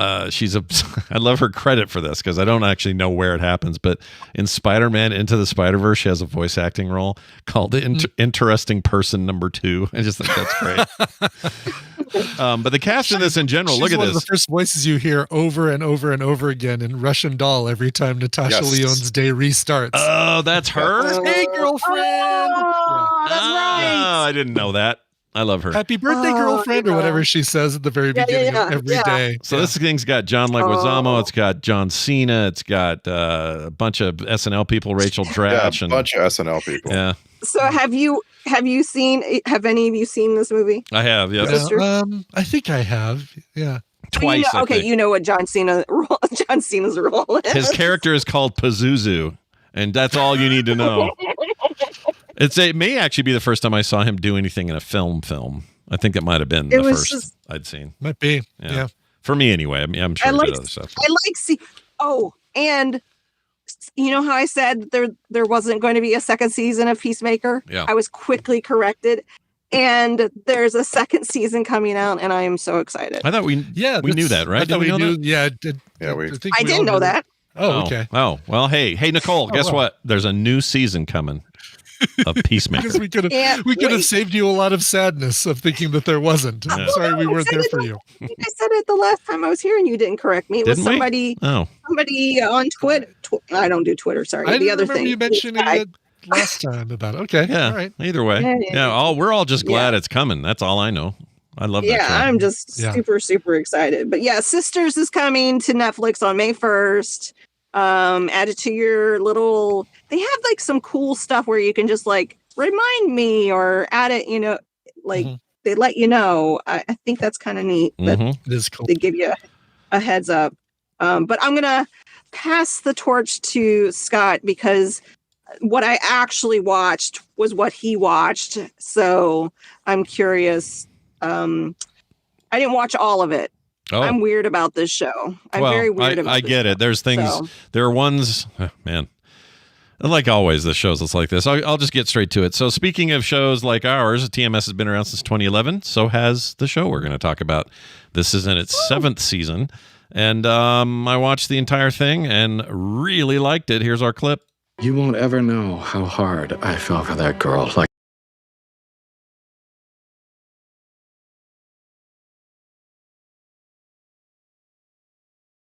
Speaker 3: I love her credit for this, because I don't actually know where it happens, but in Spider-Man Into the Spider-Verse, she has a voice acting role called Interesting Person Number 2. I just think that's great. But the cast in this in general, look at
Speaker 4: one
Speaker 3: this.
Speaker 4: Of the first voices you hear over and over and over again in Russian Doll every time Natasha Lyonne's day restarts.
Speaker 3: Oh, that's her?
Speaker 4: Hey, girlfriend.
Speaker 13: That's right.
Speaker 3: I didn't know that. I love her.
Speaker 4: Happy birthday, girlfriend, or whatever she says at the very beginning of every day.
Speaker 3: So this thing's got John Leguizamo, it's got John Cena, it's got a bunch of SNL people, Rachel Dratch,
Speaker 12: and a bunch of SNL people.
Speaker 3: Yeah.
Speaker 13: So have any of you seen this movie?
Speaker 3: I have, yes.
Speaker 4: I think I have. Yeah.
Speaker 3: Twice.
Speaker 13: You know what John Cena's role is.
Speaker 3: His character is called Pazuzu, and that's all you need to know. It may actually be the first time I saw him do anything in a film. I think it might have been the first I'd seen.
Speaker 4: Might be. Yeah.
Speaker 3: For me anyway. I mean, I'm sure there's other stuff.
Speaker 13: And you know how I said there wasn't going to be a second season of Peacemaker?
Speaker 3: Yeah.
Speaker 13: I was quickly corrected. And there's a second season coming out, and I am so excited.
Speaker 3: I thought we knew that, right?
Speaker 4: I thought we knew.
Speaker 3: That?
Speaker 4: Yeah.
Speaker 13: I didn't know that.
Speaker 4: Oh, okay.
Speaker 3: Oh, well, hey, Nicole, guess what? There's a new season coming of Peacemaker.
Speaker 4: Because we could have saved you a lot of sadness of thinking that there wasn't. I'm sorry we weren't there for you.
Speaker 13: I said it the last time I was here, and you didn't correct me. It was somebody on Twitter. I don't do Twitter. Sorry, the other thing.
Speaker 4: You mentioning it last time about it. Okay,
Speaker 3: yeah.
Speaker 4: All right.
Speaker 3: Either way, we're all just glad it's coming. That's all I know. I love that.
Speaker 13: Yeah, I'm just super, super excited. But yeah, Sisters is coming to Netflix on May 1st. Add it to your little. They have like some cool stuff where you can just like remind me or add it. They let you know. I think that's kind of neat.
Speaker 4: It is cool.
Speaker 13: They give you a heads up. But I'm gonna pass the torch to Scott because what I actually watched was what he watched. So I'm curious. I didn't watch all of it.
Speaker 3: Oh.
Speaker 13: I'm weird about this show. I'm very weird about
Speaker 3: I get it. There's things, there are ones, man. Like always, the shows that's like this. I'll just get straight to it. So speaking of shows like ours, TMS has been around since 2011. So has the show we're going to talk about. This is in its 7th season. And I watched the entire thing and really liked it. Here's our clip.
Speaker 17: You won't ever know how hard I fell for that girl. Like